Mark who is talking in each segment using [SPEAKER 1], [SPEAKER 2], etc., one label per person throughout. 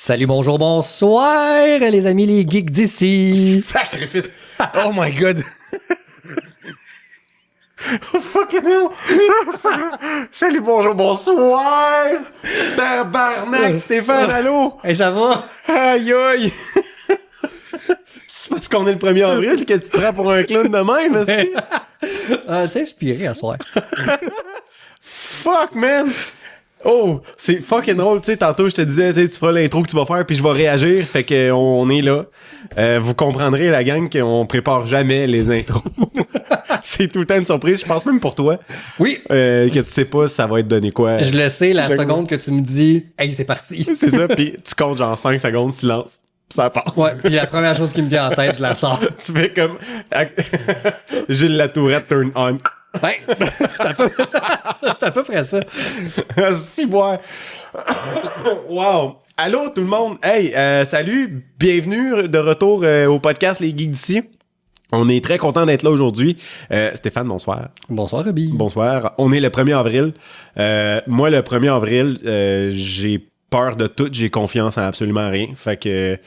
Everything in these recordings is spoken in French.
[SPEAKER 1] Salut, bonjour, bonsoir, les amis, les geeks d'ici.
[SPEAKER 2] Sacrifice! Oh my god! Oh fucking hell! Salut, bonjour, bonsoir! Tabarnak, Stéphane, allô?
[SPEAKER 1] Hey, ça va?
[SPEAKER 2] Aïe aïe! C'est parce qu'on est le 1er avril que tu te prends pour un clown de même, aussi?
[SPEAKER 1] Je t'ai inspiré à soir.
[SPEAKER 2] Fuck, man! Oh, c'est fucking drôle, tu sais, tantôt je te disais, tu feras l'intro que tu vas faire puis je vais réagir, fait que on est là. Vous comprendrez, la gang, qu'on prépare jamais les intros. C'est tout le temps une surprise, je pense même pour toi.
[SPEAKER 1] Oui.
[SPEAKER 2] Que tu sais pas si ça va être donné quoi.
[SPEAKER 1] Je le sais, la seconde que tu me dis, hey, c'est parti.
[SPEAKER 2] C'est ça, puis tu comptes genre 5 secondes, silence, ça part.
[SPEAKER 1] Ouais, puis la première chose qui me vient en tête, je la sors.
[SPEAKER 2] Tu fais comme Gilles Latourette turn on.
[SPEAKER 1] Ouais, c'est à peu près ça.
[SPEAKER 2] Si, ouais. Wow. Allô tout le monde. Hey, salut, bienvenue de retour au podcast Les Geeks d'ici. On est très content d'être là aujourd'hui. Stéphane, bonsoir.
[SPEAKER 1] Bonsoir, Ruby.
[SPEAKER 2] Bonsoir. On est le 1er avril. Moi, le 1er avril, j'ai peur de tout, j'ai confiance en absolument rien. Fait que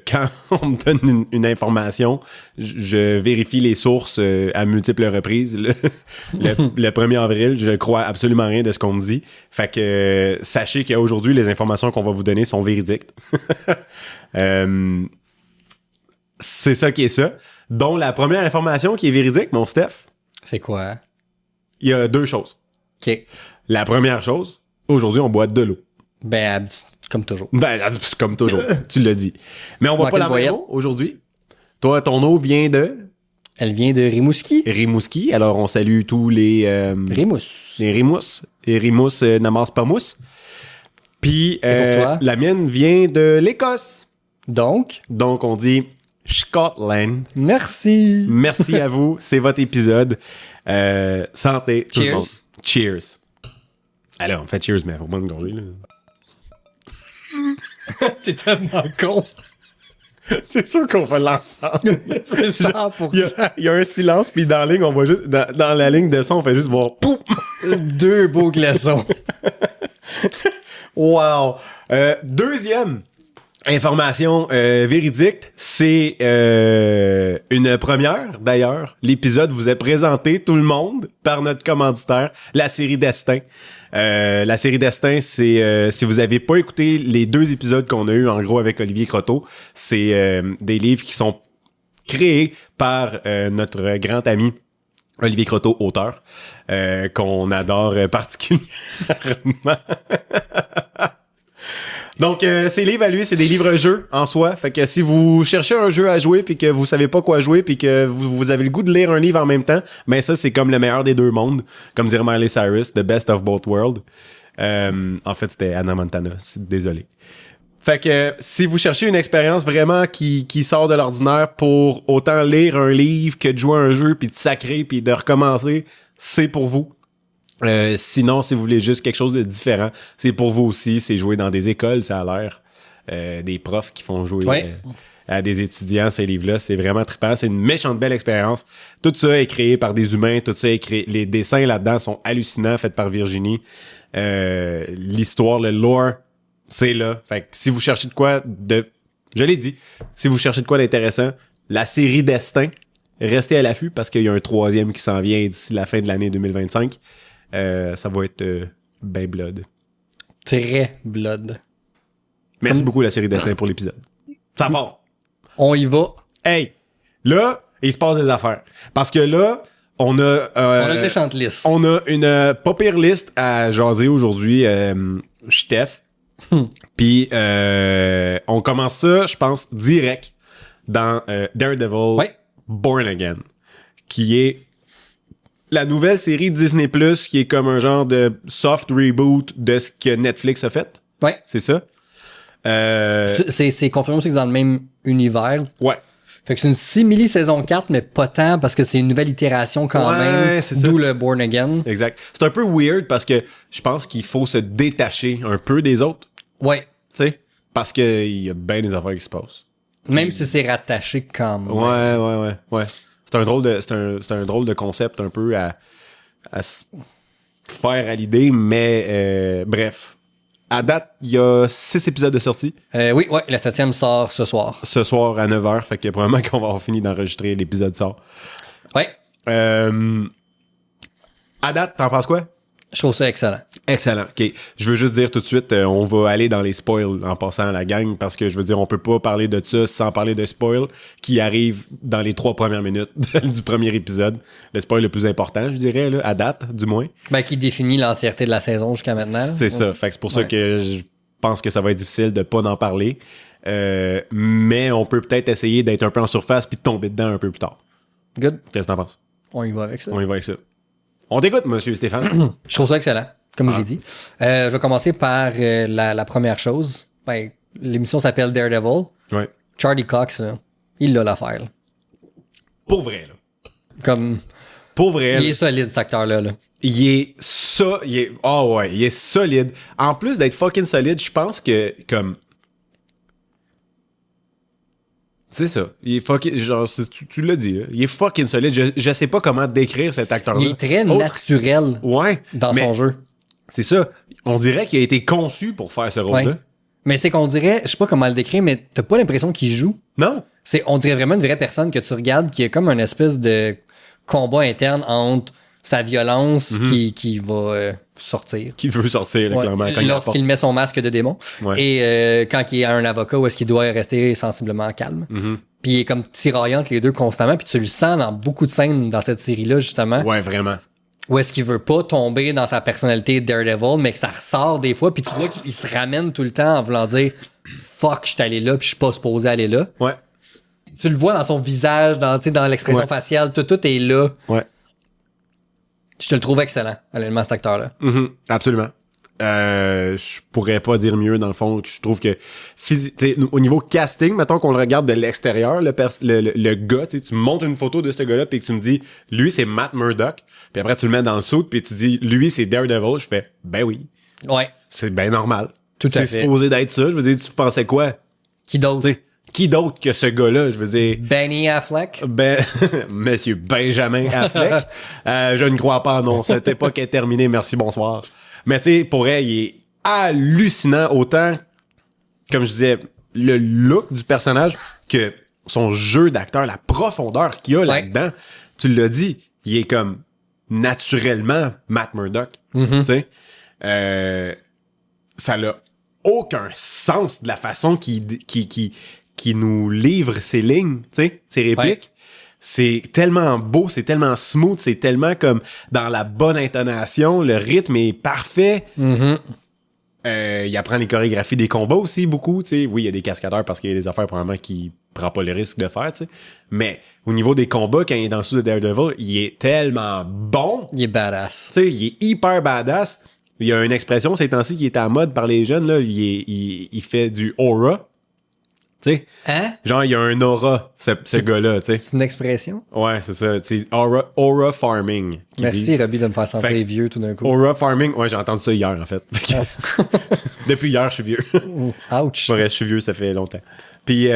[SPEAKER 2] quand on me donne une information, je vérifie les sources à multiples reprises. Le 1er avril, je crois absolument rien de ce qu'on me dit. Fait que sachez qu'aujourd'hui, les informations qu'on va vous donner sont véridiques. C'est ça qui est ça. Donc, la première information qui est véridique, mon Steph,
[SPEAKER 1] C'est quoi?
[SPEAKER 2] il y a deux choses.
[SPEAKER 1] OK.
[SPEAKER 2] La première chose, aujourd'hui, on boit de l'eau.
[SPEAKER 1] Ben, comme toujours.
[SPEAKER 2] Ben, c'est comme toujours, tu l'as dit. Mais on boit
[SPEAKER 1] Manquer
[SPEAKER 2] pas
[SPEAKER 1] de
[SPEAKER 2] la même
[SPEAKER 1] voyelle.
[SPEAKER 2] eau aujourd'hui. Toi, ton eau vient de
[SPEAKER 1] Elle vient de Rimouski.
[SPEAKER 2] Rimouski. Alors, on salue tous les
[SPEAKER 1] Rimousse.
[SPEAKER 2] Rimous. Et Rimous n'amasse pas mousse. Puis,
[SPEAKER 1] Et pour toi?
[SPEAKER 2] la mienne vient de l'Écosse.
[SPEAKER 1] Donc,
[SPEAKER 2] Donc, on dit Scotland.
[SPEAKER 1] merci.
[SPEAKER 2] Merci à vous. C'est votre épisode. Santé, tout le
[SPEAKER 1] Cheers.
[SPEAKER 2] monde. Cheers. Alors, on fait cheers, mais faut pas me gorger, là.
[SPEAKER 1] T'es tellement con.
[SPEAKER 2] C'est sûr qu'on va l'entendre.
[SPEAKER 1] C'est 100%.
[SPEAKER 2] Il y a un silence, puis dans la ligne, on va juste, dans la ligne de son, on fait juste voir poum!
[SPEAKER 1] Deux beaux glaçons.
[SPEAKER 2] Wow! Deuxième information véridique, c'est une première, d'ailleurs. L'épisode vous est présenté, tout le monde, par notre commanditaire, la série Destin. La série Destin, c'est si vous avez pas écouté les deux épisodes qu'on a eu en gros avec Olivier Croteau, c'est des livres qui sont créés par notre grand ami Olivier Croteau, auteur, qu'on adore particulièrement. Donc, ces livres à lui, c'est des livres-jeux en soi. Fait que si vous cherchez un jeu à jouer puis que vous savez pas quoi jouer puis que vous avez le goût de lire un livre en même temps, ben ça, c'est comme le meilleur des deux mondes. Comme dirait Miley Cyrus, the best of both worlds. En fait, c'était Hannah Montana. Désolé. Fait que si vous cherchez une expérience vraiment qui sort de l'ordinaire pour autant lire un livre que de jouer à un jeu puis de sacrer puis de recommencer, c'est pour vous. Sinon, si vous voulez juste quelque chose de différent, c'est pour vous aussi. C'est jouer dans des écoles, ça a l'air. Des profs qui font jouer à des étudiants, ces livres-là. C'est vraiment trippant. C'est une méchante belle expérience. Tout ça est créé par des humains. Tout ça est créé. Les dessins là-dedans sont hallucinants, faits par Virginie. L'histoire, le lore, c'est là. Fait que si vous cherchez de quoi je l'ai dit, si vous cherchez de quoi d'intéressant, la série Destin, restez à l'affût parce qu'il y a un troisième qui s'en vient d'ici la fin de l'année 2025. Ça va être ben blood.
[SPEAKER 1] Très blood.
[SPEAKER 2] Merci beaucoup la série Destin pour l'épisode. Ça part.
[SPEAKER 1] On y va.
[SPEAKER 2] Hey, là, il se passe des affaires. Parce que là, on a...
[SPEAKER 1] On a une méchante liste.
[SPEAKER 2] On a une pas pire liste à jaser aujourd'hui, Steph. Puis on commence ça, je pense, direct dans Daredevil Born Again, qui est la nouvelle série Disney+, qui est comme un genre de soft reboot de ce que Netflix a fait.
[SPEAKER 1] Ouais.
[SPEAKER 2] C'est ça?
[SPEAKER 1] C'est confirmé aussi que c'est dans le même univers.
[SPEAKER 2] Ouais.
[SPEAKER 1] Fait que c'est une simili-saison 4, mais pas tant, parce que c'est une nouvelle itération quand même.
[SPEAKER 2] C'est ça.
[SPEAKER 1] D'où le Born Again.
[SPEAKER 2] Exact. C'est un peu weird parce que je pense qu'il faut se détacher un peu des autres.
[SPEAKER 1] Ouais.
[SPEAKER 2] Tu sais? Parce qu'il y a bien des affaires qui se passent.
[SPEAKER 1] Même si c'est rattaché quand même.
[SPEAKER 2] Ouais. C'est un drôle de concept un peu à se faire à l'idée, mais bref. À date, il y a 6 épisodes de sortie.
[SPEAKER 1] Oui, le 7e sort ce soir.
[SPEAKER 2] Ce soir à 9h, fait que probablement qu'on va avoir fini d'enregistrer, l'épisode sort.
[SPEAKER 1] Ouais.
[SPEAKER 2] À date, t'en penses quoi?
[SPEAKER 1] Je trouve ça excellent.
[SPEAKER 2] Excellent. OK. Je veux juste dire tout de suite, on va aller dans les spoils en passant à la gang parce que je veux dire, on peut pas parler de ça sans parler de spoils qui arrivent dans les 3 premières minutes du premier épisode. Le spoil le plus important, je dirais, là, à date, du moins.
[SPEAKER 1] Ben, qui définit l'entièreté de la saison jusqu'à maintenant.
[SPEAKER 2] C'est ça. Fait que c'est pour ça que je pense que ça va être difficile de pas en parler. Mais on peut peut-être essayer d'être un peu en surface puis de tomber dedans un peu plus tard.
[SPEAKER 1] Good.
[SPEAKER 2] Qu'est-ce que t'en penses?
[SPEAKER 1] On y va avec ça.
[SPEAKER 2] On y va avec ça. On t'écoute, monsieur Stéphane.
[SPEAKER 1] Je trouve ça excellent, comme je l'ai dit. Je vais commencer par la première chose. Ben, l'émission s'appelle Daredevil.
[SPEAKER 2] Ouais.
[SPEAKER 1] Charlie Cox, là, il a l'affaire. Là.
[SPEAKER 2] Pour vrai, là.
[SPEAKER 1] Comme...
[SPEAKER 2] Pour vrai.
[SPEAKER 1] Il est solide, cet acteur-là. Là.
[SPEAKER 2] Il est il est solide. En plus d'être fucking solide, je pense que, comme... C'est ça. Il est fucking... Genre, tu l'as dit, là. Il est fucking solide. Je sais pas comment décrire cet acteur-là.
[SPEAKER 1] Il est très naturel dans son jeu.
[SPEAKER 2] C'est ça. On dirait qu'il a été conçu pour faire ce rôle-là.
[SPEAKER 1] Ouais. Mais c'est qu'on dirait... Je sais pas comment le décrire, mais t'as pas l'impression qu'il joue.
[SPEAKER 2] Non.
[SPEAKER 1] On dirait vraiment une vraie personne que tu regardes qui a comme une espèce de combat interne entre sa violence qui va sortir.
[SPEAKER 2] Qui veut sortir, là, clairement.
[SPEAKER 1] Lorsqu'il met son masque de démon.
[SPEAKER 2] Ouais.
[SPEAKER 1] Et quand il est un avocat où est-ce qu'il doit rester sensiblement calme. Puis il est comme tiraillant entre les deux constamment. Puis tu le sens dans beaucoup de scènes dans cette série-là, justement.
[SPEAKER 2] Ouais, vraiment.
[SPEAKER 1] Où est-ce qu'il veut pas tomber dans sa personnalité de Daredevil, mais que ça ressort des fois. Puis tu vois qu'il se ramène tout le temps en voulant dire « Fuck, je suis allé là, puis je suis pas supposé aller là. »
[SPEAKER 2] Ouais.
[SPEAKER 1] Tu le vois dans son visage, dans l'expression faciale. Tout est là.
[SPEAKER 2] Ouais.
[SPEAKER 1] Je te le trouve excellent, honnêtement, cet acteur-là.
[SPEAKER 2] Absolument. Je pourrais pas dire mieux, dans le fond. Je trouve que au niveau casting, mettons qu'on le regarde de l'extérieur, le gars, tu me montres une photo de ce gars-là puis que tu me dis, lui, c'est Matt Murdock. Puis après, tu le mets dans le suit puis tu dis, lui, c'est Daredevil. Je fais, ben oui.
[SPEAKER 1] Ouais.
[SPEAKER 2] C'est bien normal.
[SPEAKER 1] Tout à fait.
[SPEAKER 2] C'est supposé d'être ça. Je veux dire, tu pensais quoi?
[SPEAKER 1] Qui d'autre?
[SPEAKER 2] Qui d'autre que ce gars-là, je veux dire...
[SPEAKER 1] Benny Affleck?
[SPEAKER 2] Monsieur Benjamin Affleck. Je ne crois pas, non. Cette époque est terminée. Merci, bonsoir. Mais tu sais, pour elle, il est hallucinant. Autant, comme je disais, le look du personnage que son jeu d'acteur, la profondeur qu'il y a là-dedans. Tu l'as dit, il est comme naturellement Matt Murdock. Tu sais, ça n'a aucun sens de la façon qui nous livre ses lignes, tu sais, ses répliques. Ouais. C'est tellement beau, c'est tellement smooth, c'est tellement comme dans la bonne intonation, le rythme est parfait. Il apprend les chorégraphies des combats aussi beaucoup, tu sais. Oui, il y a des cascadeurs parce qu'il y a des affaires probablement qu'il prend pas le risque de faire, tu sais. Mais au niveau des combats, quand il est dans le sous de Daredevil, il est tellement bon.
[SPEAKER 1] Il est badass.
[SPEAKER 2] Tu sais, il est hyper badass. Il y a une expression ces temps-ci qui est en mode par les jeunes, là. Il fait du aura. T'sais, genre, il y a un aura, ce gars-là, tu sais.
[SPEAKER 1] C'est une expression?
[SPEAKER 2] Ouais, c'est ça. T'sais, aura farming.
[SPEAKER 1] Merci, Robbie, de me faire sentir vieux tout d'un coup.
[SPEAKER 2] Aura farming, ouais, j'ai entendu ça hier, en fait. Depuis hier, je suis vieux.
[SPEAKER 1] Ouch.
[SPEAKER 2] Ouais, je suis vieux, ça fait longtemps. Puis,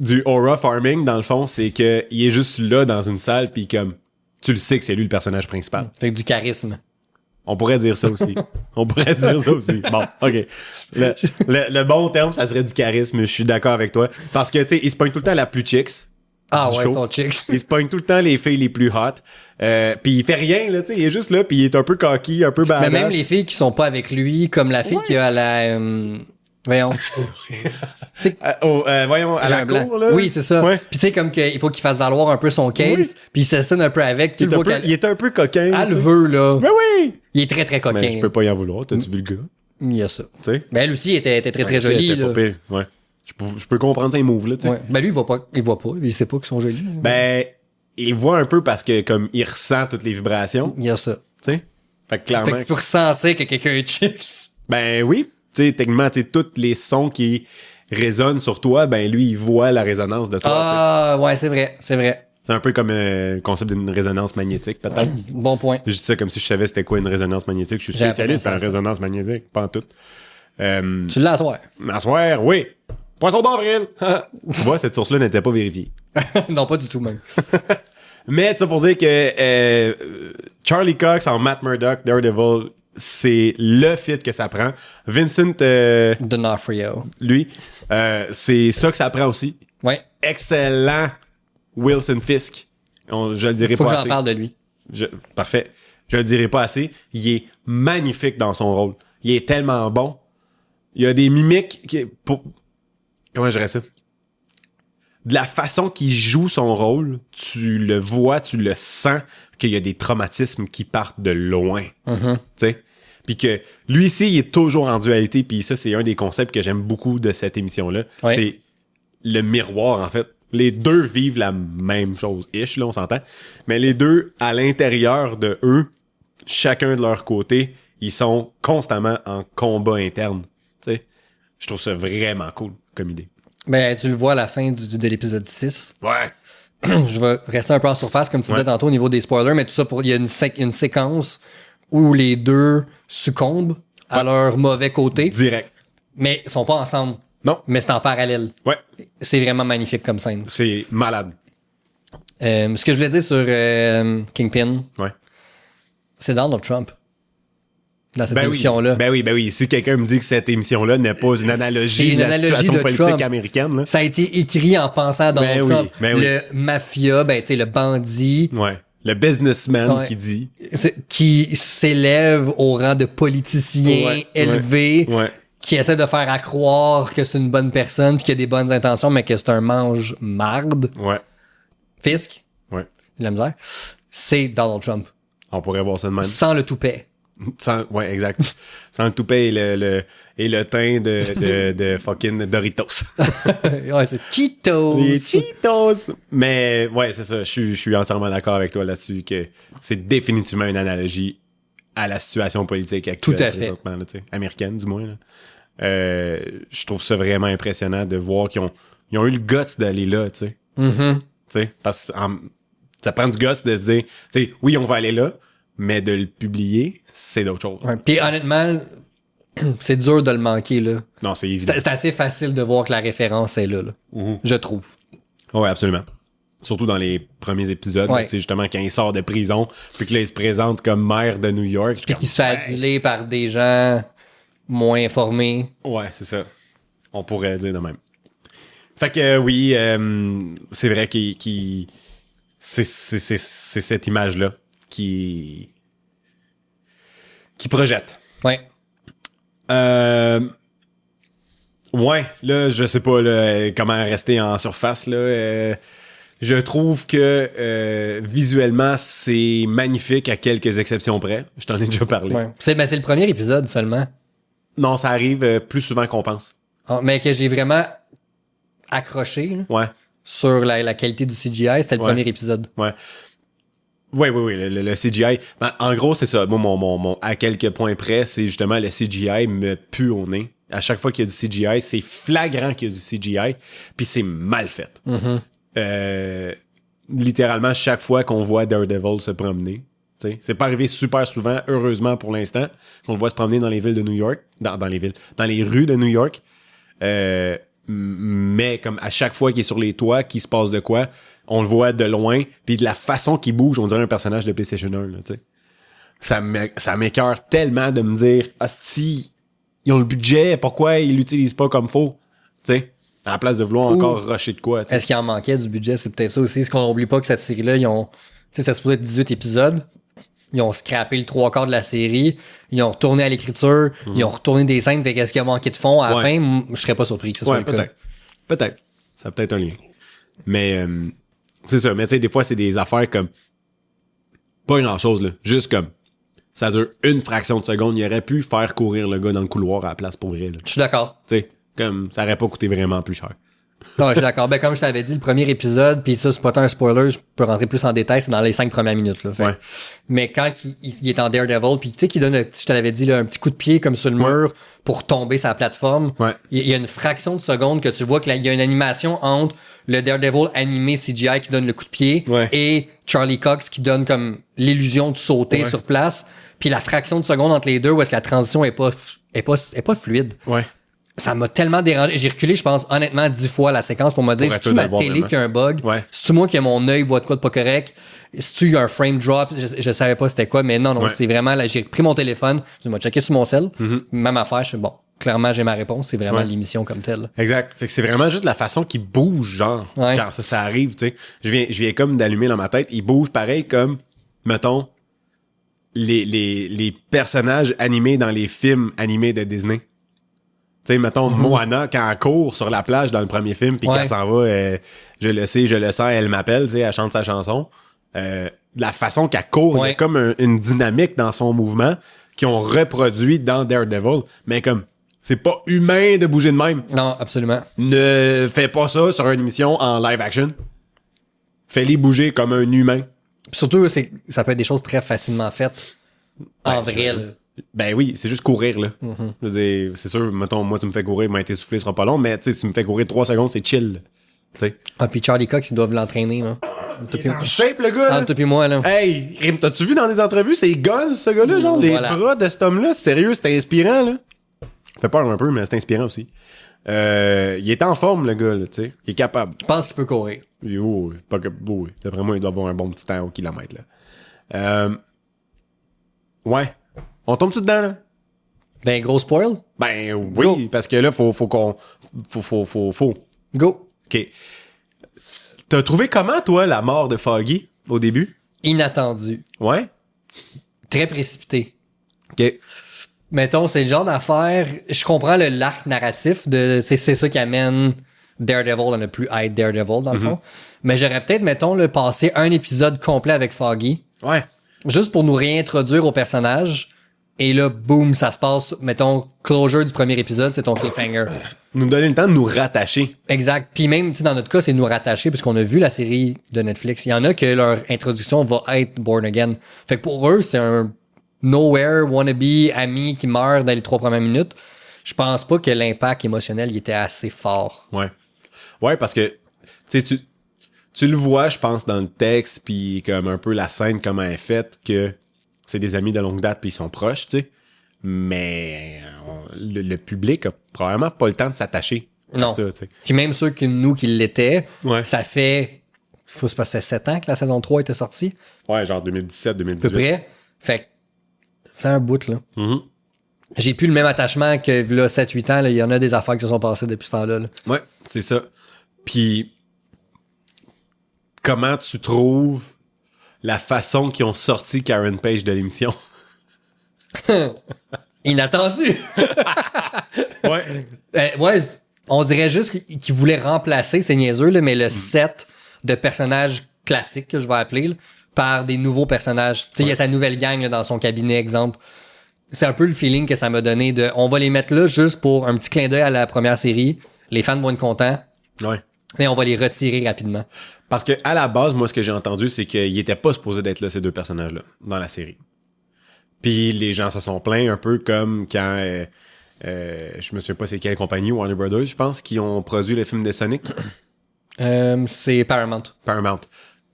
[SPEAKER 2] du aura farming, dans le fond, c'est que il est juste là, dans une salle, puis comme, tu le sais que c'est lui le personnage principal.
[SPEAKER 1] Fait que du charisme.
[SPEAKER 2] On pourrait dire ça aussi. Bon, OK. Le bon terme, ça serait du charisme. Je suis d'accord avec toi. Parce que, tu sais, il se pogne tout le temps la plus chicks.
[SPEAKER 1] Ah ouais, son chicks.
[SPEAKER 2] Il se pogne tout le temps les filles les plus hot. Puis il fait rien, là, tu sais. Il est juste là, puis il est un peu cocky, un peu badass.
[SPEAKER 1] Mais même les filles qui sont pas avec lui, comme la fille qui a la... voyons.
[SPEAKER 2] Voyons, à la cour, là.
[SPEAKER 1] Oui, c'est ça. Ouais. Puis tu sais, comme qu'il faut qu'il fasse valoir un peu son case, puis il s'assine un peu avec. Tu le vois
[SPEAKER 2] il est un peu coquin.
[SPEAKER 1] Elle le veut, là.
[SPEAKER 2] Mais oui!
[SPEAKER 1] Il est très, très coquin.
[SPEAKER 2] Mais je peux pas y en vouloir. T'as-tu vu le gars?
[SPEAKER 1] Il y a ça.
[SPEAKER 2] Tu sais?
[SPEAKER 1] Mais elle aussi était très, très jolie,
[SPEAKER 2] là. Ouais. Je peux comprendre ses moves, là, tu sais.
[SPEAKER 1] Ouais. Ben lui, il voit pas. Il sait pas qu'ils sont jolis.
[SPEAKER 2] Ben, il voit un peu parce que, comme, il ressent toutes les vibrations.
[SPEAKER 1] Il y a ça.
[SPEAKER 2] Tu sais? Fait que clairement.
[SPEAKER 1] Fait que tu peux ressentir que quelqu'un est chicks.
[SPEAKER 2] Ben oui. Tu sais, techniquement, tu sais, tous les sons qui résonnent sur toi, ben lui, il voit la résonance de toi.
[SPEAKER 1] Ah, ouais, c'est vrai.
[SPEAKER 2] C'est un peu comme le concept d'une résonance magnétique, peut-être.
[SPEAKER 1] Bon point.
[SPEAKER 2] Je dis ça comme si je savais c'était quoi une résonance magnétique. Je suis spécialiste en résonance magnétique, pas en tout.
[SPEAKER 1] Tu l'as à soir.
[SPEAKER 2] À soir, oui. Poisson d'avril! Tu vois, cette source-là n'était pas vérifiée.
[SPEAKER 1] Non, pas du tout, même.
[SPEAKER 2] Mais, tu sais, pour dire que Charlie Cox en Matt Murdock, Daredevil, c'est le fit que ça prend. Vincent
[SPEAKER 1] D'Onofrio.
[SPEAKER 2] lui, c'est ça que ça prend aussi.
[SPEAKER 1] Ouais.
[SPEAKER 2] Excellent Wilson Fisk. Je le dirai
[SPEAKER 1] Faut
[SPEAKER 2] pas
[SPEAKER 1] que j'en
[SPEAKER 2] assez.
[SPEAKER 1] parle de lui.
[SPEAKER 2] Parfait. Je le dirai pas assez. Il est magnifique dans son rôle. Il est tellement bon. Il y a des mimiques comment je dirais ça? De la façon qu'il joue son rôle, tu le vois, tu le sens qu'il y a des traumatismes qui partent de loin.
[SPEAKER 1] Mm-hmm.
[SPEAKER 2] Tu sais? Puis que lui ici, il est toujours en dualité. Puis ça, c'est un des concepts que j'aime beaucoup de cette émission-là.
[SPEAKER 1] Ouais.
[SPEAKER 2] C'est le miroir, en fait. Les deux vivent la même chose, là, on s'entend. Mais les deux, à l'intérieur de eux, chacun de leur côté, ils sont constamment en combat interne. Tu sais? Je trouve ça vraiment cool comme idée.
[SPEAKER 1] Ben, tu le vois à la fin de l'épisode 6.
[SPEAKER 2] Ouais.
[SPEAKER 1] Je vais rester un peu en surface, comme tu disais tantôt, au niveau des spoilers, mais tout ça il y a une séquence où les deux succombent à leur mauvais côté,
[SPEAKER 2] Direct.
[SPEAKER 1] mais ils sont pas ensemble.
[SPEAKER 2] Non.
[SPEAKER 1] Mais c'est en parallèle.
[SPEAKER 2] Ouais.
[SPEAKER 1] C'est vraiment magnifique comme scène.
[SPEAKER 2] C'est malade.
[SPEAKER 1] Ce que je voulais dire sur Kingpin,
[SPEAKER 2] Ouais.
[SPEAKER 1] c'est Donald Trump. Dans cette
[SPEAKER 2] Ben
[SPEAKER 1] émission-là.
[SPEAKER 2] oui. Ben oui. Si quelqu'un me dit que cette émission-là n'est pas une analogie
[SPEAKER 1] C'est une
[SPEAKER 2] de la
[SPEAKER 1] analogie
[SPEAKER 2] situation
[SPEAKER 1] de
[SPEAKER 2] politique
[SPEAKER 1] Trump.
[SPEAKER 2] américaine, là.
[SPEAKER 1] Ça a été écrit en pensant à Donald
[SPEAKER 2] Ben oui,
[SPEAKER 1] Trump.
[SPEAKER 2] ben oui.
[SPEAKER 1] Le mafia, ben tu sais, le bandit,
[SPEAKER 2] Ouais. Le businessman
[SPEAKER 1] Ouais.
[SPEAKER 2] qui dit.
[SPEAKER 1] qui s'élève au rang de politicien
[SPEAKER 2] Ouais,
[SPEAKER 1] élevé,
[SPEAKER 2] Ouais.
[SPEAKER 1] qui essaie de faire à croire que c'est une bonne personne, puis qu'il a des bonnes intentions, mais que c'est un mange-marde.
[SPEAKER 2] Ouais.
[SPEAKER 1] Fisk,
[SPEAKER 2] Ouais.
[SPEAKER 1] la misère, c'est Donald Trump.
[SPEAKER 2] On pourrait voir ça de même.
[SPEAKER 1] Sans le toupet.
[SPEAKER 2] Ouais, exact. Sans le toupet et le teint de fucking Doritos.
[SPEAKER 1] Ouais, c'est Cheetos.
[SPEAKER 2] Les Cheetos! Mais ouais, c'est ça. Je suis entièrement d'accord avec toi là-dessus que c'est définitivement une analogie à la situation politique actuelle.
[SPEAKER 1] Tout à fait.
[SPEAKER 2] présentement, là, tu sais, américaine, du moins. Là. Je trouve ça vraiment impressionnant de voir qu'ils ont eu le guts d'aller là, tu sais.
[SPEAKER 1] Mm-hmm.
[SPEAKER 2] Tu sais, parce que ça prend du guts de se dire, tu sais, oui, on va aller là, mais de le publier, c'est d'autres choses.
[SPEAKER 1] Ouais. Puis honnêtement, c'est dur de le manquer, là.
[SPEAKER 2] Non, c'est évident.
[SPEAKER 1] C'est assez facile de voir que la référence est là.
[SPEAKER 2] Mhm.
[SPEAKER 1] Je trouve.
[SPEAKER 2] Oui, absolument. Surtout dans les premiers épisodes,
[SPEAKER 1] Ouais.
[SPEAKER 2] là, tu sais, justement, quand il sort de prison, puis que là, il se présente comme maire de New York.
[SPEAKER 1] Puis qu'il se fait aduler par des gens moins informés.
[SPEAKER 2] Ouais, c'est ça. On pourrait dire de même. Fait que oui, c'est vrai qu'il c'est cette image-là qui projette.
[SPEAKER 1] Ouais.
[SPEAKER 2] Ouais, là, je sais pas là, comment rester en surface. Là, je trouve que visuellement, c'est magnifique à quelques exceptions près. Je t'en ai déjà parlé.
[SPEAKER 1] Ouais. C'est le premier épisode seulement.
[SPEAKER 2] Non, ça arrive plus souvent qu'on pense.
[SPEAKER 1] Ah, mais que j'ai vraiment accroché là,
[SPEAKER 2] Ouais.
[SPEAKER 1] sur la qualité du CGI, c'était le
[SPEAKER 2] Ouais.
[SPEAKER 1] premier épisode.
[SPEAKER 2] Ouais. Oui, le CGI. Ben, en gros, c'est ça. Moi, mon à quelques points près, c'est justement le CGI me pue au nez. À chaque fois qu'il y a du CGI, c'est flagrant qu'il y a du CGI, puis c'est mal fait.
[SPEAKER 1] Mm-hmm.
[SPEAKER 2] Littéralement, chaque fois qu'on voit Daredevil se promener, t'sais, c'est pas arrivé super souvent, heureusement pour l'instant, qu'on le voit se promener dans les villes de New York, dans les rues de New York. Mais comme à chaque fois qu'il est sur les toits, qu'il se passe de quoi, on le voit de loin, puis de la façon qu'il bouge, on dirait un personnage de PlayStation 1, là, tu sais. Ça m'écoeure tellement de me dire, hostie, ils ont le budget, pourquoi ils l'utilisent pas comme faut, tu sais, à la place de vouloir encore rusher de quoi, tu sais.
[SPEAKER 1] Est-ce qu'il en manquait du budget? C'est peut-être ça aussi. Est-ce qu'on n'oublie pas que cette série-là, ils ont, tu sais, ça se supposé être 18 épisodes. Ils ont scrappé le 3/4 de la série. Ils ont retourné à l'écriture. Ils ont retourné des scènes. Fait qu'est-ce qu'il a manqué de fond à la
[SPEAKER 2] Ouais.
[SPEAKER 1] fin? Je serais pas surpris que ce soit
[SPEAKER 2] Ouais,
[SPEAKER 1] le cas.
[SPEAKER 2] peut-être. Ça a peut-être un lien. Mais, c'est ça. Mais tu sais, des fois, c'est des affaires comme, pas grand-chose, là. Juste comme, ça dure une fraction de seconde. Il aurait pu faire courir le gars dans le couloir à la place pour vrai, là.
[SPEAKER 1] Je suis d'accord.
[SPEAKER 2] Tu sais, comme, ça aurait pas coûté vraiment plus cher.
[SPEAKER 1] Non, je suis d'accord. Ben, comme je t'avais dit, le premier épisode, puis ça, c'est pas tant un spoiler, je peux rentrer plus en détail, c'est dans les 5 premières minutes, là. Fait.
[SPEAKER 2] Ouais.
[SPEAKER 1] Mais quand il est en Daredevil, puis tu sais, qu'il donne, je te l'avais dit, là, un petit coup de pied comme sur le mur pour tomber sa plateforme.
[SPEAKER 2] Ouais.
[SPEAKER 1] Il y a une fraction de seconde que tu vois qu'il y a une animation entre le Daredevil animé CGI qui donne le coup de pied
[SPEAKER 2] Ouais.
[SPEAKER 1] et Charlie Cox qui donne comme l'illusion de sauter
[SPEAKER 2] Ouais.
[SPEAKER 1] sur place. Puis la fraction de seconde entre les deux où est-ce que la transition est pas fluide.
[SPEAKER 2] Ouais.
[SPEAKER 1] ça m'a tellement dérangé. J'ai reculé, je pense, honnêtement, 10 fois la séquence pour me dire,
[SPEAKER 2] Pour être
[SPEAKER 1] c'est-tu
[SPEAKER 2] sûr de
[SPEAKER 1] ma
[SPEAKER 2] le voir
[SPEAKER 1] télé
[SPEAKER 2] vraiment.
[SPEAKER 1] qui a un bug?
[SPEAKER 2] Ouais.
[SPEAKER 1] C'est-tu moi qui a mon œil voit de quoi de pas correct? C'est-tu il y a un frame drop? Je savais pas c'était quoi, mais non,
[SPEAKER 2] Ouais.
[SPEAKER 1] c'est vraiment, là, j'ai pris mon téléphone, je m'ai checké sur mon cell, même affaire, je suis bon, clairement, j'ai ma réponse, c'est vraiment
[SPEAKER 2] Ouais.
[SPEAKER 1] l'émission comme telle.
[SPEAKER 2] Exact. Fait que c'est vraiment juste la façon qu'il bouge, genre,
[SPEAKER 1] Ouais.
[SPEAKER 2] quand ça arrive, tu sais. Je viens comme d'allumer dans ma tête. Il bouge pareil comme, mettons, les personnages animés dans les films animés de Disney. Tu sais, mettons, Moana, quand elle court sur la plage dans le premier film, puis
[SPEAKER 1] Ouais.
[SPEAKER 2] qu'elle s'en va, je le sais, je le sens, elle m'appelle, tu sais, elle chante sa chanson. La façon qu'elle court, il y
[SPEAKER 1] Ouais.
[SPEAKER 2] a comme une dynamique dans son mouvement qu'ils ont reproduit dans Daredevil. Mais comme, c'est pas humain de bouger de même.
[SPEAKER 1] Non, absolument.
[SPEAKER 2] Ne fais pas ça sur une émission en live action. Fais-les bouger comme un humain.
[SPEAKER 1] Puis surtout, ça peut être des choses très facilement faites. En
[SPEAKER 2] Ouais,
[SPEAKER 1] vrai, là.
[SPEAKER 2] Ben oui, c'est juste courir, là. Je veux dire, c'est sûr, mettons, moi, tu me fais courir, m'être essoufflé, ce sera pas long, mais tu sais, si tu me fais courir 3 secondes, c'est chill. Tu sais.
[SPEAKER 1] Ah, puis Charlie Cox, ils doivent l'entraîner, là.
[SPEAKER 2] Il est en shape, le gars, là.
[SPEAKER 1] Entre puis moi, là.
[SPEAKER 2] Hey, Rim, t'as-tu vu dans des entrevues, c'est guns, ce gars-là, genre,
[SPEAKER 1] Voilà.
[SPEAKER 2] les bras de cet homme-là, sérieux, c'était inspirant, là. Fait peur un peu, mais c'est inspirant aussi. Il est en forme, le gars, là, tu sais. Il est capable.
[SPEAKER 1] Je pense qu'il peut courir.
[SPEAKER 2] Oh, pas que, oh, d'après moi, il doit avoir un bon petit temps au kilomètre, là. Ouais. On tombe-tu dedans, là?
[SPEAKER 1] D'un gros spoil?
[SPEAKER 2] Ben oui,
[SPEAKER 1] Go.
[SPEAKER 2] parce que là, faut qu'on. Faut.
[SPEAKER 1] Go.
[SPEAKER 2] OK. T'as trouvé comment, toi, la mort de Foggy au début?
[SPEAKER 1] Inattendu.
[SPEAKER 2] Ouais?
[SPEAKER 1] Très précipité.
[SPEAKER 2] OK.
[SPEAKER 1] Mettons, c'est le genre d'affaire. Je comprends l'arc narratif de. C'est ça qui amène Daredevil à ne plus être Daredevil, dans le fond. Mais j'aurais peut-être, mettons, passé un épisode complet avec Foggy.
[SPEAKER 2] Ouais.
[SPEAKER 1] Juste pour nous réintroduire au personnage. Et là, boum, ça se passe. Mettons, closure du premier épisode, c'est ton cliffhanger.
[SPEAKER 2] Nous donner le temps de nous rattacher.
[SPEAKER 1] Exact. Puis même, tu sais, dans notre cas, c'est nous rattacher puisqu'on a vu la série de Netflix. Il y en a que leur introduction va être Born Again. Fait que pour eux, c'est un nowhere wannabe ami qui meurt dans les 3 premières minutes. Je pense pas que l'impact émotionnel il était assez fort.
[SPEAKER 2] Ouais. Ouais, parce que, tu sais, tu le vois, je pense, dans le texte, puis comme un peu la scène, comment elle est faite, que c'est des amis de longue date, puis ils sont proches, tu sais. Mais le public a probablement pas le temps de s'attacher à
[SPEAKER 1] Non.
[SPEAKER 2] ça, tu sais.
[SPEAKER 1] Puis même ceux que nous qui l'étaient,
[SPEAKER 2] Ouais.
[SPEAKER 1] ça fait, faut se passer 7 ans que la saison 3 était sortie,
[SPEAKER 2] Ouais, genre 2017,
[SPEAKER 1] à peu
[SPEAKER 2] 2018.
[SPEAKER 1] près. Fait un bout, là.
[SPEAKER 2] Mhm.
[SPEAKER 1] J'ai plus le même attachement que là, 7-8 ans, là. Il y en a des affaires qui se sont passées depuis ce temps-là, là.
[SPEAKER 2] Ouais, c'est ça. Puis, comment tu trouves la façon qu'ils ont sorti Karen Page de l'émission?
[SPEAKER 1] Inattendu!
[SPEAKER 2] Ouais.
[SPEAKER 1] Ouais, on dirait juste qu'il voulait remplacer, c'est niaiseux, là, mais le set de personnages classiques, que je vais appeler, là, par des nouveaux personnages. Tu sais, il y a sa nouvelle gang là, dans son cabinet, exemple. C'est un peu le feeling que ça m'a donné de on va les mettre là juste pour un petit clin d'œil à la première série. Les fans vont être contents,
[SPEAKER 2] Ouais.
[SPEAKER 1] mais on va les retirer rapidement.
[SPEAKER 2] Parce que à la base, moi, ce que j'ai entendu, c'est qu'ils étaient pas supposés d'être là, ces deux personnages-là, dans la série. Puis les gens se sont plaints un peu comme quand... je me souviens pas c'est quelle compagnie, Warner Brothers, je pense, qui ont produit le film de Sonic.
[SPEAKER 1] C'est Paramount.
[SPEAKER 2] Paramount.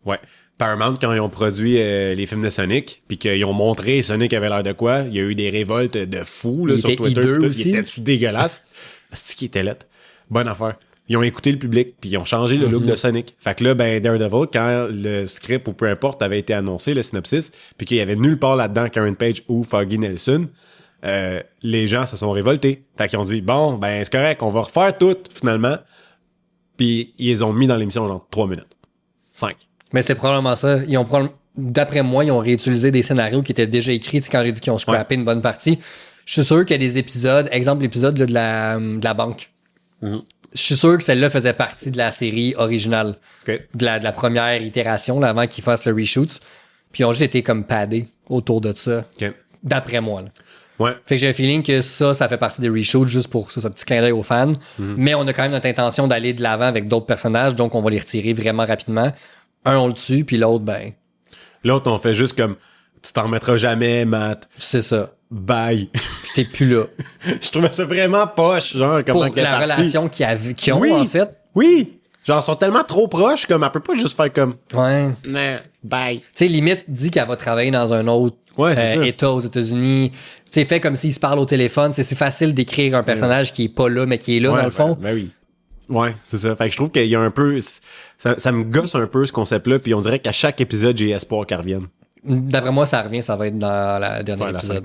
[SPEAKER 2] Ouais. Paramount, quand ils ont produit les films de Sonic, puis qu'ils ont montré Sonic avait l'air de quoi, il y a eu des révoltes de fous là,
[SPEAKER 1] Il
[SPEAKER 2] sur
[SPEAKER 1] était
[SPEAKER 2] Twitter.
[SPEAKER 1] hideux
[SPEAKER 2] tout.
[SPEAKER 1] aussi.
[SPEAKER 2] Il était dégueulasse. C'est qui était lettre. Bonne affaire. Ils ont écouté le public, puis ils ont changé le look de Sonic. Fait que là, ben, Daredevil, quand le script ou peu importe avait été annoncé, le synopsis, puis qu'il y avait nulle part là-dedans Karen Page ou Foggy Nelson, les gens se sont révoltés. Fait qu'ils ont dit, bon, ben, c'est correct, on va refaire tout, finalement. Puis ils les ont mis dans l'émission genre 3 minutes. 5.
[SPEAKER 1] Mais c'est probablement ça. D'après moi, ils ont réutilisé des scénarios qui étaient déjà écrits. Tu sais, quand j'ai dit qu'ils ont scrappé une bonne partie, je suis sûr qu'il y a des épisodes, exemple l'épisode là, de la banque.
[SPEAKER 2] Mhm.
[SPEAKER 1] Je suis sûr que celle-là faisait partie de la série originale,
[SPEAKER 2] OK.
[SPEAKER 1] de la première itération, là, avant qu'ils fassent le reshoot. Puis ils ont juste été comme padés autour de ça,
[SPEAKER 2] OK.
[SPEAKER 1] d'après moi. Là.
[SPEAKER 2] Ouais.
[SPEAKER 1] Fait que j'ai un feeling que ça fait partie des reshoots juste pour ça, ce petit clin d'œil aux fans. Mais on a quand même notre intention d'aller de l'avant avec d'autres personnages, donc on va les retirer vraiment rapidement. Un, on le tue, puis l'autre, ben,
[SPEAKER 2] L'autre, on fait juste comme, tu t'en remettras jamais, Matt.
[SPEAKER 1] c'est ça.
[SPEAKER 2] Bye.
[SPEAKER 1] Puis t'es plus là.
[SPEAKER 2] Je trouvais ça vraiment poche, genre, comment
[SPEAKER 1] Pour
[SPEAKER 2] qu'elle est
[SPEAKER 1] la
[SPEAKER 2] partie.
[SPEAKER 1] relation qu'ils ont,
[SPEAKER 2] Oui.
[SPEAKER 1] en fait.
[SPEAKER 2] Oui. Genre, ils sont tellement trop proches, comme, elle peut pas juste faire comme,
[SPEAKER 1] Ouais.
[SPEAKER 2] nah, bye.
[SPEAKER 1] Tu sais, limite, dit qu'elle va travailler dans un autre
[SPEAKER 2] Ouais, c'est ça.
[SPEAKER 1] États aux États-Unis. C'est fait comme s'ils se parlent au téléphone. C'est facile d'écrire un personnage qui est pas là, mais qui est là, dans le fond.
[SPEAKER 2] Ben oui. Ouais, c'est ça. Fait que je trouve qu'il y a un peu... Ça me gosse un peu, ce concept-là, puis on dirait qu'à chaque épisode, j'ai espoir qu'il revienne.
[SPEAKER 1] D'après moi, ça revient, ça va être dans la dernière épisode.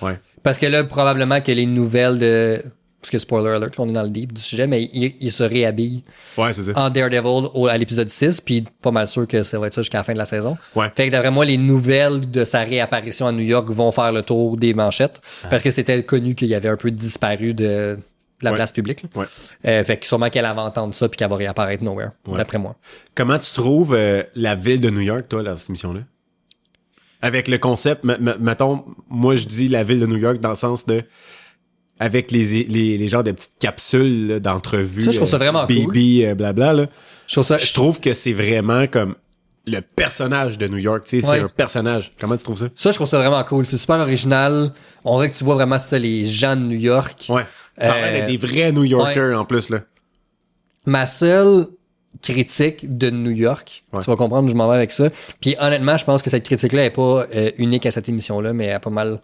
[SPEAKER 2] Ouais.
[SPEAKER 1] Parce que là, probablement que les nouvelles de... Parce que spoiler alert, là, on est dans le deep du sujet, mais il se réhabille
[SPEAKER 2] Ouais, c'est ça.
[SPEAKER 1] en Daredevil à l'épisode 6, puis pas mal sûr que ça va être ça jusqu'à la fin de la saison.
[SPEAKER 2] Ouais.
[SPEAKER 1] Fait que d'après moi, les nouvelles de sa réapparition à New York vont faire le tour des manchettes, parce que c'était connu qu'il y avait un peu disparu de la place publique.
[SPEAKER 2] Ouais.
[SPEAKER 1] Fait que sûrement qu'elle va entendre ça puis qu'elle va réapparaître nowhere, d'après moi.
[SPEAKER 2] Comment tu trouves la ville de New York, toi, dans cette émission-là? Avec le concept, mettons, moi je dis la ville de New York dans le sens de... Avec les genres de petites capsules là, d'entrevues.
[SPEAKER 1] Ça, je trouve ça vraiment cool.
[SPEAKER 2] Blabla, là.
[SPEAKER 1] Je
[SPEAKER 2] trouve que c'est vraiment comme le personnage de New York. Tu sais, c'est un personnage. Comment tu trouves ça?
[SPEAKER 1] Ça, je trouve ça vraiment cool. C'est super original. On dirait que tu vois vraiment ça, les gens de New York.
[SPEAKER 2] Ouais. Ça a l'air d'être des vrais New Yorkers en plus, là.
[SPEAKER 1] Ma seule critique de New York, tu vas comprendre où je m'en vais avec ça. Puis honnêtement, je pense que cette critique-là est pas unique à cette émission-là, mais à pas mal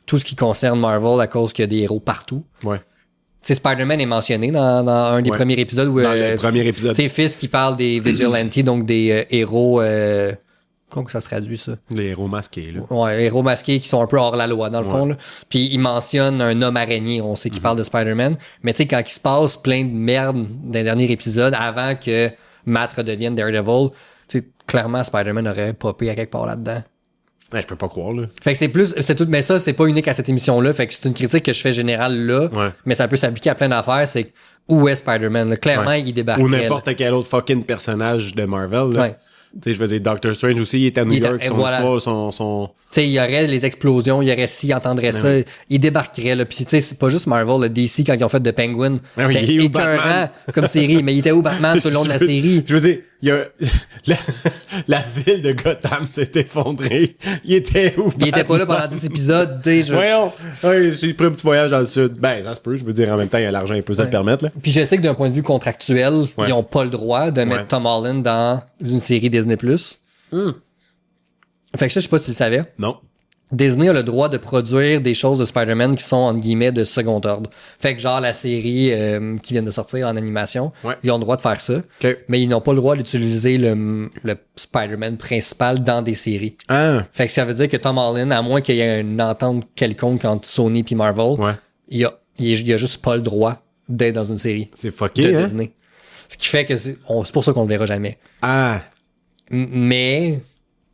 [SPEAKER 1] tout ce qui concerne Marvel à cause qu'il y a des héros partout.
[SPEAKER 2] Ouais.
[SPEAKER 1] Tu sais, Spider-Man est mentionné dans un des premiers épisodes où...
[SPEAKER 2] Dans le premier épisode.
[SPEAKER 1] C'est Fisk qui parle des vigilantes, donc des héros... comment ça se traduit, ça?
[SPEAKER 2] Les héros masqués, là.
[SPEAKER 1] Ouais, héros masqués qui sont un peu hors la loi, dans le fond. Là. Puis il mentionne un homme araignée, on sait qu'il parle de Spider-Man. Mais tu sais, quand il se passe plein de merde d'un dernier épisode, avant que Matt redevienne Daredevil, tu sais, clairement, Spider-Man aurait popé à quelque part là-dedans.
[SPEAKER 2] Ouais, je peux pas croire, là.
[SPEAKER 1] Fait que c'est tout, mais ça, c'est pas unique à cette émission-là. Fait que c'est une critique que je fais générale là.
[SPEAKER 2] Ouais.
[SPEAKER 1] Mais ça peut s'appliquer à plein d'affaires. C'est où est Spider-Man? Là? Clairement, il débarque.
[SPEAKER 2] Ou n'importe quel autre fucking personnage de Marvel, là.
[SPEAKER 1] Ouais.
[SPEAKER 2] Tu sais, je veux dire, Doctor Strange aussi, il est à New York, son histoire, son...
[SPEAKER 1] Tu sais, il y aurait les explosions, il y aurait s'il entendrait ça, il débarquerait, là. Puis, tu sais, c'est pas juste Marvel, le DC, quand ils ont fait The Penguin, c'était écœurant comme série, mais il était où Batman tout le long de la série?
[SPEAKER 2] Je veux dire, il y a... la ville de Gotham s'est effondrée. Il était où, Batman?
[SPEAKER 1] Il était pas là pendant 10 épisodes, tu sais.
[SPEAKER 2] Voyons! Ouais, j'ai pris un petit voyage dans le sud. Ben, ça se peut, je veux dire, en même temps, il y a l'argent, il peut se le permettre, là.
[SPEAKER 1] Puis je sais que d'un point de vue contractuel, ils ont pas le droit de mettre Tom Holland dans une série Disney+. Fait que ça, je sais pas si tu le savais.
[SPEAKER 2] Non.
[SPEAKER 1] Disney a le droit de produire des choses de Spider-Man qui sont, entre guillemets, de second ordre. Fait que genre la série qui vient de sortir en animation, ils ont le droit de faire ça. Mais ils n'ont pas le droit d'utiliser le Spider-Man principal dans des séries. Fait que ça veut dire que Tom Holland, à moins qu'il y ait une entente quelconque entre Sony et Marvel, il a juste pas le droit d'être dans une série.
[SPEAKER 2] C'est fucké,
[SPEAKER 1] de Disney. Ce qui fait que c'est pour ça qu'on le verra jamais. Mais...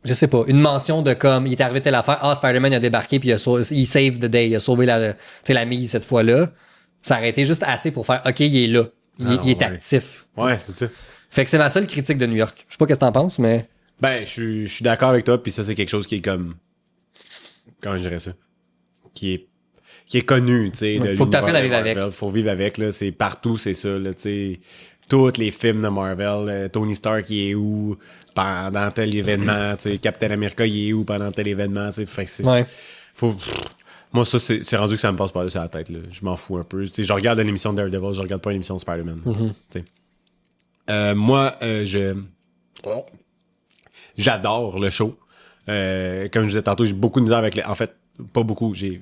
[SPEAKER 1] je sais pas, une mention de comme il est arrivé telle affaire, Spider-Man a débarqué puis il save the day, il a sauvé la mise cette fois-là. Ça aurait été juste assez pour faire OK, il est là. Il est actif.
[SPEAKER 2] Ouais, c'est ça.
[SPEAKER 1] Fait que c'est ma seule critique de New York. Je sais pas qu'est-ce que t'en penses, mais.
[SPEAKER 2] Ben, je suis d'accord avec toi, puis ça, c'est quelque chose qui est comme. Comment je dirais ça? Qui est connu, tu sais.
[SPEAKER 1] Faut que t'apprennes à vivre avec.
[SPEAKER 2] Faut vivre avec, là. C'est partout, c'est ça, là, tu sais. Tous les films de Marvel, Tony Stark, il est où pendant tel événement, tu sais. Captain America, il est où pendant tel événement, tu sais. Fait que c'est. Moi, ça, c'est rendu que ça me passe par-dessus la tête, là. Je m'en fous un peu. Tu sais, je regarde une émission de Daredevil, je regarde pas une émission de Spider-Man. Tu sais. Moi, j'adore le show. Comme je disais tantôt, j'ai beaucoup de misère avec en fait, pas beaucoup, j'ai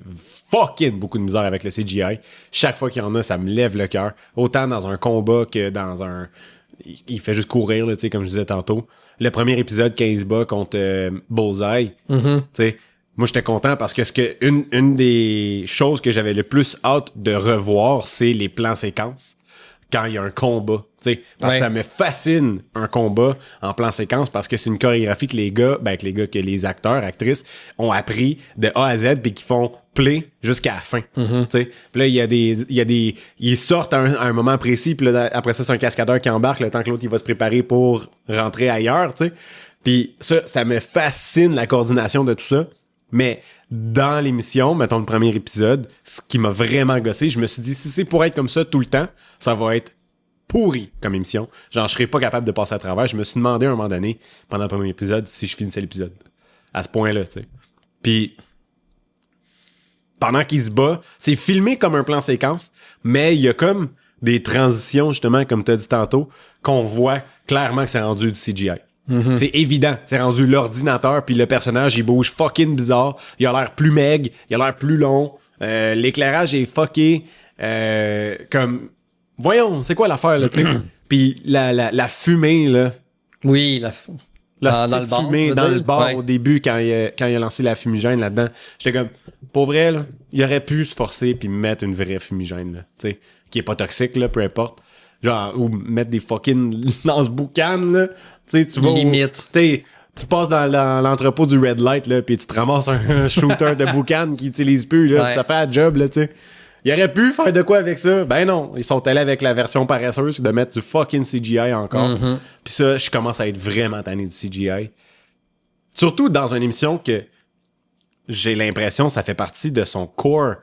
[SPEAKER 2] fucking beaucoup de misère avec le CGI. Chaque fois qu'il y en a, ça me lève le cœur. Autant dans un combat que dans un... Il fait juste courir, là, tu sais, comme je disais tantôt. Le premier épisode, quand il se bat contre Bullseye, tu sais, moi, j'étais content parce que une des choses que j'avais le plus hâte de revoir, c'est les plans séquences. Quand il y a un combat, tu sais, parce que ça me fascine un combat en plan séquence parce que c'est une chorégraphie que que les acteurs, actrices ont appris de A à Z puis qui font play jusqu'à la fin, tu sais. Puis là ils sortent à un moment précis puis là après ça c'est un cascadeur qui embarque le temps que l'autre il va se préparer pour rentrer ailleurs, tu sais. Puis ça me fascine la coordination de tout ça. Mais dans l'émission, mettons le premier épisode, ce qui m'a vraiment gossé, je me suis dit, si c'est pour être comme ça tout le temps, ça va être pourri comme émission. Genre, je serais pas capable de passer à travers. Je me suis demandé à un moment donné, pendant le premier épisode, si je finissais l'épisode. À ce point-là, tu sais. Puis, pendant qu'il se bat, c'est filmé comme un plan séquence, mais il y a comme des transitions, justement, comme tu as dit tantôt, qu'on voit clairement que c'est rendu du CGI. C'est évident. C'est rendu l'ordinateur, puis le personnage, il bouge fucking bizarre. Il a l'air plus maigre, il a l'air plus long. L'éclairage est fucké. Comme... Voyons, c'est quoi l'affaire, là, tu sais? Puis la fumée, là.
[SPEAKER 1] Oui, dans le bar.
[SPEAKER 2] Fumée dans le bar
[SPEAKER 1] ouais.
[SPEAKER 2] au début, quand il a lancé la fumigène là-dedans. J'étais comme, pour vrai, là, il aurait pu se forcer puis mettre une vraie fumigène, là, tu sais, qui est pas toxique, là, peu importe. Genre, ou mettre des fucking lance-boucan, là. Tu sais, tu vas...
[SPEAKER 1] Limite.
[SPEAKER 2] Tu passes dans l'entrepôt du Red Light, là, pis tu te ramasses un shooter de boucan qui utilise plus, là,
[SPEAKER 1] Ouais.
[SPEAKER 2] ça fait un job, là, tu sais. Il aurait pu faire de quoi avec ça? Ben non, ils sont allés avec la version paresseuse de mettre du fucking CGI encore. Puis ça, je commence à être vraiment tanné du CGI. Surtout dans une émission que j'ai l'impression ça fait partie de son core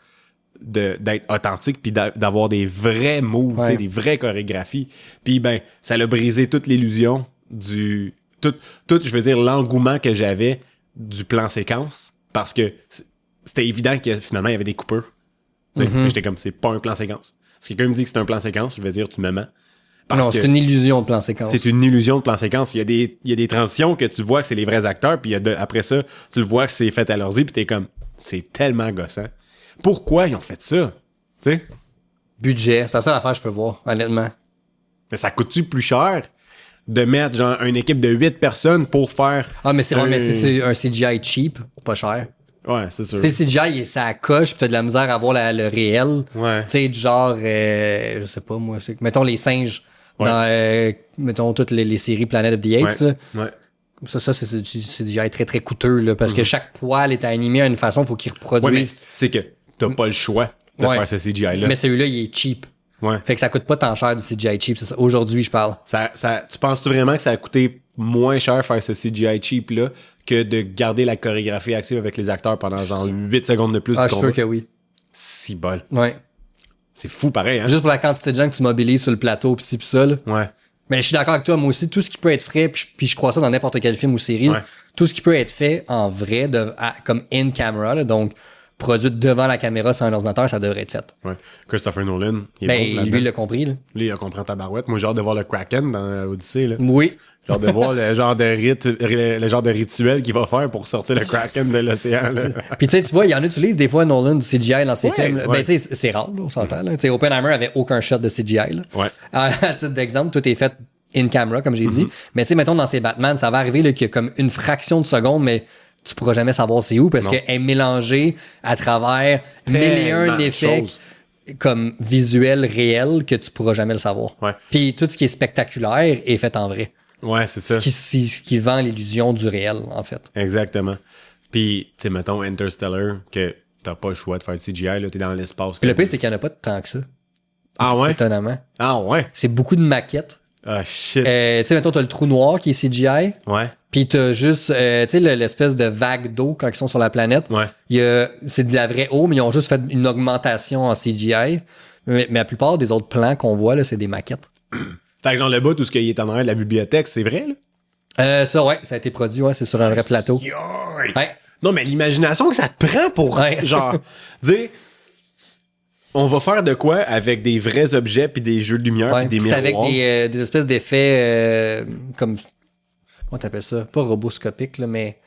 [SPEAKER 2] d'être authentique puis d'avoir des vrais moves,
[SPEAKER 1] Ouais.
[SPEAKER 2] des vraies chorégraphies. Puis ben, ça l'a brisé toute l'illusion du... Tout, je veux dire, l'engouement que j'avais du plan séquence parce que c'était évident que finalement, il y avait des coupures. J'étais comme, c'est pas un plan séquence. Si quelqu'un me dit que c'est un plan séquence, je vais dire, tu me mens. Parce
[SPEAKER 1] Non,
[SPEAKER 2] que
[SPEAKER 1] c'est une illusion de plan séquence.
[SPEAKER 2] c'est une illusion de plan séquence. Il y a des transitions que tu vois que c'est les vrais acteurs, puis après ça, tu le vois que c'est fait à l'ordi, puis t'es comme, c'est tellement gossant. Pourquoi ils ont fait ça? Tu sais?
[SPEAKER 1] Budget, c'est la seule affaire que je peux voir, honnêtement.
[SPEAKER 2] Mais ça coûte-tu plus cher de mettre genre une équipe de 8 personnes pour faire...
[SPEAKER 1] Ah, mais c'est un CGI cheap, pas cher.
[SPEAKER 2] Ouais, c'est sûr.
[SPEAKER 1] Tu sais, CGI, ça coche, pis t'as de la misère à voir le réel.
[SPEAKER 2] Ouais.
[SPEAKER 1] Tu sais, du genre, je sais pas, moi, mettons les singes dans, mettons, toutes les séries Planet of the Apes, là.
[SPEAKER 2] Ouais.
[SPEAKER 1] Ça, c'est CGI très, très coûteux, là, parce que chaque poil est animé à une façon, faut qu'il
[SPEAKER 2] Ouais, mais
[SPEAKER 1] reproduise.
[SPEAKER 2] c'est que t'as pas le choix de
[SPEAKER 1] Ouais.
[SPEAKER 2] faire ce CGI-là.
[SPEAKER 1] Mais celui-là, il est cheap.
[SPEAKER 2] Ouais.
[SPEAKER 1] Fait que ça coûte pas tant cher du CGI cheap, c'est ça. Aujourd'hui, je parle.
[SPEAKER 2] Tu penses-tu vraiment que ça a coûté moins cher faire ce CGI cheap-là que de garder la chorégraphie active avec les acteurs pendant genre 8 secondes de plus
[SPEAKER 1] Ah,
[SPEAKER 2] du
[SPEAKER 1] je suis
[SPEAKER 2] combat?
[SPEAKER 1] sûr que oui.
[SPEAKER 2] Si bol.
[SPEAKER 1] Ouais.
[SPEAKER 2] C'est fou pareil, hein?
[SPEAKER 1] Juste pour la quantité de gens que tu mobilises sur le plateau, pis ci pis ça, là.
[SPEAKER 2] Ouais.
[SPEAKER 1] Mais je suis d'accord avec toi, moi aussi, tout ce qui peut être fait, puis je crois ça dans n'importe quel film ou série,
[SPEAKER 2] Ouais.
[SPEAKER 1] tout ce qui peut être fait en vrai, comme in camera, là, donc produit devant la caméra sur un ordinateur, ça devrait être fait.
[SPEAKER 2] Ouais. Christopher Nolan, il est
[SPEAKER 1] Ben,
[SPEAKER 2] bon là-dedans.
[SPEAKER 1] lui, il l'a compris, là.
[SPEAKER 2] Lui, il a compris ta barouette. Moi, j'ai hâte de voir le Kraken dans Odyssey, là.
[SPEAKER 1] Oui.
[SPEAKER 2] J'ai hâte de voir le genre de rituel qu'il va faire pour sortir le Kraken de l'océan, là.
[SPEAKER 1] Puis tu sais, tu vois, il y en utilise des fois Nolan du CGI dans ses
[SPEAKER 2] Ouais,
[SPEAKER 1] films. là.
[SPEAKER 2] ouais.
[SPEAKER 1] Ben tu sais, c'est rare, là, on s'entend. Là. Tu sais, Oppenheimer avait aucun shot de CGI. Là.
[SPEAKER 2] Ouais.
[SPEAKER 1] À titre d'exemple, tout est fait in camera, comme j'ai dit. Mais tu sais, mettons dans ces Batman, ça va arriver là, qu'il y a comme une fraction de seconde, mais tu pourras jamais savoir c'est où parce
[SPEAKER 2] Non.
[SPEAKER 1] qu'elle est mélangée à travers mille et un
[SPEAKER 2] Tellement de
[SPEAKER 1] effets
[SPEAKER 2] choses.
[SPEAKER 1] comme visuels réels que tu pourras jamais le savoir.
[SPEAKER 2] Ouais.
[SPEAKER 1] Puis tout ce qui est spectaculaire est fait en vrai.
[SPEAKER 2] Ouais, c'est ça.
[SPEAKER 1] Ce qui vend l'illusion du réel, en fait.
[SPEAKER 2] Exactement. Puis, tu sais, mettons Interstellar, que t'as pas le choix de faire de CGI, là, t'es dans l'espace.
[SPEAKER 1] Puis le pire, c'est qu'il n'y en a pas tant que ça,
[SPEAKER 2] Ah ouais?
[SPEAKER 1] étonnamment.
[SPEAKER 2] Ah ouais?
[SPEAKER 1] C'est beaucoup de maquettes.
[SPEAKER 2] Ah shit.
[SPEAKER 1] Tu sais, mettons, t'as le trou noir qui est CGI,
[SPEAKER 2] Ouais.
[SPEAKER 1] puis t'as juste, tu sais, l'espèce de vague d'eau quand ils sont sur la planète.
[SPEAKER 2] Ouais.
[SPEAKER 1] C'est de la vraie eau, mais ils ont juste fait une augmentation en CGI. Mais la plupart des autres plans qu'on voit, là, c'est des maquettes.
[SPEAKER 2] Fait que genre le bout, tout ce qu'il est en arrière de la bibliothèque, c'est vrai, là?
[SPEAKER 1] Ça, ouais, ça a été produit, ouais, c'est sur un vrai plateau.
[SPEAKER 2] Yoï!
[SPEAKER 1] Ouais.
[SPEAKER 2] Non, mais l'imagination que ça te prend pour,
[SPEAKER 1] Ouais.
[SPEAKER 2] genre, dire, on va faire de quoi avec des vrais objets puis des jeux de lumière
[SPEAKER 1] Ouais,
[SPEAKER 2] puis des
[SPEAKER 1] c'est avec
[SPEAKER 2] miroirs.
[SPEAKER 1] des espèces d'effets comme... Comment t'appelles ça? Pas roboscopique, là, mais...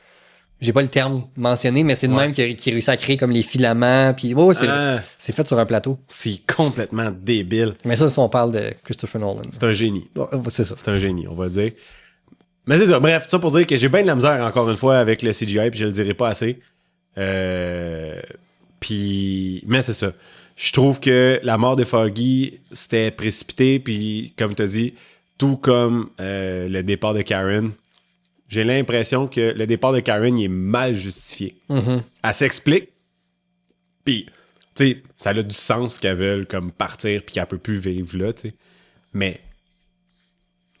[SPEAKER 1] J'ai pas le terme mentionné, mais c'est le même qui réussit à créer comme les filaments. Puis ouais, c'est fait sur un plateau.
[SPEAKER 2] C'est complètement débile.
[SPEAKER 1] Mais ça, si on parle de Christopher Nolan.
[SPEAKER 2] C'est un génie.
[SPEAKER 1] C'est ça.
[SPEAKER 2] C'est un génie, on va dire. Mais c'est ça. Bref, ça pour dire que j'ai bien de la misère, encore une fois, avec le CGI, puis je le dirai pas assez. Puis... Mais c'est ça. Je trouve que la mort de Foggy, c'était précipité, puis comme tu as dit, tout comme le départ de Karen, j'ai l'impression que le départ de Karen, il est mal justifié.
[SPEAKER 1] Mm-hmm.
[SPEAKER 2] Elle s'explique, puis, tu sais, ça a du sens qu'elle veuille comme partir, puis qu'elle peut plus vivre là, tu sais. Mais,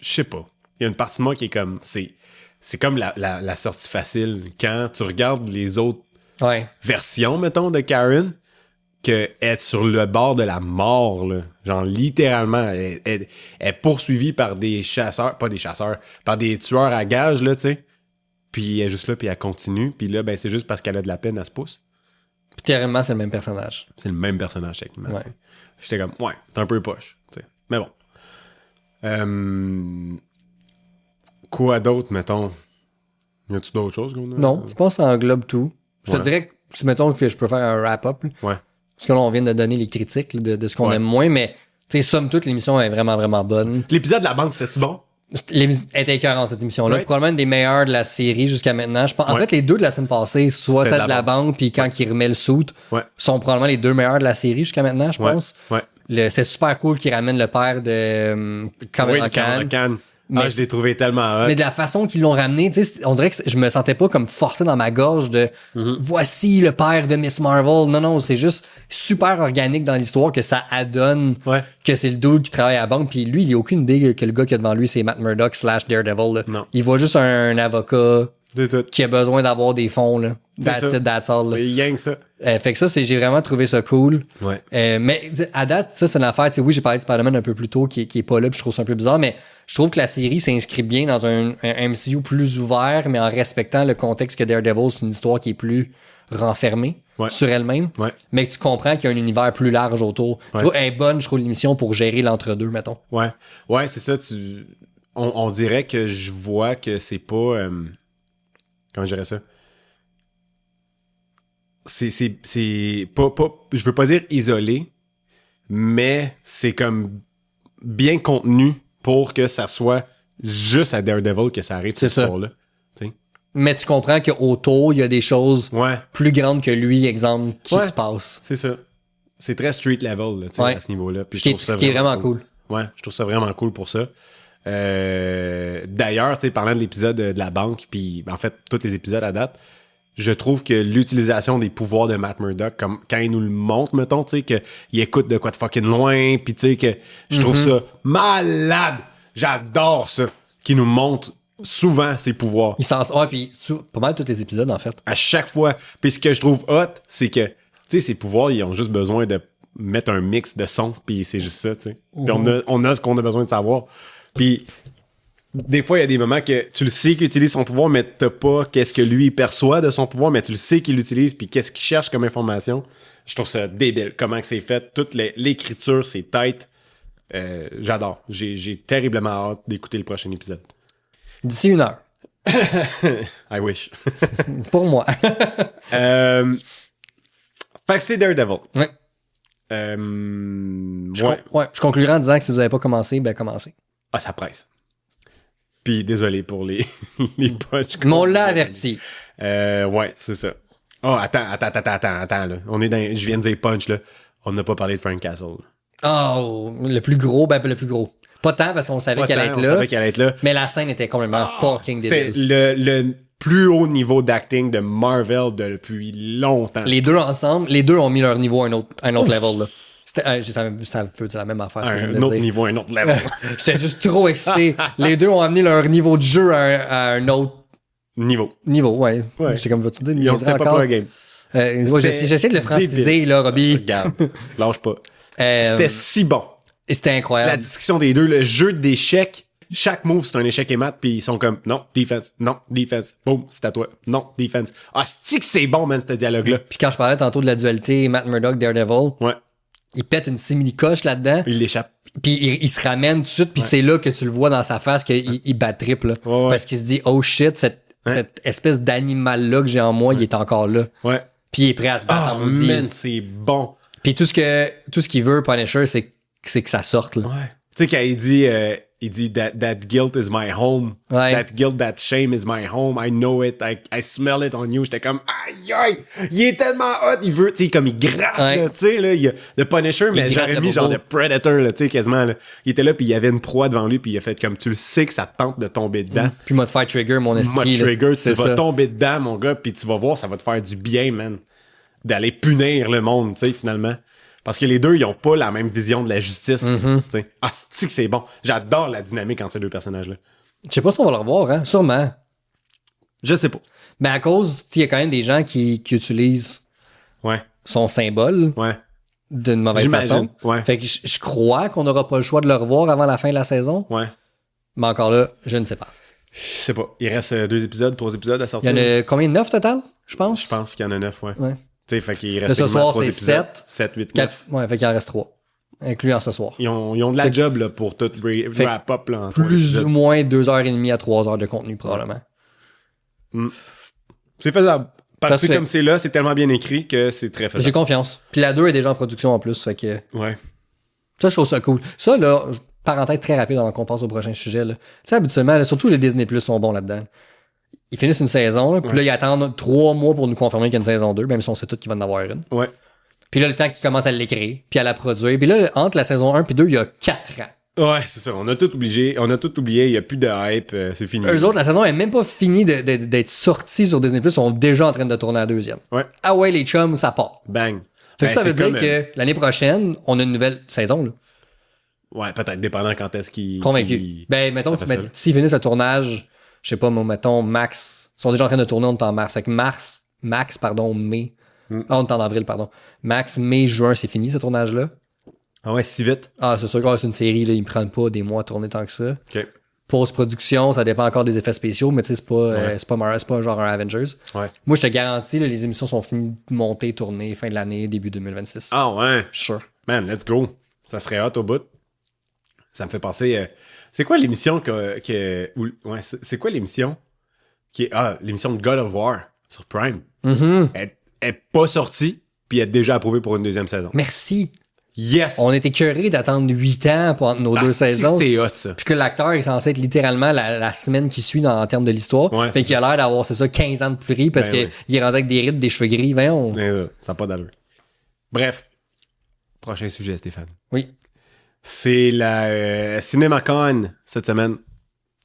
[SPEAKER 2] je sais pas. Il y a une partie de moi qui est comme, c'est comme la sortie facile. Quand tu regardes les autres
[SPEAKER 1] Ouais.
[SPEAKER 2] versions, mettons, de Karen, qu'elle est sur le bord de la mort, là. Genre, littéralement, elle est poursuivie par des chasseurs, pas des chasseurs, par des tueurs à gages, là, tu sais. Puis elle est juste là, puis elle continue. Puis là, ben, c'est juste parce qu'elle a de la peine, elle se pousse.
[SPEAKER 1] Puis carrément, c'est le même personnage.
[SPEAKER 2] C'est le même personnage, techniquement.
[SPEAKER 1] Ouais.
[SPEAKER 2] tu sais. J'étais comme, ouais, c'est un peu poche, tu sais. Mais bon. Quoi d'autre, mettons? Y a-tu d'autres choses qu'on a?
[SPEAKER 1] Non, je pense que ça englobe tout. Je te
[SPEAKER 2] Ouais.
[SPEAKER 1] dirais que, si mettons que je peux faire un wrap-up, là,
[SPEAKER 2] Ouais.
[SPEAKER 1] parce que là, on vient de donner les critiques là, de ce qu'on aime moins, mais tu sais, somme toute, l'émission est vraiment, vraiment bonne.
[SPEAKER 2] L'épisode de la banque, c'était-tu bon?
[SPEAKER 1] Elle était écœurante, cette émission-là.
[SPEAKER 2] Right.
[SPEAKER 1] Probablement une des meilleures de la série jusqu'à maintenant. Je pense, en
[SPEAKER 2] Ouais.
[SPEAKER 1] fait, les deux de la semaine passée, soit
[SPEAKER 2] C'était
[SPEAKER 1] celle de la banque, puis quand il remet le suit,
[SPEAKER 2] Ouais.
[SPEAKER 1] sont probablement les deux meilleures de la série jusqu'à maintenant, je
[SPEAKER 2] Ouais.
[SPEAKER 1] pense.
[SPEAKER 2] Ouais.
[SPEAKER 1] C'est super cool qu'il ramène le père de Cameron
[SPEAKER 2] Oui,
[SPEAKER 1] Khan.
[SPEAKER 2] Khan.
[SPEAKER 1] Mais
[SPEAKER 2] Je l'ai trouvé tellement hot.
[SPEAKER 1] Mais de la façon qu'ils l'ont ramené, tu sais, on dirait que je me sentais pas comme forcé dans ma gorge de voici le père de Miss Marvel. Non, non, c'est juste super organique dans l'histoire que ça adonne
[SPEAKER 2] Ouais.
[SPEAKER 1] que c'est le dude qui travaille à la banque. Puis lui, il a aucune idée que le gars qui est devant lui, c'est Matt Murdock / Daredevil. Là.
[SPEAKER 2] Non.
[SPEAKER 1] Il voit juste un avocat
[SPEAKER 2] C'est tout.
[SPEAKER 1] qui a besoin d'avoir des fonds. Là. That's
[SPEAKER 2] ça.
[SPEAKER 1] it, that's all. Là.
[SPEAKER 2] Il y a que ça.
[SPEAKER 1] Fait que ça, j'ai vraiment trouvé ça cool.
[SPEAKER 2] Ouais.
[SPEAKER 1] Mais à date, ça, c'est une affaire. Oui, j'ai parlé de Spider-Man un peu plus tôt qui est pas là, puis je trouve ça un peu bizarre, mais je trouve que la série s'inscrit bien dans un MCU plus ouvert, mais en respectant le contexte que Daredevil, c'est une histoire qui est plus renfermée sur elle-même,
[SPEAKER 2] Ouais.
[SPEAKER 1] mais que tu comprends qu'il y a un univers plus large autour. Je trouve elle est bonne, je trouve, l'émission pour gérer l'entre-deux, mettons.
[SPEAKER 2] Ouais. Ouais, c'est ça. On dirait que je vois que c'est pas... comment je dirais ça? C'est pas... Je veux pas dire isolé, mais c'est comme bien contenu pour que ça soit juste à Daredevil que ça arrive,
[SPEAKER 1] C'est
[SPEAKER 2] cette
[SPEAKER 1] ça.
[SPEAKER 2] histoire-là. T'sais?
[SPEAKER 1] Mais tu comprends qu'autour, il y a des choses
[SPEAKER 2] Ouais.
[SPEAKER 1] plus grandes que lui, exemple, qui
[SPEAKER 2] Ouais.
[SPEAKER 1] se passent.
[SPEAKER 2] C'est ça. C'est très street level là, t'sais,
[SPEAKER 1] Ouais.
[SPEAKER 2] à ce niveau-là. Puis
[SPEAKER 1] Ce qui
[SPEAKER 2] je trouve ça
[SPEAKER 1] est vraiment cool.
[SPEAKER 2] Ouais, je trouve ça vraiment cool pour ça. D'ailleurs, tu sais, parlant de l'épisode de la banque, puis en fait, tous les épisodes à date, je trouve que l'utilisation des pouvoirs de Matt Murdock, comme quand il nous le montre, mettons, tu sais, qu'il écoute de quoi de fucking loin, puis tu sais, que je trouve ça malade. J'adore ça. Qu'il nous montre souvent ses pouvoirs.
[SPEAKER 1] Il s'en puis pas mal tous les épisodes, en fait.
[SPEAKER 2] À chaque fois. Puis ce que je trouve hot, c'est que, tu sais, ces pouvoirs, ils ont juste besoin de mettre un mix de sons, puis c'est juste ça, tu sais. Puis on a ce qu'on a besoin de savoir. Puis des fois, il y a des moments que tu le sais qu'il utilise son pouvoir, mais t'as pas qu'est-ce que lui perçoit de son pouvoir, mais tu le sais qu'il l'utilise, puis qu'est-ce qu'il cherche comme information. Je trouve ça débile, comment que c'est fait. Toute l'écriture, c'est tête. J'adore. J'ai terriblement hâte d'écouter le prochain épisode.
[SPEAKER 1] D'ici 1 heure.
[SPEAKER 2] I wish.
[SPEAKER 1] Pour moi.
[SPEAKER 2] Fait que c'est Daredevil.
[SPEAKER 1] Ouais. Je conclurai en disant que si vous n'avez pas commencé, ben commencez.
[SPEAKER 2] Ah, ça presse. Puis désolé pour les punchs.
[SPEAKER 1] Mais on l'a averti.
[SPEAKER 2] Ouais, c'est ça. Oh, attends, là. Je viens de dire punch, là. On n'a pas parlé de Frank Castle.
[SPEAKER 1] Oh, le plus gros, ben le plus gros. Pas tant parce qu'on savait qu'elle allait être
[SPEAKER 2] On
[SPEAKER 1] là.
[SPEAKER 2] savait qu'elle allait être là.
[SPEAKER 1] Mais la scène était complètement fucking
[SPEAKER 2] C'était
[SPEAKER 1] débile.
[SPEAKER 2] le plus haut niveau d'acting de Marvel depuis longtemps.
[SPEAKER 1] Les deux ensemble, les deux ont mis leur niveau à un autre level, là. C'était, ça veut dire la même affaire. Ce que je viens
[SPEAKER 2] Un
[SPEAKER 1] de
[SPEAKER 2] autre
[SPEAKER 1] dire.
[SPEAKER 2] niveau, un autre level.
[SPEAKER 1] J'étais juste trop excité. Les deux ont amené leur niveau de jeu à un autre
[SPEAKER 2] Niveau.
[SPEAKER 1] niveau, ouais.
[SPEAKER 2] Ouais.
[SPEAKER 1] J'étais comme, vas-tu dire,
[SPEAKER 2] Ils ont
[SPEAKER 1] niaiserie
[SPEAKER 2] c'était pas
[SPEAKER 1] encore?
[SPEAKER 2] pour un game.
[SPEAKER 1] Ouais, j'essaie de le franciser, là, Robbie.
[SPEAKER 2] Regarde, lâche pas.
[SPEAKER 1] C'était
[SPEAKER 2] C'était si bon.
[SPEAKER 1] Et c'était
[SPEAKER 2] La
[SPEAKER 1] incroyable.
[SPEAKER 2] discussion des deux, le jeu d'échecs, chaque move, c'est un échec et mat, puis ils sont comme, non, defense, boum, c'est à toi, non, defense. Ah, c'est bon, man, ce dialogue-là.
[SPEAKER 1] Puis quand je parlais tantôt de la dualité Matt Murdock, Daredevil,
[SPEAKER 2] Ouais,
[SPEAKER 1] il pète une simili-coche là-dedans,
[SPEAKER 2] il l'échappe.
[SPEAKER 1] puis il se
[SPEAKER 2] Ouais.
[SPEAKER 1] ramène tout de suite, puis c'est là que tu le vois dans sa face qu'il bat triple, là.
[SPEAKER 2] Ouais, ouais.
[SPEAKER 1] Parce qu'il se dit, oh shit, cette espèce d'animal-là que j'ai en moi, il est encore là.
[SPEAKER 2] Ouais.
[SPEAKER 1] Puis il est prêt à se battre
[SPEAKER 2] Ah,
[SPEAKER 1] en maudit.
[SPEAKER 2] man, c'est bon.
[SPEAKER 1] Puis tout ce qu'il veut, Punisher, c'est que ça sorte, là.
[SPEAKER 2] Ouais. Tu sais, quand il dit that guilt is my home.
[SPEAKER 1] Ouais.
[SPEAKER 2] That guilt, that shame is my home. I know it. I smell it on you. J'étais comme, aïe, aïe. Il est tellement hot. Il veut, tu sais, comme il gratte,
[SPEAKER 1] Ouais.
[SPEAKER 2] là, tu sais, là. Il y a The Punisher, mais
[SPEAKER 1] gratte
[SPEAKER 2] j'aurais
[SPEAKER 1] le
[SPEAKER 2] mis genre
[SPEAKER 1] bobo.
[SPEAKER 2] de Predator, là, tu sais, quasiment, là. Il était là, puis il y avait une proie devant lui, puis il a fait comme, tu le sais que ça te tente de tomber dedans.
[SPEAKER 1] Puis moi, de faire trigger mon
[SPEAKER 2] Moi,
[SPEAKER 1] esti, là.
[SPEAKER 2] trigger, tu
[SPEAKER 1] C'est
[SPEAKER 2] vas
[SPEAKER 1] ça.
[SPEAKER 2] tomber dedans, mon gars, puis tu vas voir, ça va te faire du bien, man. D'aller punir le monde, tu sais, finalement. Parce que les deux, ils ont pas la même vision de la justice.
[SPEAKER 1] Mm-hmm.
[SPEAKER 2] tu sais. Ah, c'est bon. J'adore la dynamique entre ces deux personnages-là.
[SPEAKER 1] Je sais pas si on va le revoir, hein. Sûrement.
[SPEAKER 2] Je sais pas.
[SPEAKER 1] Mais à cause, il y a quand même des gens qui utilisent
[SPEAKER 2] Ouais,
[SPEAKER 1] son symbole
[SPEAKER 2] ouais.
[SPEAKER 1] d'une mauvaise
[SPEAKER 2] J'imagine,
[SPEAKER 1] façon.
[SPEAKER 2] ouais.
[SPEAKER 1] Fait que je crois qu'on n'aura pas le choix de le revoir avant la fin de la saison.
[SPEAKER 2] Ouais.
[SPEAKER 1] Mais encore là, je ne sais pas.
[SPEAKER 2] Je sais pas. Il reste 3 épisodes à
[SPEAKER 1] Il y
[SPEAKER 2] sortir.
[SPEAKER 1] en a combien? 9 total, je pense?
[SPEAKER 2] Je pense qu'il y en a 9, ouais.
[SPEAKER 1] Ouais.
[SPEAKER 2] Tu sais, fait qu'il
[SPEAKER 1] Là,
[SPEAKER 2] reste
[SPEAKER 1] ce soir,
[SPEAKER 2] 3
[SPEAKER 1] c'est
[SPEAKER 2] épisodes.
[SPEAKER 1] 7.
[SPEAKER 2] 7, 8, 9.
[SPEAKER 1] 4. Ouais, fait qu'il en reste 3. incluant ce soir.
[SPEAKER 2] Ils ont de la job là, pour tout wrap-up. Là,
[SPEAKER 1] Plus ou moins 2h30 à 3h de contenu, probablement.
[SPEAKER 2] C'est faisable. Parti
[SPEAKER 1] Parfait.
[SPEAKER 2] comme c'est là, c'est tellement bien écrit que c'est très faisable.
[SPEAKER 1] J'ai confiance. Puis la 2 est déjà en production en plus, fait que...
[SPEAKER 2] Ouais.
[SPEAKER 1] Ça, je trouve ça cool. Ça, là, parenthèse très rapide avant qu'on passe au prochain sujet, là. Tu sais, habituellement, là, surtout les Disney Plus sont bons là-dedans. Ils finissent une saison, là, puis là, ils attendent 3 mois pour nous confirmer qu'il y a une saison 2, même si on sait tous qu'il va en avoir une.
[SPEAKER 2] Ouais.
[SPEAKER 1] Puis là, le temps qu'ils commencent à l'écrire, puis à la produire. Puis là, entre la saison 1 et 2, il y a 4 ans.
[SPEAKER 2] Ouais, c'est ça. On a tout oublié. Il n'y a plus de hype. C'est fini.
[SPEAKER 1] Eux autres, la saison est même pas finie d'être sortie sur Disney+. Ils sont déjà en train de tourner la deuxième.
[SPEAKER 2] Ouais.
[SPEAKER 1] Ah ouais, les chums, ça part.
[SPEAKER 2] Bang.
[SPEAKER 1] Fait que ça
[SPEAKER 2] c'est
[SPEAKER 1] veut dire
[SPEAKER 2] comme,
[SPEAKER 1] que l'année prochaine, on a une nouvelle saison, là.
[SPEAKER 2] Ouais, peut-être, dépendant quand est-ce qu'ils...
[SPEAKER 1] Convaincu. Ben, mettons,
[SPEAKER 2] ça fait ça, là.
[SPEAKER 1] s'ils finissent le tournage, je sais pas, moi, mettons, Max, ils sont déjà en train de tourner, on est en mars. Fait que Max, pardon, mai. Ah, on est en avril, pardon. Max, mai, juin, c'est fini, ce tournage-là.
[SPEAKER 2] Ah ouais, si vite.
[SPEAKER 1] Ah, c'est sûr que c'est une série, là, ils me prennent pas des mois à tourner tant que ça.
[SPEAKER 2] OK.
[SPEAKER 1] Post-production, ça dépend encore des effets spéciaux, mais tu sais, c'est pas genre un Avengers.
[SPEAKER 2] Ouais.
[SPEAKER 1] Moi, je te garantis, là, les émissions sont finies de monter, tourner, fin de l'année, début 2026.
[SPEAKER 2] Ah ouais.
[SPEAKER 1] Je suis sûr.
[SPEAKER 2] Man, let's go. Ça serait hot au bout. Ça me fait penser... c'est quoi l'émission c'est quoi l'émission qui est... Ah, l'émission de God of War sur Prime.
[SPEAKER 1] Mm-hmm.
[SPEAKER 2] Elle est pas sortie, puis elle est déjà approuvée pour une deuxième saison.
[SPEAKER 1] Merci.
[SPEAKER 2] Yes!
[SPEAKER 1] On était curés d'attendre 8 ans pour entre nos deux saisons.
[SPEAKER 2] C'est hot, ça.
[SPEAKER 1] Puis que l'acteur est censé être littéralement la semaine qui suit en termes de l'histoire.
[SPEAKER 2] Ouais,
[SPEAKER 1] fait qu'il a l'air d'avoir, c'est ça, 15 ans de plus riz parce
[SPEAKER 2] Ben
[SPEAKER 1] qu'il est rendu avec des rides, des cheveux gris. Voyons.
[SPEAKER 2] Ça n'a pas d'allure. Bref. Prochain sujet, Stéphane.
[SPEAKER 1] Oui.
[SPEAKER 2] C'est la CinemaCon cette semaine.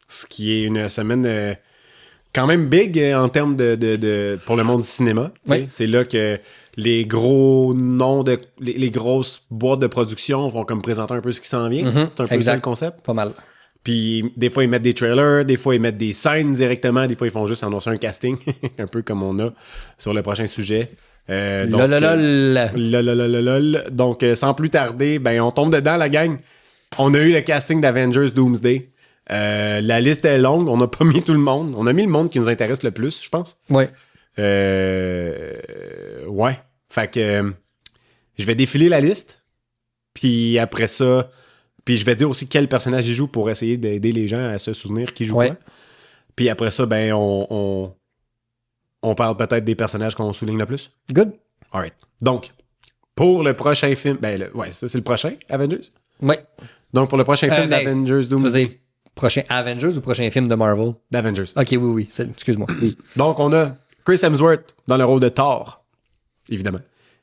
[SPEAKER 2] Ce qui est une semaine quand même big en termes de pour le monde du cinéma.
[SPEAKER 1] Oui.
[SPEAKER 2] C'est là que les gros noms les grosses boîtes de production vont comme présenter un peu ce qui s'en vient. C'est un peu ça le concept.
[SPEAKER 1] Pas mal.
[SPEAKER 2] Puis des fois ils mettent des trailers, des fois ils mettent des scènes directement, des fois ils font juste annoncer un casting, un peu comme on a sur le prochain sujet. Donc, sans plus tarder, ben on tombe dedans, la gang. On a eu le casting d'Avengers Doomsday. La liste est longue, on n'a pas mis tout le monde. On a mis le monde qui nous intéresse le plus, je pense.
[SPEAKER 1] Ouais.
[SPEAKER 2] Ouais. Fait que je vais défiler la liste. Puis après ça, puis je vais dire aussi quel personnage il joue pour essayer d'aider les gens à se souvenir qui joue quoi. Puis après ça, ben on parle peut-être des personnages qu'on souligne le plus.
[SPEAKER 1] Good.
[SPEAKER 2] Alright. Donc, pour le prochain film, ça c'est le prochain, Avengers.
[SPEAKER 1] Ouais.
[SPEAKER 2] Donc pour le prochain film d'Avengers Doomsday.
[SPEAKER 1] Prochain Avengers ou prochain film de Marvel?
[SPEAKER 2] D'Avengers.
[SPEAKER 1] Ok, oui. Excuse-moi. Oui.
[SPEAKER 2] Donc on a Chris Hemsworth dans le rôle de Thor, évidemment.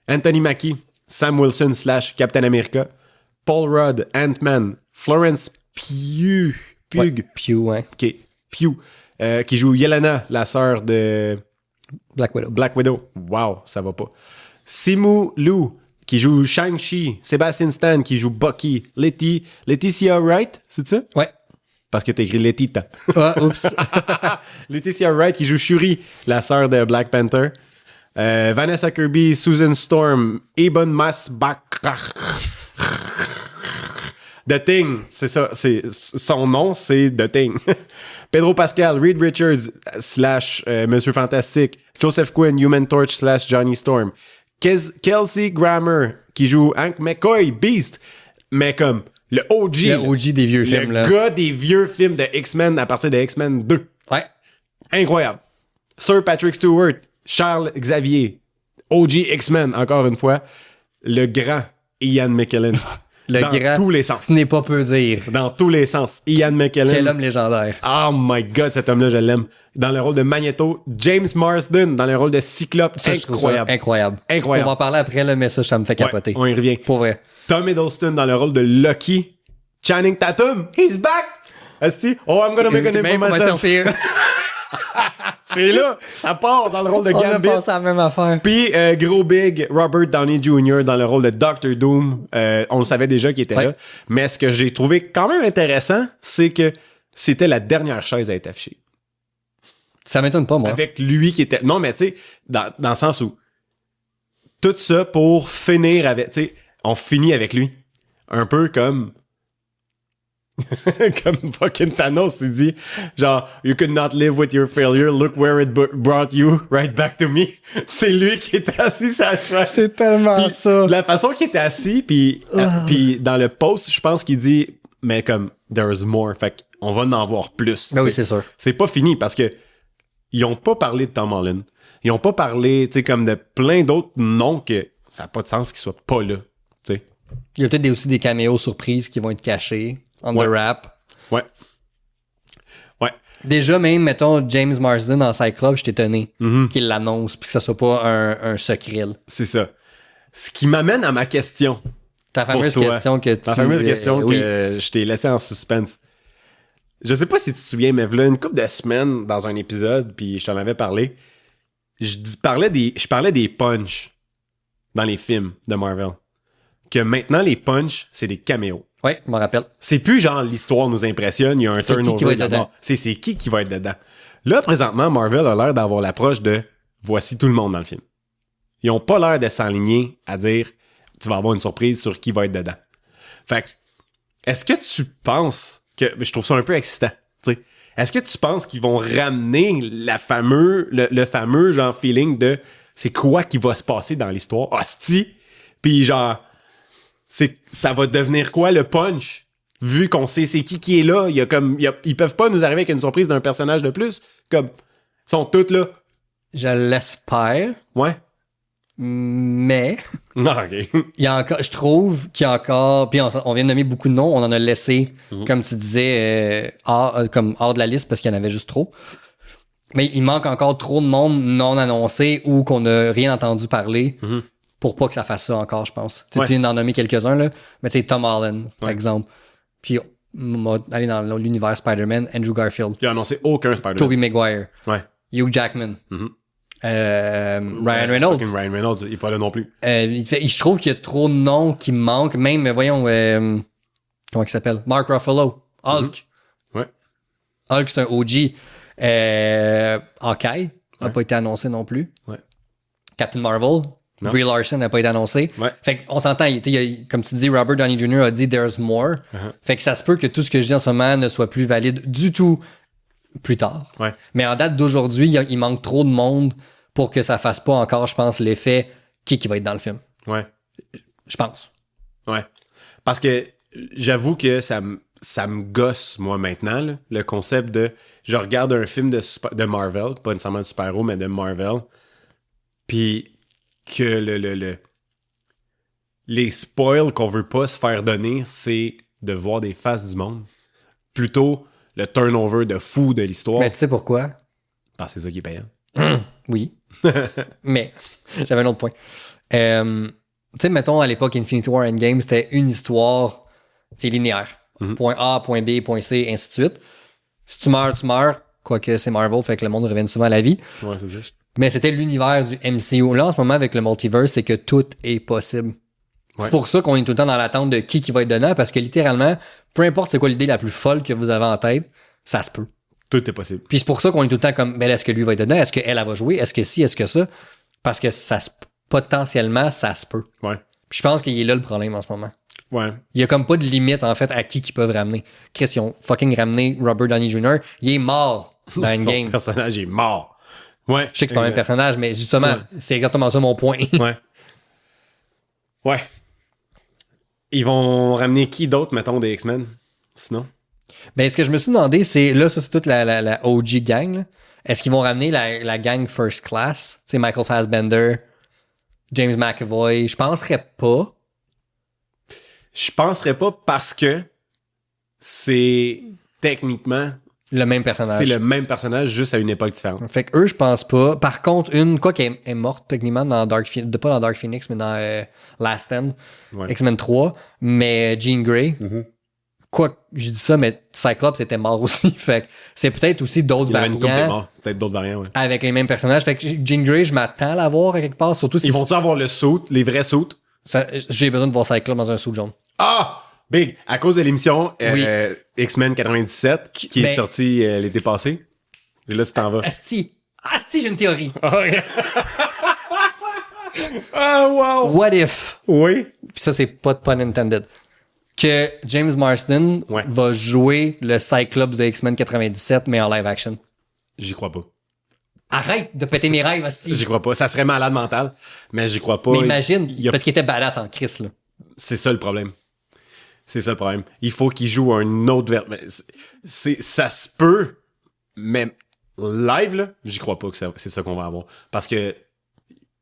[SPEAKER 2] Anthony Mackie, Sam Wilson / Captain America. Paul Rudd, Ant-Man. Florence Pugh.
[SPEAKER 1] Pugh, ouais.
[SPEAKER 2] OK. Pugh. Qui joue Yelena, la sœur de
[SPEAKER 1] Black Widow.
[SPEAKER 2] Wow, ça va pas. Simu Liu, qui joue Shang-Chi. Sebastian Stan, qui joue Bucky. Laetitia Wright, c'est ça?
[SPEAKER 1] Ouais.
[SPEAKER 2] Parce que t'as écrit Letita.
[SPEAKER 1] Ah, oups.
[SPEAKER 2] Laetitia Wright, qui joue Shuri, la sœur de Black Panther. Vanessa Kirby, Susan Storm, Ebon Moss-Bachrach. The Thing, c'est ça. Son nom, c'est The Thing. Pedro Pascal, Reed Richards / Monsieur Fantastique. Joseph Quinn, Human Torch / Johnny Storm. Kelsey Grammer, qui joue Hank McCoy, Beast. Mais comme le OG.
[SPEAKER 1] Le OG des vieux films, là.
[SPEAKER 2] Le gars des vieux films de X-Men à partir de X-Men 2.
[SPEAKER 1] Ouais.
[SPEAKER 2] Incroyable. Sir Patrick Stewart, Charles Xavier, OG X-Men, encore une fois. Le grand Ian McKellen. Dans tous les sens.
[SPEAKER 1] Ce n'est pas peu dire.
[SPEAKER 2] Dans tous les sens. Ian McKellen.
[SPEAKER 1] Quel homme légendaire.
[SPEAKER 2] Oh my God, cet homme-là, je l'aime. Dans le rôle de Magneto. James Marsden, dans le rôle de Cyclope.
[SPEAKER 1] Ça,
[SPEAKER 2] incroyable.
[SPEAKER 1] Incroyable.
[SPEAKER 2] Incroyable.
[SPEAKER 1] On va en parler après, là, mais ça me fait capoter.
[SPEAKER 2] Ouais, on y revient.
[SPEAKER 1] Pour vrai.
[SPEAKER 2] Tom Hiddleston, dans le rôle de Lucky. Channing Tatum, he's back! Asti, I'm gonna make a name for myself here. C'est là, ça part dans le rôle de Gambit.
[SPEAKER 1] On a pensé à la même affaire.
[SPEAKER 2] Puis, gros big, Robert Downey Jr. dans le rôle de Doctor Doom. On le savait déjà qu'il était là. Mais ce que j'ai trouvé quand même intéressant, c'est que c'était la dernière chaise à être affichée.
[SPEAKER 1] Ça m'étonne pas, moi.
[SPEAKER 2] Avec lui qui était... Non, mais tu sais, dans le sens où tout ça pour finir avec... Tu sais, on finit avec lui. Un peu comme... Comme fucking Thanos, il dit, genre, you could not live with your failure, look where it brought you, right back to me. C'est lui qui était assis sur la chaise.
[SPEAKER 1] C'est tellement
[SPEAKER 2] Puis,
[SPEAKER 1] ça.
[SPEAKER 2] la façon qu'il était assis, puis dans le post, je pense qu'il dit, mais comme, there's more, fait qu'on va en voir plus.
[SPEAKER 1] Ben oui, c'est sûr.
[SPEAKER 2] C'est pas fini parce que ils ont pas parlé de Tom Holland. Ils ont pas parlé, tu sais, comme de plein d'autres noms que ça n'a pas de sens qu'ils soient pas là, tu sais.
[SPEAKER 1] Il y a peut-être aussi des caméos surprises qui vont être cachés, on the wrap.
[SPEAKER 2] Ouais. Ouais.
[SPEAKER 1] Déjà, même, mettons, James Marsden en Cyclops, je suis étonné qu'il l'annonce puis que ça soit pas un secret. Là.
[SPEAKER 2] C'est ça. Ce qui m'amène à ma question.
[SPEAKER 1] Ta fameuse
[SPEAKER 2] pour toi.
[SPEAKER 1] question que tu...
[SPEAKER 2] Ma fameuse question
[SPEAKER 1] oui.
[SPEAKER 2] que je t'ai laissée en suspense. Je sais pas si tu te souviens, mais voilà une couple de semaines dans un épisode, puis je t'en avais parlé, je parlais des punchs dans les films de Marvel. Que maintenant, les punchs, c'est des caméos.
[SPEAKER 1] Oui, je m'en rappelle.
[SPEAKER 2] C'est plus genre l'histoire nous impressionne, il y a un
[SPEAKER 1] C'est
[SPEAKER 2] turnover
[SPEAKER 1] qui va être
[SPEAKER 2] là-bas.
[SPEAKER 1] dedans.
[SPEAKER 2] C'est qui va être dedans. Là, présentement, Marvel a l'air d'avoir l'approche de voici tout le monde dans le film. Ils ont pas l'air de s'aligner à dire tu vas avoir une surprise sur qui va être dedans. Fait que, est-ce que tu penses que. Je trouve ça un peu excitant, tu sais. Est-ce que tu penses qu'ils vont ramener le fameux genre feeling de c'est quoi qui va se passer dans l'histoire? Hostie! Puis genre. Ça va devenir quoi le punch? Vu qu'on sait c'est qui est là, ils peuvent pas nous arriver avec une surprise d'un personnage de plus. Comme, ils sont tous là.
[SPEAKER 1] Je l'espère,
[SPEAKER 2] Ouais.
[SPEAKER 1] mais
[SPEAKER 2] Ah, ok.
[SPEAKER 1] il y a encore, je trouve qu'il y a encore... Puis on vient de nommer beaucoup de noms, on en a laissé, comme tu disais, comme hors de la liste parce qu'il y en avait juste trop. Mais il manque encore trop de monde non annoncé ou qu'on n'a rien entendu parler. Pour pas que ça fasse ça encore, je pense. Tu viens d'en nommer quelques-uns, là. Mais tu sais, Tom Holland, par exemple. Puis, on va aller dans l'univers Spider-Man, Andrew Garfield.
[SPEAKER 2] Il a annoncé aucun Spider-Man.
[SPEAKER 1] Tobey Maguire.
[SPEAKER 2] Ouais.
[SPEAKER 1] Hugh Jackman. Ryan Reynolds.
[SPEAKER 2] Fucking Ryan Reynolds, il est pas là non plus.
[SPEAKER 1] Je trouve qu'il y a trop de noms qui manquent. Même, voyons, comment il s'appelle? Mark Ruffalo. Hulk.
[SPEAKER 2] Ouais.
[SPEAKER 1] Hulk, c'est un OG. Hawkeye n'a pas été annoncé non plus.
[SPEAKER 2] Ouais.
[SPEAKER 1] Captain Marvel.
[SPEAKER 2] Non.
[SPEAKER 1] Brie Larson n'a pas été annoncé.
[SPEAKER 2] Ouais.
[SPEAKER 1] Fait qu'on s'entend, comme tu dis, Robert Downey Jr. a dit there's more. Fait que ça se peut que tout ce que je dis en ce moment ne soit plus valide du tout plus tard.
[SPEAKER 2] Ouais.
[SPEAKER 1] Mais en date d'aujourd'hui, il manque trop de monde pour que ça fasse pas encore, je pense, l'effet qui va être dans le film.
[SPEAKER 2] Ouais.
[SPEAKER 1] Je pense.
[SPEAKER 2] Ouais. Parce que j'avoue que ça me gosse, moi, maintenant, là, le concept de je regarde un film de Marvel, pas nécessairement de super-héros, mais de Marvel, puis que les spoils qu'on veut pas se faire donner, c'est de voir des faces du monde. Plutôt le turnover de fou de l'histoire.
[SPEAKER 1] Mais tu sais pourquoi?
[SPEAKER 2] Parce que c'est ça qui est payant.
[SPEAKER 1] Oui. Mais, j'avais un autre point. Tu sais, mettons, à l'époque, Infinity War Endgame, c'était une histoire, c'est linéaire. Point A, point B, point C, ainsi de suite. Si tu meurs, tu meurs. Quoique c'est Marvel, fait que le monde revient souvent à la vie.
[SPEAKER 2] Ouais, c'est ça.
[SPEAKER 1] Mais c'était l'univers du MCU. Là, en ce moment, avec le multiverse, c'est que tout est possible.
[SPEAKER 2] Ouais.
[SPEAKER 1] C'est pour ça qu'on est tout le temps dans l'attente de qui va être dedans, parce que littéralement, peu importe c'est quoi l'idée la plus folle que vous avez en tête, ça se peut.
[SPEAKER 2] Tout est possible.
[SPEAKER 1] Puis c'est pour ça qu'on est tout le temps comme, mais est-ce que lui va être dedans? Est-ce qu'elle va jouer? Est-ce que si? Est-ce que ça? Parce que potentiellement, ça se peut.
[SPEAKER 2] Ouais.
[SPEAKER 1] Puis je pense qu'il est là le problème en ce moment.
[SPEAKER 2] Ouais.
[SPEAKER 1] Il y a comme pas de limite, en fait, à qui peuvent ramener. Chris, ils ont fucking ramené Robert Downey Jr. Il est mort dans Endgame.
[SPEAKER 2] Son personnage est mort. Ouais.
[SPEAKER 1] Je sais que c'est pas le même personnage, mais justement, c'est exactement ça mon point.
[SPEAKER 2] Ouais. Ouais. Ils vont ramener qui d'autre, mettons, des X-Men? Sinon?
[SPEAKER 1] Ben, ce que je me suis demandé, c'est, là, ça, c'est toute la OG gang, là. Est-ce qu'ils vont ramener la gang First Class? Tu sais, Michael Fassbender, James McAvoy. Je penserais pas.
[SPEAKER 2] Je penserais pas parce que c'est techniquement
[SPEAKER 1] Le même personnage.
[SPEAKER 2] c'est le même personnage juste à une époque différente.
[SPEAKER 1] Fait que eux, je pense pas. Par contre, quoi qu'elle est morte techniquement dans pas dans Dark Phoenix, mais dans Last Stand,
[SPEAKER 2] Ouais.
[SPEAKER 1] X-Men 3, mais Jean Grey. Quoi que je dis ça, mais Cyclops était mort aussi. Fait que c'est peut-être aussi d'autres
[SPEAKER 2] Il y avait une couple de
[SPEAKER 1] variants
[SPEAKER 2] morts. Peut-être d'autres variants, ouais.
[SPEAKER 1] avec les mêmes personnages. Fait que Jean Grey, je m'attends à la voir à quelque part, surtout si
[SPEAKER 2] Ils vont-tu avoir le suit, les vrais suits?
[SPEAKER 1] j'ai besoin de voir Cyclops dans un suit jaune.
[SPEAKER 2] Ah! Big! À cause de l'émission
[SPEAKER 1] Oui.
[SPEAKER 2] X-Men 97 qui est
[SPEAKER 1] Ben-
[SPEAKER 2] sortie l'été passé. Et là, tu t'en vas.
[SPEAKER 1] Asti, j'ai une théorie.
[SPEAKER 2] Ah, wow!
[SPEAKER 1] What if?
[SPEAKER 2] Oui.
[SPEAKER 1] Puis ça, c'est pas de pun intended. que James Marsden
[SPEAKER 2] Ouais.
[SPEAKER 1] va jouer le Cyclops de X-Men 97, mais en live action.
[SPEAKER 2] J'y crois pas.
[SPEAKER 1] Arrête de péter mes rêves, hostie.
[SPEAKER 2] J'y crois pas. Ça serait malade mental, mais j'y crois pas.
[SPEAKER 1] Mais imagine,
[SPEAKER 2] Il y a-
[SPEAKER 1] parce qu'il était badass en Chris, là.
[SPEAKER 2] C'est ça le problème. C'est ça le problème. Il faut qu'il joue un autre ça se peut, mais live, là, j'y crois pas que c'est ça qu'on va avoir. Parce que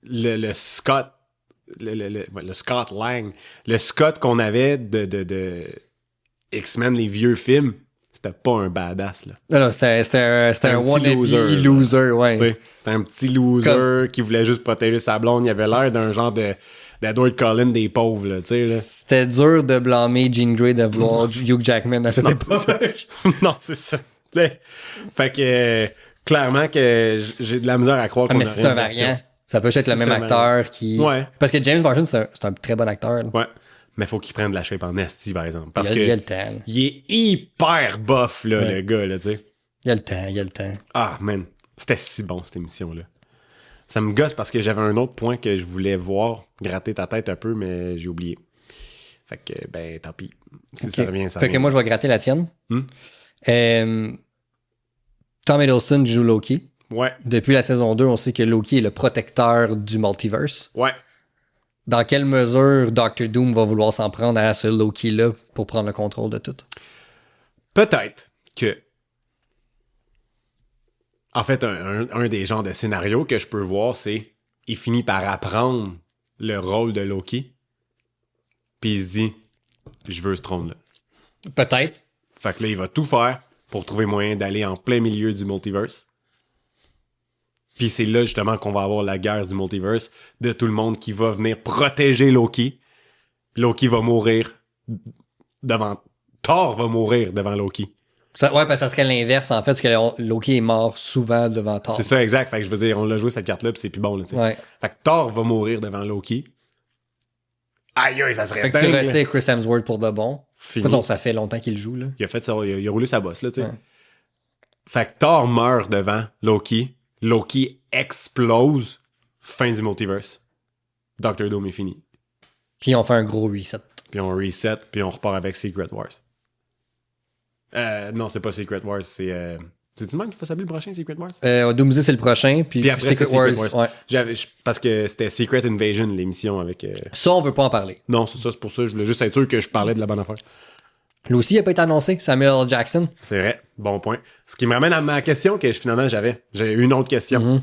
[SPEAKER 2] le Scott, le Scott Lang, le Scott qu'on avait de X-Men, les vieux films, c'était pas un badass, là.
[SPEAKER 1] Non, c'était un
[SPEAKER 2] petit
[SPEAKER 1] wannabe
[SPEAKER 2] loser,
[SPEAKER 1] loser, ouais.
[SPEAKER 2] Tu sais, c'était un petit loser qui voulait juste protéger sa blonde. Il avait l'air d'un genre d'Edward Cullen des pauvres, là, tu sais, là.
[SPEAKER 1] C'était dur de blâmer Jean Grey de vouloir Hugh Jackman à cette époque.
[SPEAKER 2] Non, c'est ça. Fait que, clairement que j'ai de la misère à croire qu'on
[SPEAKER 1] Mais
[SPEAKER 2] aurait
[SPEAKER 1] c'est un
[SPEAKER 2] une version.
[SPEAKER 1] variant. Ça peut être le même
[SPEAKER 2] c'est un
[SPEAKER 1] acteur qui...
[SPEAKER 2] Ouais.
[SPEAKER 1] Parce que James Marsden, c'est un très bon acteur. Là.
[SPEAKER 2] Ouais. Mais faut qu'il prenne de la shape en esti, par exemple. Parce
[SPEAKER 1] Il y a
[SPEAKER 2] que
[SPEAKER 1] le temps. Là.
[SPEAKER 2] il est hyper buff, là, le gars, là, tu sais.
[SPEAKER 1] Il y a le temps.
[SPEAKER 2] Ah, man. C'était si bon, cette émission-là. Ça me gosse parce que j'avais un autre point que je voulais voir, gratter ta tête un peu, mais j'ai oublié. Fait que, ben, tant pis. Si
[SPEAKER 1] Ok.
[SPEAKER 2] ça revient, ça
[SPEAKER 1] Fait
[SPEAKER 2] revient.
[SPEAKER 1] que moi, je vais gratter la tienne. Tom Hiddleston joue Loki.
[SPEAKER 2] Ouais.
[SPEAKER 1] Depuis la saison 2, on sait que Loki est le protecteur du multiverse.
[SPEAKER 2] Ouais.
[SPEAKER 1] Dans quelle mesure Doctor Doom va vouloir s'en prendre à ce Loki-là pour prendre le contrôle de tout?
[SPEAKER 2] Peut-être que... En fait, un des genres de scénarios que je peux voir, c'est il finit par apprendre le rôle de Loki, puis il se dit « Je veux ce trône-là ».
[SPEAKER 1] Peut-être.
[SPEAKER 2] Fait que là, il va tout faire pour trouver moyen d'aller en plein milieu du multiverse. Puis c'est là, justement, qu'on va avoir la guerre du multiverse de tout le monde qui va venir protéger Loki. Loki va mourir devant... Thor va mourir devant Loki.
[SPEAKER 1] Ouais, parce que ça serait l'inverse, en fait, parce que Loki est mort souvent devant Thor.
[SPEAKER 2] C'est ça, exact. Fait que je veux dire, on l'a joué cette carte-là, puis c'est plus bon, là, tu sais.
[SPEAKER 1] Ouais.
[SPEAKER 2] Fait que Thor va mourir devant Loki. Aïe, aïe, ça serait
[SPEAKER 1] Fait que tu
[SPEAKER 2] dingue, là.
[SPEAKER 1] retires Chris Hemsworth pour de bon.
[SPEAKER 2] Fini.
[SPEAKER 1] Façon, ça fait longtemps qu'il joue, là.
[SPEAKER 2] Il a fait ça, il a roulé sa bosse, là, tu sais.
[SPEAKER 1] Ouais.
[SPEAKER 2] Fait que Thor meurt devant Loki. Loki explose. Fin du multiverse. Doctor Doom est fini.
[SPEAKER 1] Puis on fait un gros reset.
[SPEAKER 2] Puis on reset, puis on repart avec Secret Wars. Non, c'est pas Secret Wars, c'est... C'est-tu le même qui va s'appeler le prochain, Secret Wars?
[SPEAKER 1] Doomsday, c'est le prochain. Puis
[SPEAKER 2] après, c'est Secret Wars.
[SPEAKER 1] Ouais.
[SPEAKER 2] Parce que c'était Secret Invasion, l'émission avec...
[SPEAKER 1] Ça, on veut pas en parler.
[SPEAKER 2] Non, c'est ça, c'est pour ça. Je voulais juste être sûr que je parlais de la bonne affaire.
[SPEAKER 1] Lui aussi, il a pas été annoncé. Samuel L. Jackson.
[SPEAKER 2] C'est vrai, bon point. Ce qui me ramène à ma question que finalement j'avais. J'avais une autre question.
[SPEAKER 1] Mm-hmm.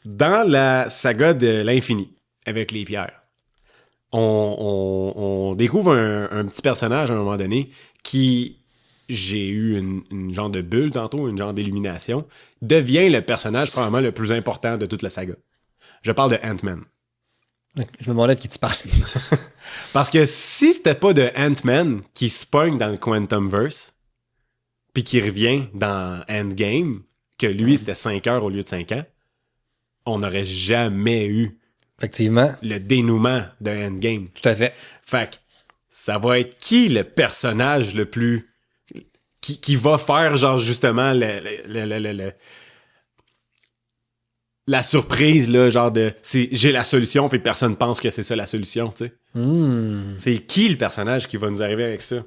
[SPEAKER 2] Dans la saga de l'infini, avec les pierres, on découvre un petit personnage à un moment donné qui, j'ai eu une genre de bulle tantôt, une genre d'illumination, devient le personnage probablement le plus important de toute la saga. Je parle de Ant-Man.
[SPEAKER 1] Je me demandais de qui tu parles.
[SPEAKER 2] Parce que si c'était pas de Ant-Man qui se pogne dans le Quantumverse, puis qui revient dans Endgame, que lui c'était 5 heures au lieu de 5 ans, on n'aurait jamais eu
[SPEAKER 1] Effectivement.
[SPEAKER 2] le dénouement de Endgame.
[SPEAKER 1] Tout à fait.
[SPEAKER 2] Fait que ça va être qui le personnage le plus... Qui va faire genre justement la surprise, là, genre de j'ai la solution puis personne pense que c'est ça la solution, tu sais. C'est qui le personnage qui va nous arriver avec ça?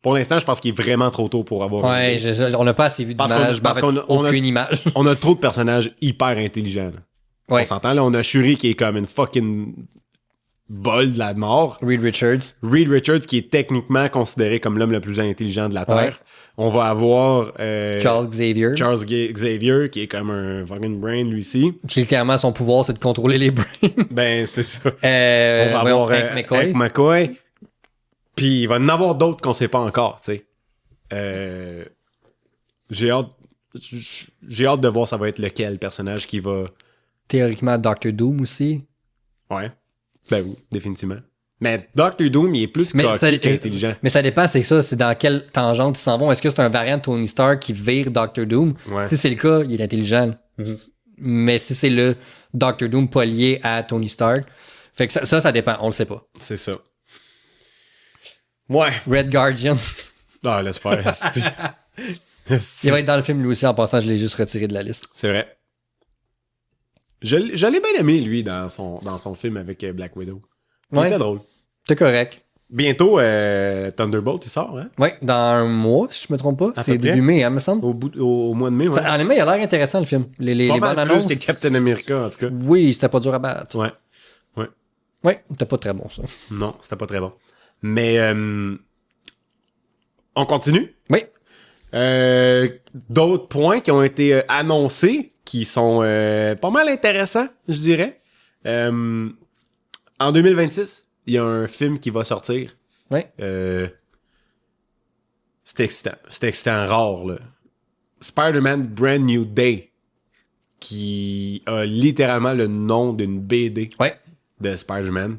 [SPEAKER 2] Pour l'instant, je pense qu'il est vraiment trop tôt pour avoir
[SPEAKER 1] Ouais, on n'a pas assez vu d'image.
[SPEAKER 2] parce qu'on a
[SPEAKER 1] aucune image.
[SPEAKER 2] on a trop de personnages hyper intelligents. Là.
[SPEAKER 1] Ouais.
[SPEAKER 2] On s'entend, là, on a Shuri qui est comme une fucking bol de la mort.
[SPEAKER 1] Reed Richards.
[SPEAKER 2] Reed Richards qui est techniquement considéré comme l'homme le plus intelligent de la Terre.
[SPEAKER 1] Ouais.
[SPEAKER 2] On va avoir
[SPEAKER 1] Charles Xavier.
[SPEAKER 2] Xavier qui est comme un fucking brain lui aussi.
[SPEAKER 1] Qui, clairement, son pouvoir, c'est de contrôler les brains.
[SPEAKER 2] Ben, c'est ça. On va
[SPEAKER 1] voyons,
[SPEAKER 2] avoir Hank McCoy. Puis il va y en avoir d'autres qu'on sait pas encore, tu sais. J'ai hâte de voir ça va être lequel personnage qui va...
[SPEAKER 1] Théoriquement, Doctor Doom aussi.
[SPEAKER 2] Ouais. Ben oui, définitivement. Mais Doctor Doom, il est plus cocky qu'intelligent.
[SPEAKER 1] Mais ça dépend, c'est ça, c'est dans quelle tangente ils s'en vont. Est-ce que c'est un variant de Tony Stark qui vire Doctor Doom?
[SPEAKER 2] Ouais.
[SPEAKER 1] Si c'est le cas, il est intelligent. Mais si c'est le Doctor Doom pas lié à Tony Stark, fait que ça dépend, on le sait pas.
[SPEAKER 2] C'est ça. Ouais.
[SPEAKER 1] Red Guardian,
[SPEAKER 2] Ah, laisse faire.
[SPEAKER 1] il va être dans le film lui aussi, en passant, je l'ai juste retiré de la liste.
[SPEAKER 2] C'est vrai. Je l'ai bien aimé, lui, dans son film avec Black Widow. Il
[SPEAKER 1] Ouais.
[SPEAKER 2] était drôle.
[SPEAKER 1] C'est correct.
[SPEAKER 2] Bientôt, Thunderbolt, il sort, hein?
[SPEAKER 1] Ouais, dans un mois, si je me trompe pas.
[SPEAKER 2] À
[SPEAKER 1] C'est
[SPEAKER 2] peu près.
[SPEAKER 1] début mai, hein, me semble.
[SPEAKER 2] Au mois de mai, ouais.
[SPEAKER 1] Honnêtement, il a l'air intéressant, le film. Les
[SPEAKER 2] Pas
[SPEAKER 1] bandes
[SPEAKER 2] mal
[SPEAKER 1] annonces.
[SPEAKER 2] plus que Captain America, en tout cas.
[SPEAKER 1] Oui, c'était pas dur à battre.
[SPEAKER 2] Ouais. Ouais.
[SPEAKER 1] Ouais, c'était pas très bon, ça.
[SPEAKER 2] Non, c'était pas très bon. Mais, on continue.
[SPEAKER 1] Oui.
[SPEAKER 2] D'autres points qui ont été annoncés, qui sont pas mal intéressants, je dirais. En 2026, il y a un film qui va sortir.
[SPEAKER 1] Ouais.
[SPEAKER 2] C'est excitant. C'est excitant rare, là. Spider-Man Brand New Day, qui a littéralement le nom d'une BD
[SPEAKER 1] Ouais.
[SPEAKER 2] de Spider-Man.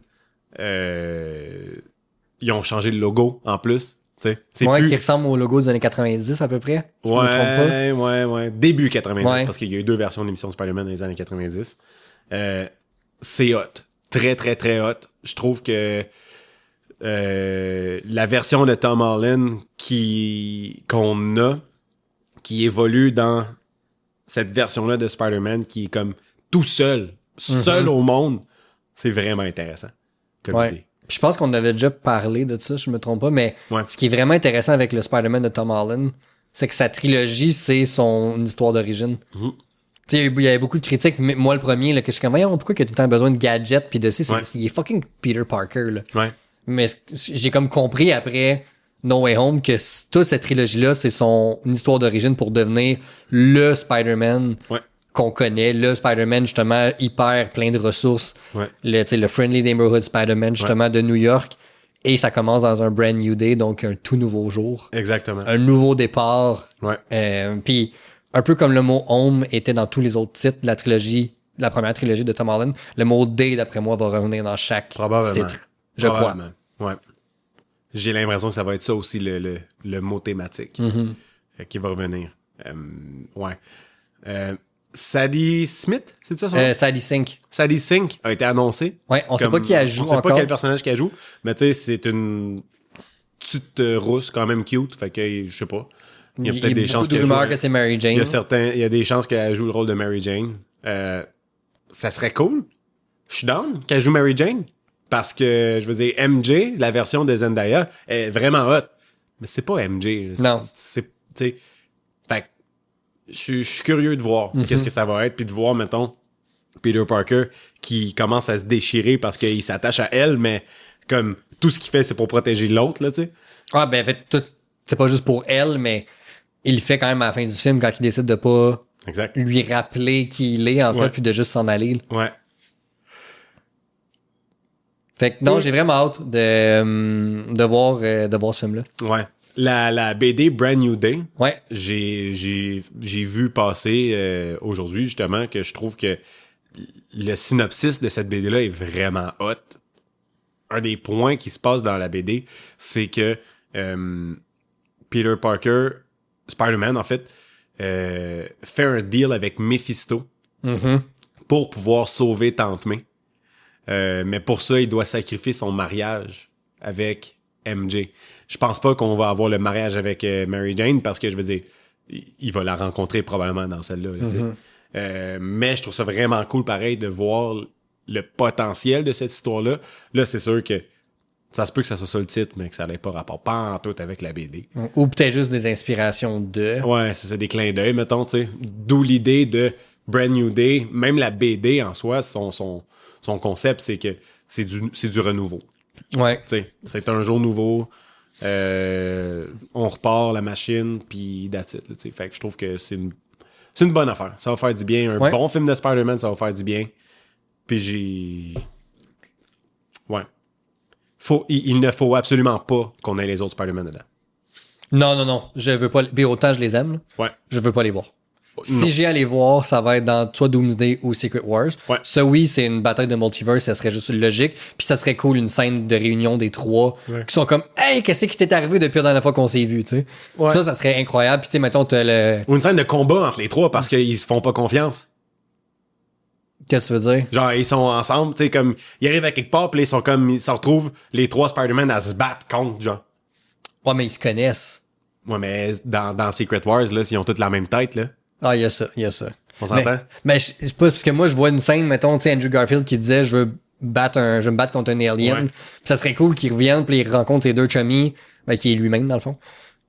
[SPEAKER 2] Ils ont changé le logo, en plus. T'sais, c'est
[SPEAKER 1] Ouais,
[SPEAKER 2] plus...
[SPEAKER 1] qui ressemble au logo des années 90 à peu près. Je me trompe pas.
[SPEAKER 2] Ouais. Début 90,
[SPEAKER 1] Ouais.
[SPEAKER 2] parce qu'il y a eu 2 versions d'émissions de Spider-Man dans les années 90. C'est hot. Très, très, très hot. Je trouve que la version de Tom Holland qu'on a, qui évolue dans cette version-là de Spider-Man, qui est comme tout seul au monde, c'est vraiment intéressant comme
[SPEAKER 1] Ouais.
[SPEAKER 2] idée.
[SPEAKER 1] Puis je pense qu'on avait déjà parlé de ça, je me trompe pas, mais
[SPEAKER 2] Ouais.
[SPEAKER 1] ce qui est vraiment intéressant avec le Spider-Man de Tom Holland, c'est que sa trilogie, c'est son histoire d'origine.
[SPEAKER 2] Mhm.
[SPEAKER 1] Tu sais, il y avait beaucoup de critiques, mais moi le premier, là, que je suis comme, voyons, pourquoi il y a tout le temps besoin de gadgets, puis de ça,
[SPEAKER 2] Ouais.
[SPEAKER 1] il est fucking Peter Parker, là.
[SPEAKER 2] Ouais.
[SPEAKER 1] Mais j'ai comme compris après No Way Home que toute cette trilogie-là, c'est son histoire d'origine pour devenir le Spider-Man
[SPEAKER 2] Ouais.
[SPEAKER 1] qu'on connaît, le Spider-Man justement hyper plein de ressources,
[SPEAKER 2] Ouais.
[SPEAKER 1] le Friendly Neighborhood Spider-Man justement de New York, et ça commence dans un brand new day, donc un tout nouveau jour,
[SPEAKER 2] Exactement.
[SPEAKER 1] un nouveau départ.
[SPEAKER 2] Ouais.
[SPEAKER 1] Puis un peu comme le mot home était dans tous les autres titres de la trilogie, de la première trilogie de Tom Holland, le mot day d'après moi va revenir dans chaque
[SPEAKER 2] Probablement.
[SPEAKER 1] titre, je crois.
[SPEAKER 2] Probablement. Ouais. J'ai l'impression que ça va être ça aussi, le mot thématique qui va revenir. Ouais. Sadie Smith, c'est ça son nom?
[SPEAKER 1] Sadie Sink.
[SPEAKER 2] Sadie Sink a été annoncée.
[SPEAKER 1] Ouais, on sait pas qui elle joue
[SPEAKER 2] On sait
[SPEAKER 1] encore.
[SPEAKER 2] pas quel personnage qu'elle joue, mais tu sais, c'est une petite rousse quand même cute, fait que je sais pas. Il y a peut-être des chances
[SPEAKER 1] de
[SPEAKER 2] qu'elle
[SPEAKER 1] rumeurs
[SPEAKER 2] joue-
[SPEAKER 1] que c'est Mary Jane.
[SPEAKER 2] il y a des chances qu'elle joue le rôle de Mary Jane. Ça serait cool. Je suis down qu'elle joue Mary Jane. Parce que, je veux dire, MJ, la version de Zendaya, est vraiment hot. Mais c'est pas MJ.
[SPEAKER 1] Non.
[SPEAKER 2] C'est, tu sais, fait que je suis curieux de voir qu'est-ce que ça va être, puis de voir, mettons, Peter Parker qui commence à se déchirer parce qu'il s'attache à elle, mais comme tout ce qu'il fait, c'est pour protéger l'autre, là, tu sais.
[SPEAKER 1] Ah, ben, en fait, c'est pas juste pour elle, mais il le fait quand même à la fin du film quand il décide de pas
[SPEAKER 2] Exact.
[SPEAKER 1] lui rappeler qui il est, en
[SPEAKER 2] Ouais.
[SPEAKER 1] fait, puis de juste s'en aller. Là.
[SPEAKER 2] Ouais.
[SPEAKER 1] Fait que non, j'ai vraiment hâte de voir ce film-là.
[SPEAKER 2] Ouais. La BD Brand New Day,
[SPEAKER 1] Ouais.
[SPEAKER 2] j'ai vu passer aujourd'hui, justement, que je trouve que le synopsis de cette BD-là est vraiment hot. Un des points qui se passe dans la BD, c'est que Peter Parker, Spider-Man, en fait, fait un deal avec Mephisto pour pouvoir sauver Tante May. Mais pour ça, il doit sacrifier son mariage avec MJ. Je pense pas qu'on va avoir le mariage avec Mary Jane parce que, je veux dire, il va la rencontrer probablement dans celle-là. Là, tu sais. Mais je trouve ça vraiment cool, pareil, de voir le potentiel de cette histoire-là. Là, c'est sûr que ça se peut que ça soit ça le titre, mais que ça n'ait pas rapport pas en tout avec la BD.
[SPEAKER 1] Ou peut-être juste des inspirations de...
[SPEAKER 2] Ouais, c'est ça, des clins d'œil, mettons, tu sais. D'où l'idée de Brand New Day. Même la BD, en soi, son concept, c'est que c'est du renouveau.
[SPEAKER 1] Ouais.
[SPEAKER 2] Tu sais, c'est un jour nouveau. On repart la machine, puis that's it. Là, tu sais. Fait que je trouve que c'est une bonne affaire. Ça va faire du bien. Un
[SPEAKER 1] Ouais.
[SPEAKER 2] bon film de Spider-Man, ça va faire du bien. Puis j'ai... Ouais. Il ne faut absolument pas qu'on ait les autres Spider-Man dedans.
[SPEAKER 1] Non. Je veux pas... Puis autant je les aime, là,
[SPEAKER 2] Ouais.
[SPEAKER 1] je veux pas les voir.
[SPEAKER 2] Non.
[SPEAKER 1] Si j'ai à les voir, ça va être dans soit Doomsday ou Secret Wars.
[SPEAKER 2] Ouais.
[SPEAKER 1] Ça, oui, c'est une bataille de multiverse, ça serait juste logique. Puis ça serait cool, une scène de réunion des trois qui sont comme « Hey, qu'est-ce qui t'est arrivé depuis la dernière fois qu'on s'est vu? » tu sais.
[SPEAKER 2] Ouais.
[SPEAKER 1] Ça serait incroyable. Puis tu sais, mettons, t'as le...
[SPEAKER 2] Ou une scène de combat entre les trois parce qu'ils se font pas confiance.
[SPEAKER 1] Qu'est-ce que tu veux dire?
[SPEAKER 2] Genre, ils sont ensemble, tu sais, comme, ils arrivent à quelque part, puis ils se retrouvent, les trois Spider-Man, à se battre contre, genre.
[SPEAKER 1] Ouais, mais ils se connaissent.
[SPEAKER 2] Ouais, mais dans Secret Wars, là, s'ils ont toutes la même tête, là,
[SPEAKER 1] Ah, il y a ça.
[SPEAKER 2] on s'entend?
[SPEAKER 1] Mais c'est pas parce que moi, je vois une scène, mettons, tu sais, Andrew Garfield qui disait « Je veux je vais me battre contre un alien.
[SPEAKER 2] Ouais.
[SPEAKER 1] Puis ça serait cool qu'il revienne, puis il rencontre ses deux chummies, qui est lui-même, dans le fond.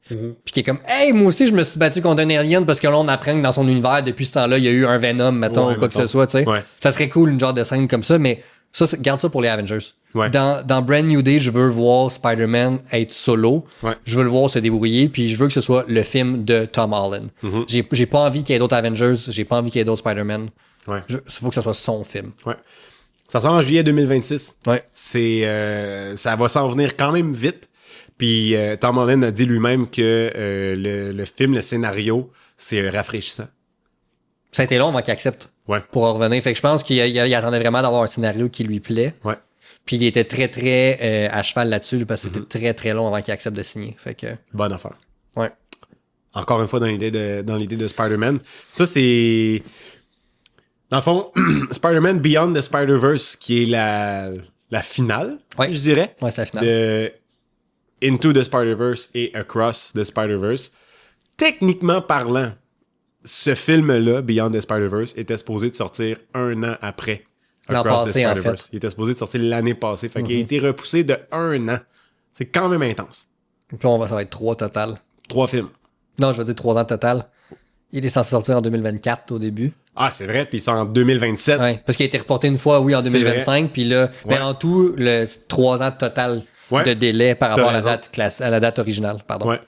[SPEAKER 1] Puis qui est comme, hey, moi aussi, je me suis battu contre un alien parce que là, on apprend que dans son univers, depuis ce temps-là, il y a eu un Venom, mettons, ou quoi que ce soit, tu sais.
[SPEAKER 2] Ouais.
[SPEAKER 1] Ça serait cool, une genre de scène comme ça, mais ça, garde ça pour les Avengers.
[SPEAKER 2] Ouais.
[SPEAKER 1] Dans Brand New Day, je veux voir Spider-Man être solo.
[SPEAKER 2] Ouais.
[SPEAKER 1] Je veux le voir se débrouiller, puis je veux que ce soit le film de Tom Holland. J'ai pas envie qu'il y ait d'autres Avengers, j'ai pas envie qu'il y ait d'autres Spider-Man.
[SPEAKER 2] Ouais.
[SPEAKER 1] Il faut que ça soit son film.
[SPEAKER 2] Ouais. Ça sort en juillet 2026.
[SPEAKER 1] Ouais.
[SPEAKER 2] Ça va s'en venir quand même vite. Puis Tom Holland a dit lui-même que le film, le scénario, c'est rafraîchissant.
[SPEAKER 1] Ça a été long avant qu'il accepte
[SPEAKER 2] Ouais.
[SPEAKER 1] pour en revenir. Fait que je pense qu'il attendait vraiment d'avoir un scénario qui lui plaît.
[SPEAKER 2] Ouais.
[SPEAKER 1] Puis il était très, très à cheval là-dessus, parce que c'était très, très long avant qu'il accepte de signer. Fait que,
[SPEAKER 2] Bonne affaire.
[SPEAKER 1] ouais.
[SPEAKER 2] Encore une fois, dans l'idée de Spider-Man. Ça, c'est... Dans le fond, Spider-Man Beyond the Spider-Verse, qui est la finale,
[SPEAKER 1] Ouais.
[SPEAKER 2] je dirais,
[SPEAKER 1] Ouais, c'est la finale.
[SPEAKER 2] de Into the Spider-Verse et Across the Spider-Verse. Techniquement parlant, ce film-là, Beyond the Spider-Verse, était supposé de sortir 1 an après
[SPEAKER 1] L'an
[SPEAKER 2] Across the
[SPEAKER 1] passé, en
[SPEAKER 2] Spider-Verse.
[SPEAKER 1] fait.
[SPEAKER 2] Il était supposé de sortir l'année passée. Fait qu'il a été repoussé de 1 an. C'est quand même intense.
[SPEAKER 1] Puis là, ça va être 3 total.
[SPEAKER 2] 3 films.
[SPEAKER 1] Non, je veux dire 3 ans total. Il est censé sortir en 2024 au début.
[SPEAKER 2] Ah, c'est vrai, puis il sort en 2027.
[SPEAKER 1] Ouais, parce qu'il a été reporté une fois, oui, en
[SPEAKER 2] C'est
[SPEAKER 1] 2025. Puis là,
[SPEAKER 2] Ouais.
[SPEAKER 1] en tout, 3 ans total
[SPEAKER 2] Ouais.
[SPEAKER 1] de délai par rapport à la
[SPEAKER 2] raison.
[SPEAKER 1] date à la date originale. Pardon.
[SPEAKER 2] Ouais.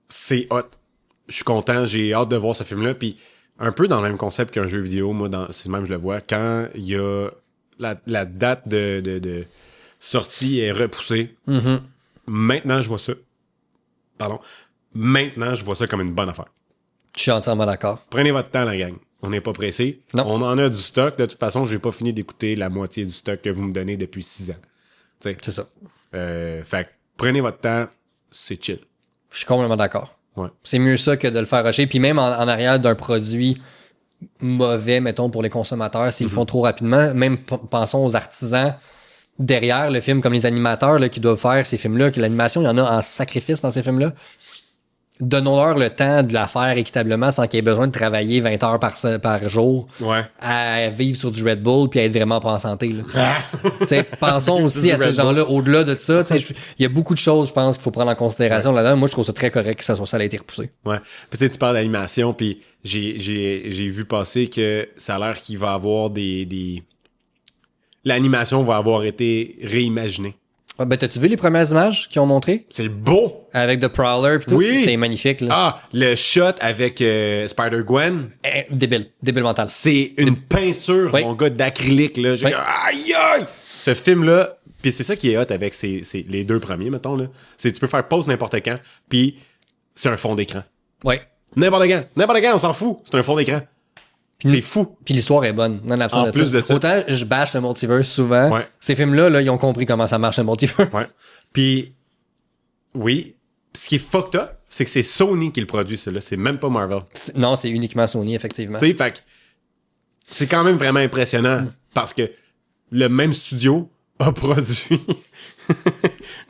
[SPEAKER 2] C'est hot. Je suis content, j'ai hâte de voir ce film-là. Puis un peu dans le même concept qu'un jeu vidéo, moi, c'est le même, je le vois. Quand il y a la date de sortie est repoussée, maintenant, je vois ça. Pardon. Maintenant, je vois ça comme une bonne affaire.
[SPEAKER 1] Je suis entièrement d'accord.
[SPEAKER 2] Prenez votre temps, la gang. On n'est pas pressé.
[SPEAKER 1] Non.
[SPEAKER 2] On en a du stock. De toute façon, j'ai pas fini d'écouter la moitié du stock que vous me donnez depuis 6 ans. Tu sais.
[SPEAKER 1] C'est ça.
[SPEAKER 2] Fait que prenez votre temps. C'est chill.
[SPEAKER 1] Je suis complètement d'accord.
[SPEAKER 2] Ouais.
[SPEAKER 1] C'est mieux ça que de le faire rusher. Puis même en arrière d'un produit mauvais, mettons, pour les consommateurs, s'ils le font trop rapidement, même pensons aux artisans derrière le film, comme les animateurs là, qui doivent faire ces films-là, que l'animation, il y en a en sacrifice dans ces films-là. Donnons-leur le temps de la faire équitablement sans qu'il y ait besoin de travailler 20 heures par jour
[SPEAKER 2] Ouais.
[SPEAKER 1] à vivre sur du Red Bull puis à être vraiment pas en santé. Là. T'sais, pensons aussi à
[SPEAKER 2] Du Red
[SPEAKER 1] ces gens-là, au-delà de ça. Il y a beaucoup de choses, je pense, qu'il faut prendre en considération là-dedans. Moi, je trouve ça très correct que ça a été repoussé.
[SPEAKER 2] Ouais. Peut-être tu parles d'animation, puis j'ai vu passer que ça a l'air qu'il va avoir des... L'animation va avoir été réimaginée.
[SPEAKER 1] Ah, ben, t'as-tu vu les premières images qu'ils ont montrées?
[SPEAKER 2] C'est beau!
[SPEAKER 1] Avec The Prowler pis tout?
[SPEAKER 2] Oui.
[SPEAKER 1] C'est magnifique, là.
[SPEAKER 2] Ah, le shot avec Spider-Gwen,
[SPEAKER 1] Débile. Débile mental.
[SPEAKER 2] c'est une peinture,
[SPEAKER 1] Oui.
[SPEAKER 2] mon gars, d'acrylique, là.
[SPEAKER 1] Oui.
[SPEAKER 2] Aïe, aïe! Ce film-là, puis c'est ça qui est hot avec les 2 premiers, mettons, là. C'est tu peux faire pause n'importe quand, puis c'est un fond d'écran.
[SPEAKER 1] Ouais.
[SPEAKER 2] N'importe quand, on s'en fout. C'est un fond d'écran. C'est fou.
[SPEAKER 1] Puis l'histoire est bonne. Non, l'absence
[SPEAKER 2] En
[SPEAKER 1] de
[SPEAKER 2] plus de ça.
[SPEAKER 1] Autant je bâche le multiverse souvent.
[SPEAKER 2] Ouais.
[SPEAKER 1] Ces films-là, là, ils ont compris comment ça marche le multiverse.
[SPEAKER 2] Ouais. Puis, oui. Ce qui est fucked up, c'est que c'est Sony qui le produit, celui-là. C'est même pas Marvel.
[SPEAKER 1] Non, c'est uniquement Sony, effectivement.
[SPEAKER 2] Tu sais, fait que c'est quand même vraiment impressionnant parce que le même studio a produit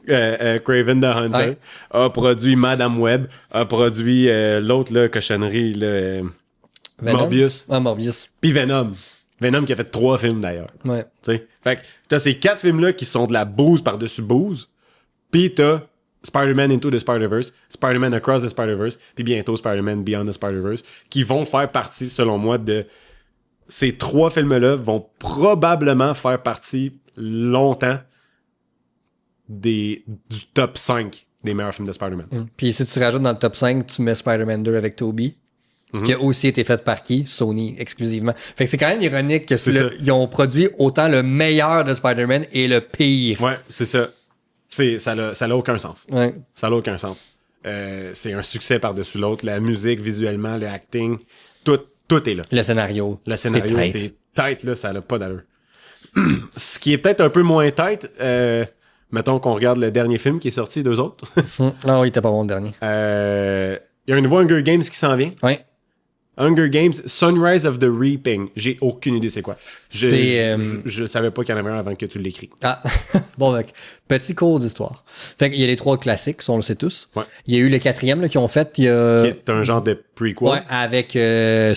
[SPEAKER 2] Kraven the Hunter,
[SPEAKER 1] Ouais.
[SPEAKER 2] a produit Madame Web, a produit l'autre, là, cochonnerie, là,
[SPEAKER 1] Venom?
[SPEAKER 2] Morbius,
[SPEAKER 1] Ah, Morbius.
[SPEAKER 2] puis Venom. Venom qui a fait 3 films, d'ailleurs.
[SPEAKER 1] Ouais.
[SPEAKER 2] Tu sais. Fait que t'as ces 4 films-là qui sont de la bouse par-dessus bouse, puis t'as Spider-Man Into the Spider-Verse, Spider-Man Across the Spider-Verse, puis bientôt Spider-Man Beyond the Spider-Verse, qui vont faire partie, selon moi, de... Ces 3 films-là vont probablement faire partie longtemps du top 5 des meilleurs films de Spider-Man.
[SPEAKER 1] Puis si tu rajoutes dans le top 5, tu mets Spider-Man 2 avec Tobey, qui a aussi été fait par qui? Sony, exclusivement. Fait que c'est quand même ironique que
[SPEAKER 2] C'est ça.
[SPEAKER 1] ils ont produit autant le meilleur de Spider-Man et le pire.
[SPEAKER 2] Ouais, c'est ça. Ça n'a aucun sens.
[SPEAKER 1] Ouais.
[SPEAKER 2] Ça n'a aucun sens. C'est un succès par-dessus l'autre. La musique, visuellement, le acting, tout est là.
[SPEAKER 1] Le scénario.
[SPEAKER 2] Le scénario,
[SPEAKER 1] tête.
[SPEAKER 2] c'est tête, là, ça n'a pas d'allure. Ce qui est peut-être un peu moins tête, mettons qu'on regarde le dernier film qui est sorti, d'eux autres.
[SPEAKER 1] Non, il était pas bon le dernier.
[SPEAKER 2] Il y a un nouveau Hunger Games qui s'en vient.
[SPEAKER 1] Ouais.
[SPEAKER 2] Hunger Games, Sunrise of the Reaping. J'ai aucune idée c'est quoi.
[SPEAKER 1] C'est,
[SPEAKER 2] Je savais pas qu'il y en avait un avant que tu l'écris.
[SPEAKER 1] Ah, bon, donc, petit cours d'histoire. Fait qu'il y a les 3 classiques, ça, on le sait tous.
[SPEAKER 2] Ouais.
[SPEAKER 1] Il y a eu le 4e là, qu'ils ont fait. Il y a...
[SPEAKER 2] Qui est un genre de prequel.
[SPEAKER 1] Ouais, avec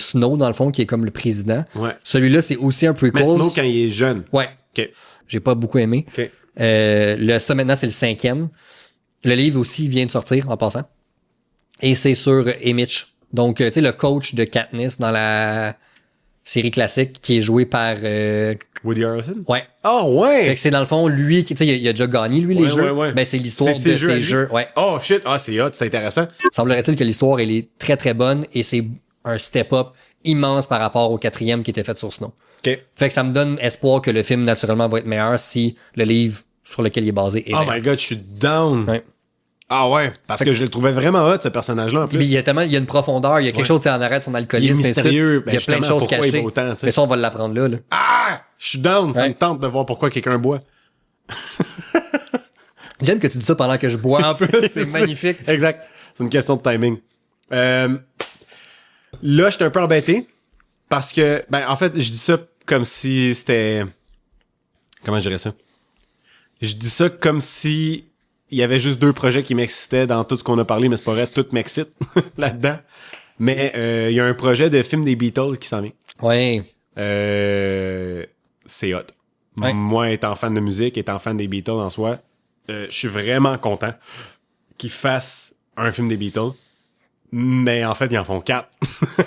[SPEAKER 1] Snow, dans le fond, qui est comme le président.
[SPEAKER 2] Ouais.
[SPEAKER 1] Celui-là, c'est aussi un prequel.
[SPEAKER 2] Mais Snow quand il est jeune.
[SPEAKER 1] Ouais.
[SPEAKER 2] OK.
[SPEAKER 1] J'ai pas beaucoup aimé.
[SPEAKER 2] OK.
[SPEAKER 1] Ça, maintenant, c'est le 5e. Le livre aussi vient de sortir, en passant. Et c'est sur Haymitch. Donc, tu sais, le coach de Katniss dans la série classique qui est joué par...
[SPEAKER 2] Woody Harrelson?
[SPEAKER 1] Ouais.
[SPEAKER 2] Oh, ouais!
[SPEAKER 1] Fait que c'est dans le fond, lui, qui, tu sais, il a déjà gagné, lui, les
[SPEAKER 2] Ouais,
[SPEAKER 1] jeux.
[SPEAKER 2] ouais.
[SPEAKER 1] Ben, c'est l'histoire
[SPEAKER 2] C'est
[SPEAKER 1] de
[SPEAKER 2] ses jeux à
[SPEAKER 1] ces
[SPEAKER 2] lui?
[SPEAKER 1] jeux. Ouais.
[SPEAKER 2] Oh, shit! Ah, c'est hot, c'est intéressant.
[SPEAKER 1] Semblerait-il que l'histoire, elle est très, très bonne et c'est un step-up immense par rapport au 4e qui était fait sur Snow.
[SPEAKER 2] OK.
[SPEAKER 1] Fait que ça me donne espoir que le film, naturellement, va être meilleur si le livre sur lequel il est basé est
[SPEAKER 2] Oh
[SPEAKER 1] meilleur.
[SPEAKER 2] my God, je suis down!
[SPEAKER 1] Ouais.
[SPEAKER 2] Ah ouais, parce que je le trouvais vraiment hot, ce personnage-là, en
[SPEAKER 1] Puis
[SPEAKER 2] plus.
[SPEAKER 1] il y a une profondeur, il y a quelque chose, tu sais, en arrêt de son alcoolisme.
[SPEAKER 2] Il est
[SPEAKER 1] et ainsi de suite.
[SPEAKER 2] mystérieux.
[SPEAKER 1] Il y a plein de
[SPEAKER 2] justement,
[SPEAKER 1] choses
[SPEAKER 2] pourquoi il
[SPEAKER 1] cachées.
[SPEAKER 2] va autant, tu sais.
[SPEAKER 1] Mais ça, on va l'apprendre là.
[SPEAKER 2] Ah! Je suis down! Ça
[SPEAKER 1] Ouais.
[SPEAKER 2] me tente de voir pourquoi quelqu'un boit.
[SPEAKER 1] J'aime que tu dis ça pendant que je bois en plus. C'est magnifique.
[SPEAKER 2] Exact. C'est une question de timing. Là, je suis un peu embêté parce que, ben, en fait, je dis ça comme si c'était... Comment je dirais ça? Je dis ça comme si il y avait juste 2 projets qui m'excitaient dans tout ce qu'on a parlé, mais c'est pas vrai, tout m'excite là-dedans. Mais il y a un projet de film des Beatles qui s'en vient.
[SPEAKER 1] Ouais.
[SPEAKER 2] C'est hot.
[SPEAKER 1] Ouais.
[SPEAKER 2] Moi, étant fan de musique, étant fan des Beatles en soi, je suis vraiment content qu'ils fassent un film des Beatles. Mais en fait, ils en font 4.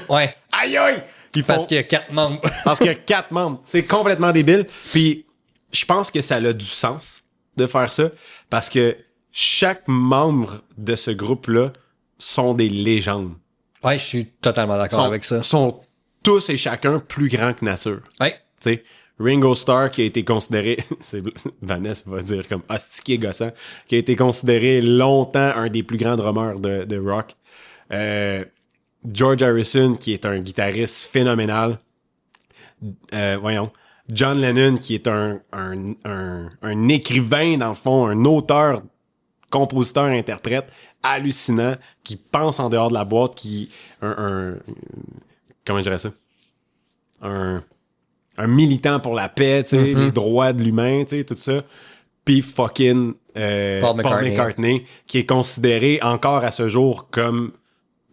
[SPEAKER 1] Ouais.
[SPEAKER 2] Aïe aïe!
[SPEAKER 1] Parce qu'il y a 4 membres.
[SPEAKER 2] Parce qu'il y a 4 membres. C'est complètement débile. Puis, je pense que ça a du sens de faire ça. Parce que chaque membre de ce groupe-là sont des légendes.
[SPEAKER 1] Ouais, je suis totalement d'accord avec ça.
[SPEAKER 2] Sont tous et chacun plus grands que nature.
[SPEAKER 1] Ouais.
[SPEAKER 2] Tu sais, Ringo Starr qui a été considéré, Vanessa va dire comme hostie gossant, qui a été considéré longtemps un des plus grands drummers de rock. George Harrison qui est un guitariste phénoménal. Voyons. John Lennon qui est un écrivain dans le fond, un auteur, compositeur, interprète hallucinant, qui pense en dehors de la boîte, qui comment je dirais ça? Un militant pour la paix, tu sais, les droits de l'humain, tu sais, tout ça. Puis fucking Paul McCartney, qui est considéré encore à ce jour comme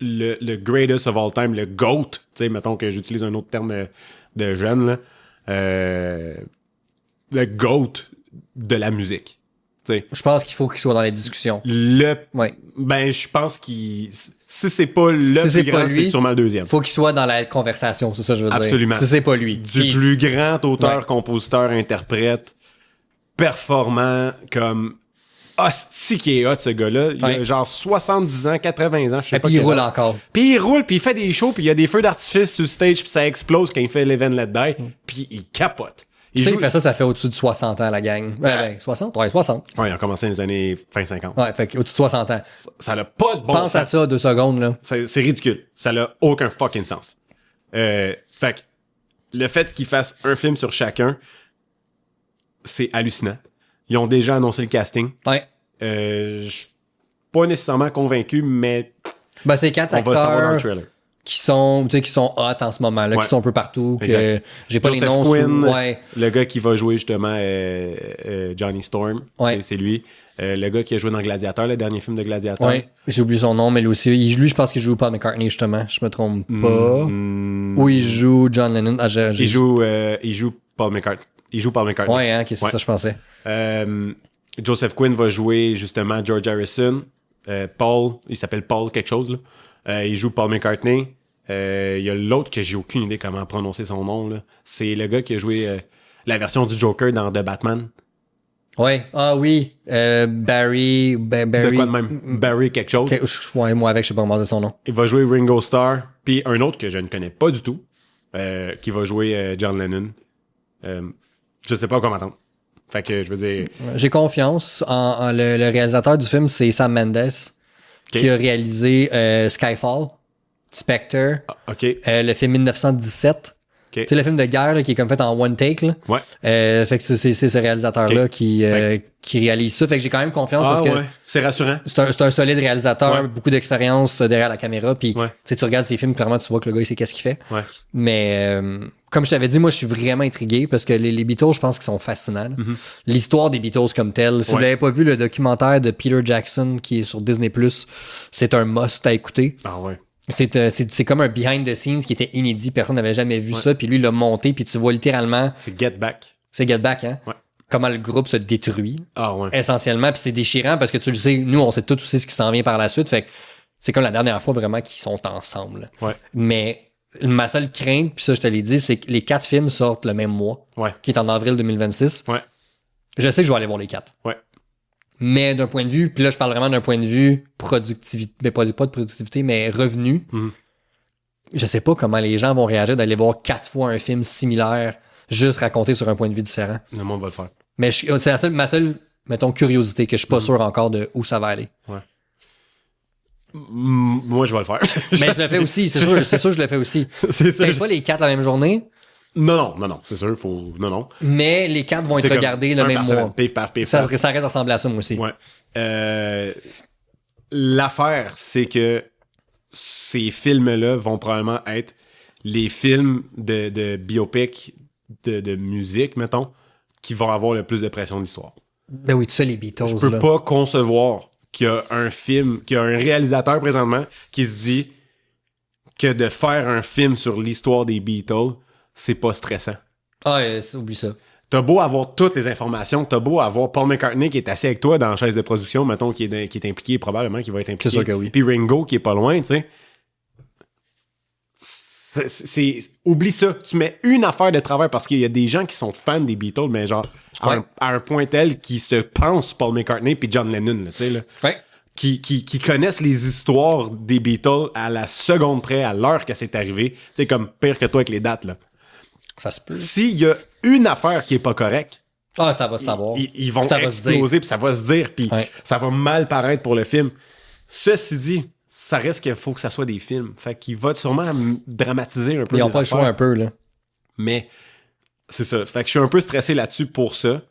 [SPEAKER 2] le greatest of all time, le GOAT, tu sais, mettons que j'utilise un autre terme de jeune, là. Le GOAT de la musique. T'sais.
[SPEAKER 1] Je pense qu'il faut qu'il soit dans les discussions.
[SPEAKER 2] Ben, je pense qu'il... Si c'est pas le
[SPEAKER 1] si
[SPEAKER 2] plus grand, c'est sûrement le deuxième.
[SPEAKER 1] Faut qu'il soit dans la conversation, c'est ça que je veux dire.
[SPEAKER 2] Absolument.
[SPEAKER 1] Si c'est pas lui.
[SPEAKER 2] Du plus grand auteur, compositeur, interprète, performant, comme... Hostie qui est hot, ce gars-là. Il a genre 70 ans, 80 ans, je sais pas.
[SPEAKER 1] Puis il roule encore.
[SPEAKER 2] Puis il roule, puis il fait des shows, puis il y a des feux d'artifice sur stage, puis ça explose quand il fait Live and Let Die, puis il capote.
[SPEAKER 1] Il fait ça fait au-dessus de 60 ans, la gang. Ben, 60? Ouais, 60.
[SPEAKER 2] Ouais, il a commencé dans les années fin 50.
[SPEAKER 1] Ouais, fait au-dessus de 60 ans.
[SPEAKER 2] Ça n'a pas de bon
[SPEAKER 1] Pense
[SPEAKER 2] sens.
[SPEAKER 1] à ça 2 secondes, là.
[SPEAKER 2] C'est ridicule. Ça n'a aucun fucking sens. Fait que le fait qu'ils fassent un film sur chacun, c'est hallucinant. Ils ont déjà annoncé le casting.
[SPEAKER 1] Ouais.
[SPEAKER 2] Je suis pas nécessairement convaincu, mais
[SPEAKER 1] Ben, c'est 4
[SPEAKER 2] on va le savoir dans le
[SPEAKER 1] acteurs
[SPEAKER 2] trailer.
[SPEAKER 1] qui sont hot en ce moment, là,
[SPEAKER 2] Ouais.
[SPEAKER 1] qui sont un peu partout, que
[SPEAKER 2] Exact.
[SPEAKER 1] j'ai pas
[SPEAKER 2] Joseph
[SPEAKER 1] les noms
[SPEAKER 2] Quinn,
[SPEAKER 1] ouais.
[SPEAKER 2] le gars qui va jouer justement Johnny Storm,
[SPEAKER 1] Ouais.
[SPEAKER 2] c'est lui. Le gars qui a joué dans Gladiator, le dernier film de Gladiator.
[SPEAKER 1] Ouais. J'ai oublié son nom, mais lui aussi. Lui, je pense qu'il joue Paul McCartney, justement. Je me trompe pas. Ou il joue John Lennon. Ah,
[SPEAKER 2] Il joue Paul McCartney. Il joue Paul McCartney.
[SPEAKER 1] Ouais, hein, c'est ça, je pensais.
[SPEAKER 2] Joseph Quinn va jouer justement George Harrison. Paul, il s'appelle Paul quelque chose, là. Il joue Paul McCartney. Il y a l'autre que j'ai aucune idée comment prononcer son nom, là. C'est le gars qui a joué la version du Joker dans The Batman.
[SPEAKER 1] Ouais. Ah oui. Barry.
[SPEAKER 2] De quoi de même? Barry quelque chose.
[SPEAKER 1] Ouais, moi avec, je sais pas comment dire son nom.
[SPEAKER 2] Il va jouer Ringo Starr. Puis un autre que je ne connais pas du tout, qui va jouer John Lennon. Je sais pas comment attendre. Fait que je veux dire...
[SPEAKER 1] J'ai confiance en le réalisateur du film, c'est Sam Mendes, qui a réalisé Skyfall, Spectre,
[SPEAKER 2] OK.
[SPEAKER 1] le film 1917, Tu sais, le film de guerre là, qui est comme fait en one take. Là.
[SPEAKER 2] Ouais.
[SPEAKER 1] Fait que c'est ce réalisateur-là qui réalise ça. Fait que j'ai quand même confiance parce que
[SPEAKER 2] c'est rassurant.
[SPEAKER 1] C'est un solide réalisateur, beaucoup d'expérience derrière la caméra. Puis tu regardes ses films, clairement, tu vois que le gars, il sait qu'est-ce qu'il fait.
[SPEAKER 2] Ouais.
[SPEAKER 1] Mais comme je t'avais dit, moi, je suis vraiment intrigué parce que les Beatles, je pense qu'ils sont fascinants. Mm-hmm. L'histoire des Beatles comme telle. Si vous l'avez pas vu, le documentaire de Peter Jackson qui est sur Disney+, c'est un must à écouter.
[SPEAKER 2] Ah ouais.
[SPEAKER 1] C'est comme un behind the scenes qui était inédit. Personne n'avait jamais vu ça. Puis lui, il l'a monté. Puis tu vois littéralement...
[SPEAKER 2] C'est Get Back.
[SPEAKER 1] C'est Get Back, hein?
[SPEAKER 2] Ouais.
[SPEAKER 1] Comment le groupe se détruit.
[SPEAKER 2] Ah ouais.
[SPEAKER 1] Essentiellement. Puis c'est déchirant parce que tu le sais, nous, on sait tout aussi ce qui s'en vient par la suite. Fait que c'est comme la dernière fois vraiment qu'ils sont ensemble.
[SPEAKER 2] Ouais.
[SPEAKER 1] Mais ma seule crainte, puis ça, je te l'ai dit, c'est que les 4 films sortent le même mois.
[SPEAKER 2] Ouais.
[SPEAKER 1] Qui est en avril 2026.
[SPEAKER 2] Ouais.
[SPEAKER 1] Je sais que je vais aller voir les 4.
[SPEAKER 2] Ouais.
[SPEAKER 1] Mais d'un point de vue, puis là, je parle vraiment d'un point de vue productivité, mais pas de productivité, mais revenu.
[SPEAKER 2] Mm-hmm.
[SPEAKER 1] Je sais pas comment les gens vont réagir d'aller voir 4 fois un film similaire, juste raconté sur un point de vue différent.
[SPEAKER 2] Le monde va le faire.
[SPEAKER 1] Mais c'est ma seule, mettons, curiosité, que je suis pas sûr encore de où ça va aller.
[SPEAKER 2] Ouais. Moi, je vais le faire.
[SPEAKER 1] Mais je le fais aussi, c'est sûr, je le fais aussi.
[SPEAKER 2] C'est ça.
[SPEAKER 1] Peut-être pas les 4 la même journée.
[SPEAKER 2] Non, c'est sûr, faut. Non.
[SPEAKER 1] Mais les 4 vont être regardés le même mois.
[SPEAKER 2] Pif, paf, pif,
[SPEAKER 1] ça
[SPEAKER 2] paf.
[SPEAKER 1] reste ressemblé à ça, moi aussi.
[SPEAKER 2] Ouais. L'affaire, c'est que ces films-là vont probablement être les films de biopic de musique, mettons, qui vont avoir le plus de pression de l'histoire.
[SPEAKER 1] Ben oui, tu sais, les Beatles.
[SPEAKER 2] Je peux pas concevoir qu'il y a un film, qu'il y a un réalisateur présentement qui se dit que de faire un film sur l'histoire des Beatles, c'est pas stressant.
[SPEAKER 1] Ah, oublie ça.
[SPEAKER 2] T'as beau avoir toutes les informations, t'as beau avoir Paul McCartney qui est assis avec toi dans la chaise de production, mettons, qui est impliqué, probablement, qui va être impliqué.
[SPEAKER 1] C'est sûr que oui.
[SPEAKER 2] Puis Ringo qui est pas loin, tu sais. Oublie ça. Tu mets une affaire de travers parce qu'il y a des gens qui sont fans des Beatles, mais genre, à un point tel qui se pensent Paul McCartney puis John Lennon, tu sais, là.
[SPEAKER 1] Ouais.
[SPEAKER 2] Qui connaissent les histoires des Beatles à la seconde près, à l'heure que c'est arrivé. Tu sais, comme pire que toi avec les dates, là.
[SPEAKER 1] Ça se peut.
[SPEAKER 2] S'il y a une affaire qui est pas correcte,
[SPEAKER 1] ça va se savoir.
[SPEAKER 2] Ils vont exploser, puis ça va se dire, puis ça va mal paraître pour le film. Ceci dit, ça reste qu'il faut que ça soit des films. Fait qu'il va sûrement dramatiser un peu.
[SPEAKER 1] Ils n'ont pas le choix un peu, là.
[SPEAKER 2] Mais c'est ça. Fait que je suis un peu stressé là-dessus pour ça.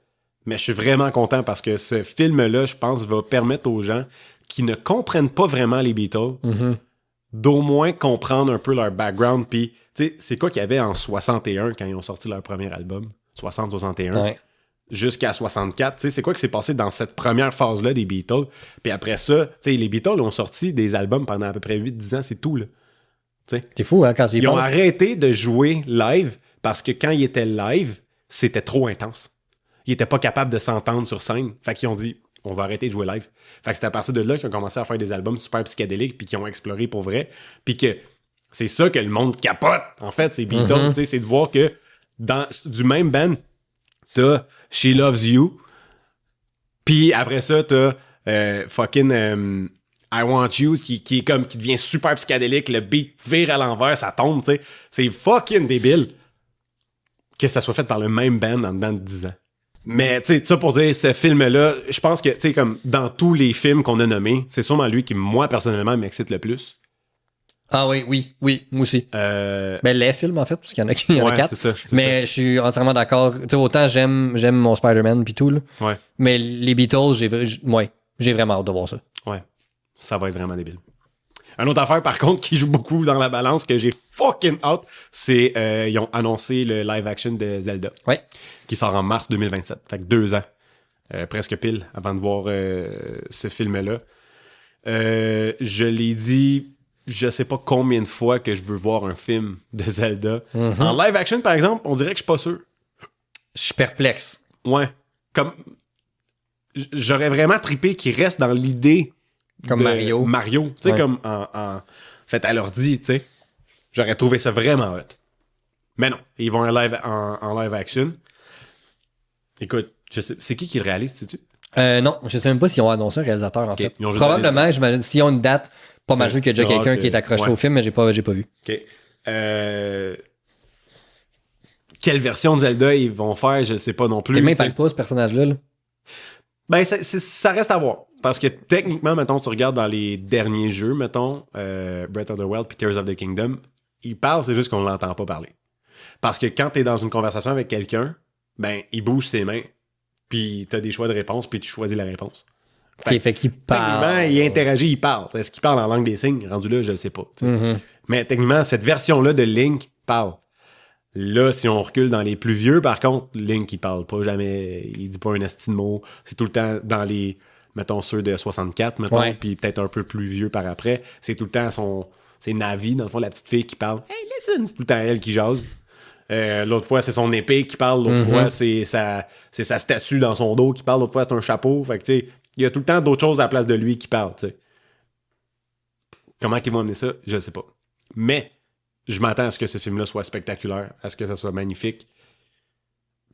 [SPEAKER 2] Mais je suis vraiment content parce que ce film-là, je pense, va permettre aux gens qui ne comprennent pas vraiment les Beatles d'au moins comprendre un peu leur background. Puis, tu sais, c'est quoi qu'il y avait en 61 quand ils ont sorti leur premier album? 60-61.
[SPEAKER 1] Ouais.
[SPEAKER 2] Jusqu'à 64. Tu sais, c'est quoi qui s'est passé dans cette première phase-là des Beatles? Puis après ça, tu sais, les Beatles ont sorti des albums pendant à peu près 8-10 ans, c'est tout, là. T'sais.
[SPEAKER 1] T'es fou, hein, quand
[SPEAKER 2] ils ont arrêté de jouer live parce que quand ils étaient live, c'était trop intense. Ils étaient pas capables de s'entendre sur scène. Fait qu'ils ont dit, on va arrêter de jouer live. Fait que c'est à partir de là qu'ils ont commencé à faire des albums super psychédéliques puis qu'ils ont exploré pour vrai. Puis que c'est ça que le monde capote, en fait, ces Beatles. Tu sais, c'est de voir que dans du même band, t'as She Loves You, puis après ça, t'as fucking I Want You, qui est comme, qui devient super psychédélique, le beat vire à l'envers, ça tombe, tu sais. C'est fucking débile que ça soit fait par le même band en dedans de 10 ans. Mais, tu sais, ça pour dire, ce film-là, je pense que, tu sais, comme dans tous les films qu'on a nommés, c'est sûrement lui qui, moi, personnellement, m'excite le plus.
[SPEAKER 1] Ah oui, moi aussi. Ben, les films, en fait, parce qu'il y en a, il y en a 4.
[SPEAKER 2] C'est ça.
[SPEAKER 1] Mais je suis entièrement d'accord. Tu sais, autant j'aime mon Spider-Man pis tout, là.
[SPEAKER 2] Ouais.
[SPEAKER 1] Mais les Beatles, j'ai vraiment hâte de voir ça.
[SPEAKER 2] Ouais. Ça va être vraiment débile. Une autre affaire, par contre, qui joue beaucoup dans la balance, que j'ai fucking hâte, c'est ils ont annoncé le live-action de Zelda.
[SPEAKER 1] Ouais.
[SPEAKER 2] Qui sort en mars 2027. Fait que 2 ans. Presque pile avant de voir ce film-là. Je l'ai dit, je sais pas combien de fois que je veux voir un film de Zelda. En live-action, par exemple, on dirait que je suis pas sûr.
[SPEAKER 1] Je suis perplexe.
[SPEAKER 2] Ouais. Comme... J'aurais vraiment trippé qu'il reste dans l'idée
[SPEAKER 1] comme
[SPEAKER 2] de
[SPEAKER 1] Mario.
[SPEAKER 2] Mario, tu sais, comme en fait à l'ordi, tu sais. J'aurais trouvé ça vraiment hot. Mais non, ils vont en live action. Écoute, je sais, c'est qui le réalise, sais-tu?
[SPEAKER 1] Non, je sais même pas s'ils ont annoncé un réalisateur, en fait.
[SPEAKER 2] Probablement,
[SPEAKER 1] j'imagine, s'ils ont une date, pas mal sûr qu'il y a déjà quelqu'un qui est accroché au film, mais j'ai pas vu.
[SPEAKER 2] OK. Quelle version de Zelda ils vont faire, je ne sais pas non plus.
[SPEAKER 1] T'es même pas ce personnage-là, là.
[SPEAKER 2] Ben, ça reste à voir. Parce que techniquement, mettons, tu regardes dans les derniers jeux, mettons, Breath of the Wild puis Tears of the Kingdom, il parle, c'est juste qu'on l'entend pas parler. Parce que quand t'es dans une conversation avec quelqu'un, ben, il bouge ses mains, puis t'as des choix de réponse, puis tu choisis la réponse.
[SPEAKER 1] Fait qu'il parle.
[SPEAKER 2] Techniquement, il interagit, il parle. Est-ce qu'il parle en langue des signes? Rendu là, je le sais pas. Mais techniquement, cette version-là de Link parle. Là, si on recule dans les plus vieux, par contre, Link, il parle pas jamais. Il dit pas un esti de mot. C'est tout le temps dans les, mettons, ceux de 64, mettons, puis peut-être un peu plus vieux par après. C'est tout le temps c'est Navi, dans le fond, la petite fille qui parle. Hey, listen! C'est tout le temps elle qui jase. L'autre fois, c'est son épée qui parle. L'autre fois, c'est sa statue dans son dos qui parle. L'autre fois, c'est un chapeau. Fait que, tu sais, il y a tout le temps d'autres choses à la place de lui qui parlent, tu sais. Comment ils vont amener ça? Je sais pas. Mais, je m'attends à ce que ce film-là soit spectaculaire, à ce que ça soit magnifique.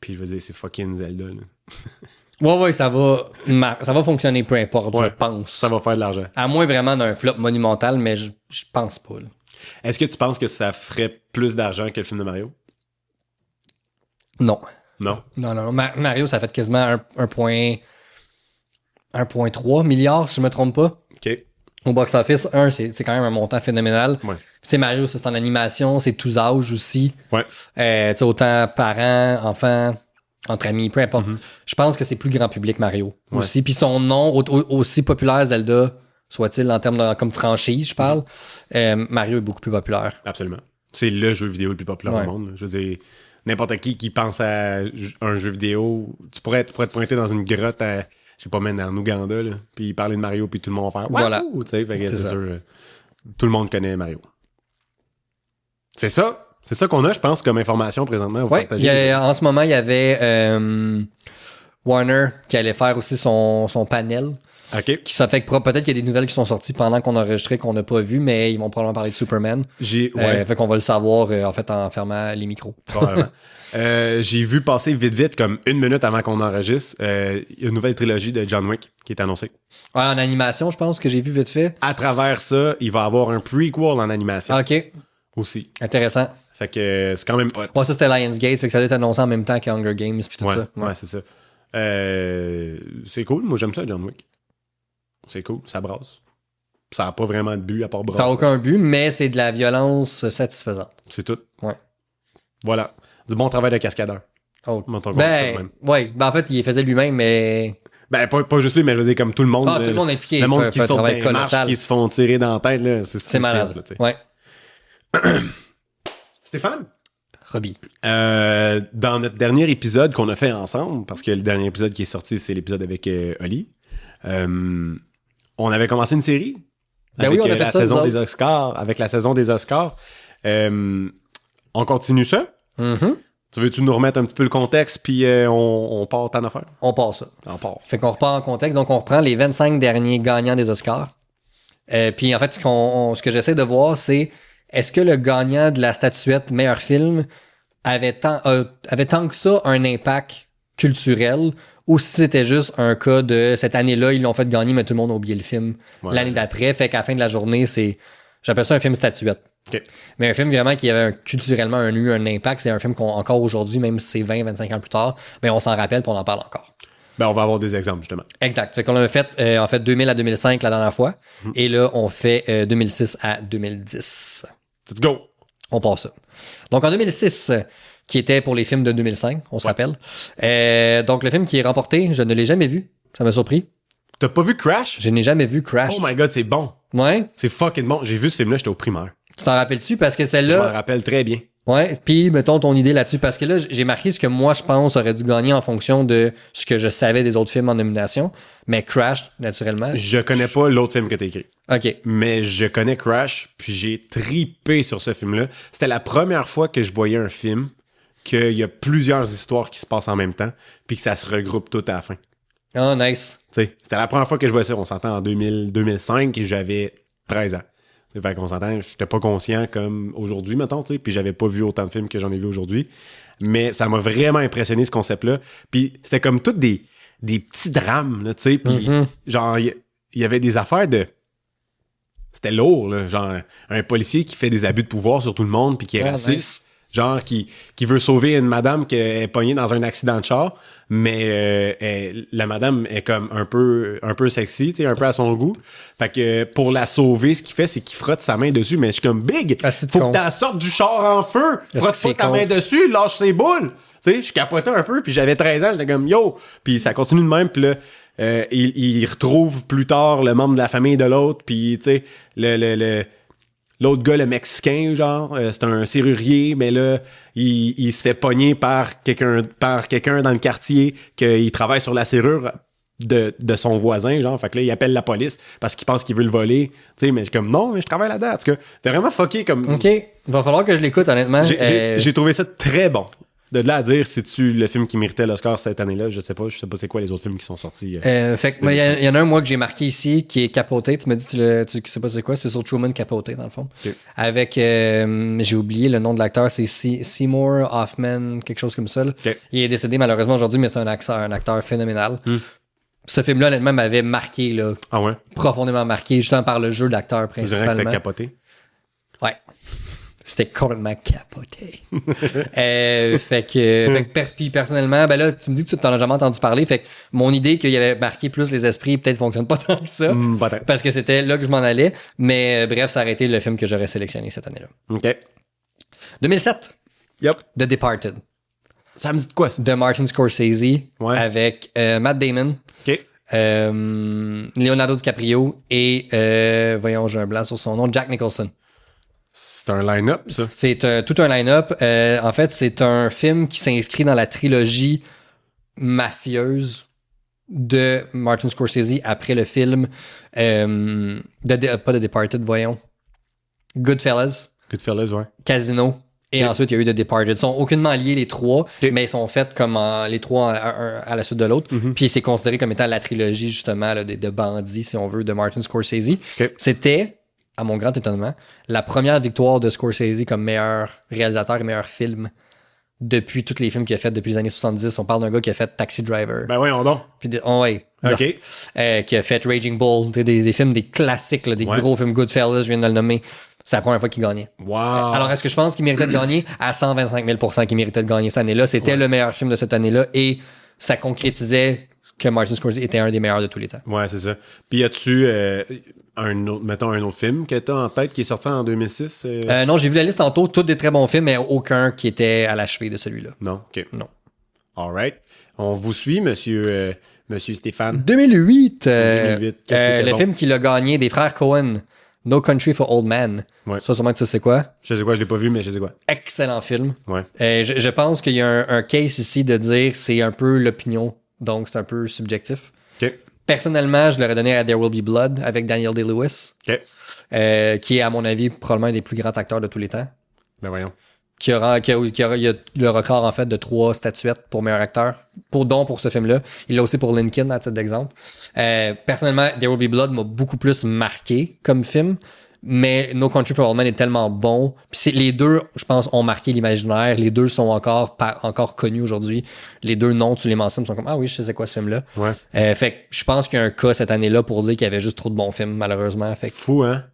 [SPEAKER 2] Puis, je veux dire, c'est fucking Zelda, là.
[SPEAKER 1] Ouais, ça va fonctionner peu importe, je pense.
[SPEAKER 2] Ça va faire de l'argent.
[SPEAKER 1] À moins vraiment d'un flop monumental, mais je pense pas, là.
[SPEAKER 2] Est-ce que tu penses que ça ferait plus d'argent que le film de Mario?
[SPEAKER 1] Non.
[SPEAKER 2] Non?
[SPEAKER 1] Non. Mario, ça fait quasiment 1,3 milliard, si je me trompe pas.
[SPEAKER 2] OK.
[SPEAKER 1] Au box-office, c'est quand même un montant phénoménal.
[SPEAKER 2] Ouais.
[SPEAKER 1] C'est Mario, ça, c'est en animation, c'est tous âges aussi.
[SPEAKER 2] Ouais.
[SPEAKER 1] Tu sais, autant parents, enfants, entre amis, peu importe. Je pense que c'est plus grand public, Mario, aussi. Puis son nom, aussi populaire, Zelda, soit-il en termes de comme franchise, je parle, Mario est beaucoup plus populaire.
[SPEAKER 2] Absolument. C'est le jeu vidéo le plus populaire au monde. Je veux dire, n'importe qui pense à un jeu vidéo, tu pourrais te pointer dans une grotte à, je sais pas, même en Ouganda, là, puis parler de Mario, puis tout le monde va faire
[SPEAKER 1] voilà.
[SPEAKER 2] Wouhou! Tu sais, fait que c'est sûr, tout le monde connaît Mario. C'est ça. C'est ça qu'on a, je pense, comme information présentement.
[SPEAKER 1] Oui, en ce moment, il y avait Warner qui allait faire aussi son panel.
[SPEAKER 2] OK.
[SPEAKER 1] Qui ça fait que peut-être qu'il y a des nouvelles qui sont sorties pendant qu'on enregistrait qu'on n'a pas vu, mais ils vont probablement parler de Superman. Fait qu'on va le savoir en fait en fermant les micros.
[SPEAKER 2] Probablement. J'ai vu passer vite, comme 1 minute avant qu'on enregistre, une nouvelle trilogie de John Wick qui est annoncée.
[SPEAKER 1] Ouais, en animation, je pense que j'ai vu vite fait.
[SPEAKER 2] À travers ça, il va y avoir un prequel en animation.
[SPEAKER 1] OK.
[SPEAKER 2] Aussi.
[SPEAKER 1] Intéressant.
[SPEAKER 2] Fait que c'est quand même hot.
[SPEAKER 1] Ouais, ça c'était Lionsgate, fait que ça doit être annoncé en même temps que Hunger Games puis tout ça.
[SPEAKER 2] Ouais, c'est ça. C'est cool. Moi, j'aime ça, John Wick. C'est cool. Ça brasse. Ça n'a pas vraiment de but à part brasser.
[SPEAKER 1] Ça n'a aucun but, mais c'est de la violence satisfaisante.
[SPEAKER 2] C'est tout.
[SPEAKER 1] Ouais.
[SPEAKER 2] Voilà. Du bon travail de cascadeur.
[SPEAKER 1] Oh.
[SPEAKER 2] Ben,
[SPEAKER 1] en fait, il les faisait lui-même, mais...
[SPEAKER 2] Ben, pas juste lui, mais je veux dire, comme tout le monde.
[SPEAKER 1] Ah, tout le monde est impliqué.
[SPEAKER 2] Le monde qui saute dans les marches,
[SPEAKER 1] colossal.
[SPEAKER 2] qui se font tirer dans la tête, là.
[SPEAKER 1] C'est malade.
[SPEAKER 2] Là,
[SPEAKER 1] ouais.
[SPEAKER 2] Stéphane?
[SPEAKER 1] Robbie.
[SPEAKER 2] Dans notre dernier épisode qu'on a fait ensemble, parce que le dernier épisode qui est sorti, c'est l'épisode avec Oli, on avait commencé une série.
[SPEAKER 1] Ben
[SPEAKER 2] avec,
[SPEAKER 1] oui, on a fait
[SPEAKER 2] la
[SPEAKER 1] ça,
[SPEAKER 2] saison des Oscars. Avec la saison des Oscars. On continue ça?
[SPEAKER 1] Mm-hmm.
[SPEAKER 2] Tu veux-tu nous remettre un petit peu le contexte, puis on part en affaire?
[SPEAKER 1] On part ça.
[SPEAKER 2] On part.
[SPEAKER 1] Fait qu'on repart en contexte. Donc, on reprend les 25 derniers gagnants des Oscars. Puis, en fait, ce que j'essaie de voir, c'est est-ce que le gagnant de la statuette meilleur film avait tant que ça un impact culturel ou si c'était juste un cas de cette année-là, ils l'ont fait gagner, mais tout le monde a oublié le film l'année d'après. Fait qu'à la fin de la journée, j'appelle ça un film statuette.
[SPEAKER 2] Okay.
[SPEAKER 1] Mais un film vraiment qui avait culturellement eu un impact, c'est un film qu'on, encore aujourd'hui, même si c'est 20-25 ans plus tard, mais on s'en rappelle et on en parle encore.
[SPEAKER 2] Ben, on va avoir des exemples, justement.
[SPEAKER 1] Exact. Fait qu'on a fait, en fait, 2000 à 2005 la dernière fois. Et là, on fait 2006 à 2010.
[SPEAKER 2] Let's go!
[SPEAKER 1] On passe ça. Donc, en 2006, qui était pour les films de 2005, on se rappelle. Donc, le film qui est remporté, je ne l'ai jamais vu. Ça m'a surpris.
[SPEAKER 2] T'as pas vu Crash?
[SPEAKER 1] Je n'ai jamais vu Crash.
[SPEAKER 2] Oh my God, c'est bon.
[SPEAKER 1] Ouais.
[SPEAKER 2] C'est fucking bon. J'ai vu ce film-là, j'étais au primaire.
[SPEAKER 1] Tu t'en rappelles-tu? Parce que
[SPEAKER 2] Je
[SPEAKER 1] celle-là...
[SPEAKER 2] m'en rappelle très bien.
[SPEAKER 1] Ouais, puis mettons ton idée là-dessus, parce que là, j'ai marqué ce que moi, je pense, aurait dû gagner en fonction de ce que je savais des autres films en nomination. Mais Crash, naturellement...
[SPEAKER 2] Je connais pas l'autre film que t'as écrit.
[SPEAKER 1] OK.
[SPEAKER 2] Mais je connais Crash, puis j'ai tripé sur ce film-là. C'était la première fois que je voyais un film qu'il y a plusieurs histoires qui se passent en même temps, puis que ça se regroupe tout à la fin.
[SPEAKER 1] Oh, nice.
[SPEAKER 2] T'sais, c'était la première fois que je voyais ça. On s'entend en 2005 et j'avais 13 ans. T'sais, fait qu'on s'entend, j'étais pas conscient comme aujourd'hui, mettons, puis j'avais pas vu autant de films que j'en ai vu aujourd'hui. Mais ça m'a vraiment impressionné, ce concept-là. Puis c'était comme toutes des petits drames, là, tu sais. Puis genre, il y avait des affaires de... C'était lourd, là. Genre, un policier qui fait des abus de pouvoir sur tout le monde puis qui est raciste. Genre, qui veut sauver une madame qui est pognée dans un accident de char, mais la madame est comme un peu sexy, tu sais, un peu à son goût. Fait que pour la sauver, ce qu'il fait, c'est qu'il frotte sa main dessus, mais je suis comme, Big, faut que t'en sortes du char en feu! Frotte pas ta main dessus, lâche ses boules! Tu sais, je capotais un peu, puis j'avais 13 ans, j'étais comme, yo! Puis ça continue de même, puis là, il retrouve plus tard le membre de la famille de l'autre, puis tu sais, l'autre gars, le Mexicain, genre, c'est un serrurier, mais là, il se fait pogner par quelqu'un dans le quartier qu'il travaille sur la serrure de son voisin, genre. Fait que là, il appelle la police parce qu'il pense qu'il veut le voler. Tu sais, mais je suis comme, non, mais je travaille là-dedans. En tout cas, t'es vraiment fucké comme...
[SPEAKER 1] OK. Il va falloir que je l'écoute, honnêtement.
[SPEAKER 2] J'ai trouvé ça très bon. De là à dire, c'est-tu le film qui méritait l'Oscar cette année-là? Je sais pas c'est quoi les autres films qui sont sortis.
[SPEAKER 1] Fait que, il y en a un, moi, que j'ai marqué ici, qui est Capoté. Tu m'as dit, tu sais pas c'est quoi? C'est sur Truman Capoté, dans le fond.
[SPEAKER 2] Okay.
[SPEAKER 1] Avec, j'ai oublié le nom de l'acteur, c'est Seymour Hoffman, quelque chose comme ça.
[SPEAKER 2] Okay.
[SPEAKER 1] Il est décédé malheureusement aujourd'hui, mais c'est un acteur phénoménal. Ce film-là, honnêtement, m'avait marqué, là.
[SPEAKER 2] Ah ouais?
[SPEAKER 1] Profondément marqué, justement par le jeu d'acteur, principalement.
[SPEAKER 2] Tu dirais que t'as capoté?
[SPEAKER 1] Ouais. C'était complètement capoté. Fait que personnellement, ben là, tu me dis que tu t'en as jamais entendu parler. Fait que mon idée qu'il y avait marqué plus les esprits peut-être fonctionne pas tant que ça. Parce que c'était là que je m'en allais. Mais bref, ça a été le film que j'aurais sélectionné cette année-là.
[SPEAKER 2] OK.
[SPEAKER 1] 2007.
[SPEAKER 2] Yep.
[SPEAKER 1] The Departed.
[SPEAKER 2] Ça me dit de quoi, ça?
[SPEAKER 1] De Martin Scorsese.
[SPEAKER 2] Ouais.
[SPEAKER 1] Avec Matt Damon.
[SPEAKER 2] OK.
[SPEAKER 1] Leonardo DiCaprio et, voyons, j'ai un blanc sur son nom, Jack Nicholson.
[SPEAKER 2] C'est un line-up, ça?
[SPEAKER 1] C'est tout un line-up. En fait, c'est un film qui s'inscrit dans la trilogie mafieuse de Martin Scorsese après le film pas The Departed, voyons. Goodfellas,
[SPEAKER 2] ouais.
[SPEAKER 1] Casino, et ensuite il y a eu The Departed. Ils sont aucunement liés les trois, mais ils sont faits comme les trois à la suite de l'autre. Puis c'est considéré comme étant la trilogie justement là, de bandits, si on veut, de Martin Scorsese. C'était, à mon grand étonnement, la première victoire de Scorsese comme meilleur réalisateur et meilleur film depuis tous les films qu'il a fait depuis les années 70. On parle d'un gars qui a fait Taxi Driver.
[SPEAKER 2] Ben oui, on donc.
[SPEAKER 1] Puis ouais.
[SPEAKER 2] OK.
[SPEAKER 1] Qui a fait Raging Bull, des films, des classiques, là, des gros films. Goodfellas, je viens de le nommer. C'est la première fois qu'il gagnait.
[SPEAKER 2] Wow.
[SPEAKER 1] Alors, est-ce que je pense qu'il méritait de gagner? À 125 000 % qu'il méritait de gagner cette année-là. C'était le meilleur film de cette année-là et ça concrétisait que Martin Scorsese était un des meilleurs de tous les temps.
[SPEAKER 2] Ouais, c'est ça. Puis as-tu un autre film que t'as en tête qui est sorti en 2006?
[SPEAKER 1] Non, j'ai vu la liste tantôt, tous des très bons films, mais aucun qui était à la cheville de celui-là.
[SPEAKER 2] Non? OK.
[SPEAKER 1] Non.
[SPEAKER 2] All right. On vous suit, monsieur Stéphane.
[SPEAKER 1] 2008.
[SPEAKER 2] 2008.
[SPEAKER 1] Le film qui l'a gagné des frères Coen, No Country for Old Men.
[SPEAKER 2] Ouais.
[SPEAKER 1] Ça, sûrement que tu sais quoi.
[SPEAKER 2] Je sais quoi, je l'ai pas vu, mais je sais quoi.
[SPEAKER 1] Excellent film.
[SPEAKER 2] Ouais.
[SPEAKER 1] Je pense qu'il y a un case ici de dire c'est un peu l'opinion, donc c'est un peu subjectif.
[SPEAKER 2] OK.
[SPEAKER 1] Personnellement, je l'aurais donné à There Will Be Blood avec Daniel Day-Lewis,
[SPEAKER 2] OK.
[SPEAKER 1] qui est, à mon avis, probablement un des plus grands acteurs de tous les temps.
[SPEAKER 2] Ben voyons.
[SPEAKER 1] Il y a le record, en fait, de 3 statuettes pour meilleur acteur, dont pour ce film-là. Il l'a aussi pour Lincoln, à titre d'exemple. Personnellement, There Will Be Blood m'a beaucoup plus marqué comme film, mais No Country for Old Men est tellement bon. Puis les deux, je pense, ont marqué l'imaginaire. Les deux sont encore connus aujourd'hui. Les deux noms, tu les mentionnes, sont comme « Ah oui, je sais c'est quoi ce film-là. »
[SPEAKER 2] Ouais.
[SPEAKER 1] Fait que je pense qu'il y a un cas cette année-là pour dire qu'il y avait juste trop de bons films, malheureusement. Fait que
[SPEAKER 2] fou, hein?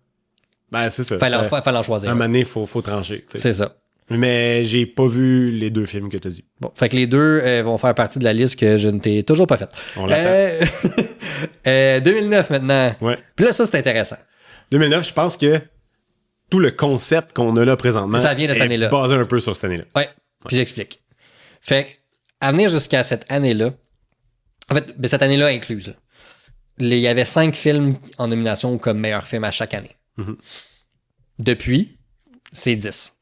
[SPEAKER 2] Ben, c'est ça.
[SPEAKER 1] fallait en choisir.
[SPEAKER 2] À un moment donné, faut trancher. T'sais.
[SPEAKER 1] C'est ça.
[SPEAKER 2] Mais j'ai pas vu les deux films que t'as dit.
[SPEAKER 1] Bon, fait que les deux vont faire partie de la liste que je ne t'ai toujours pas faite.
[SPEAKER 2] On l'attend.
[SPEAKER 1] 2009 maintenant.
[SPEAKER 2] Ouais.
[SPEAKER 1] Puis là, ça, c'est intéressant.
[SPEAKER 2] 2009, je pense que tout le concept qu'on a là présentement
[SPEAKER 1] ça vient de cette année-là.
[SPEAKER 2] Basé un peu sur cette année-là.
[SPEAKER 1] Ouais. Puis j'explique. Fait que, à venir jusqu'à cette année-là, en fait, cette année-là incluse, là, il y avait 5 films en nomination comme meilleur film à chaque année.
[SPEAKER 2] Mm-hmm.
[SPEAKER 1] Depuis, c'est 10.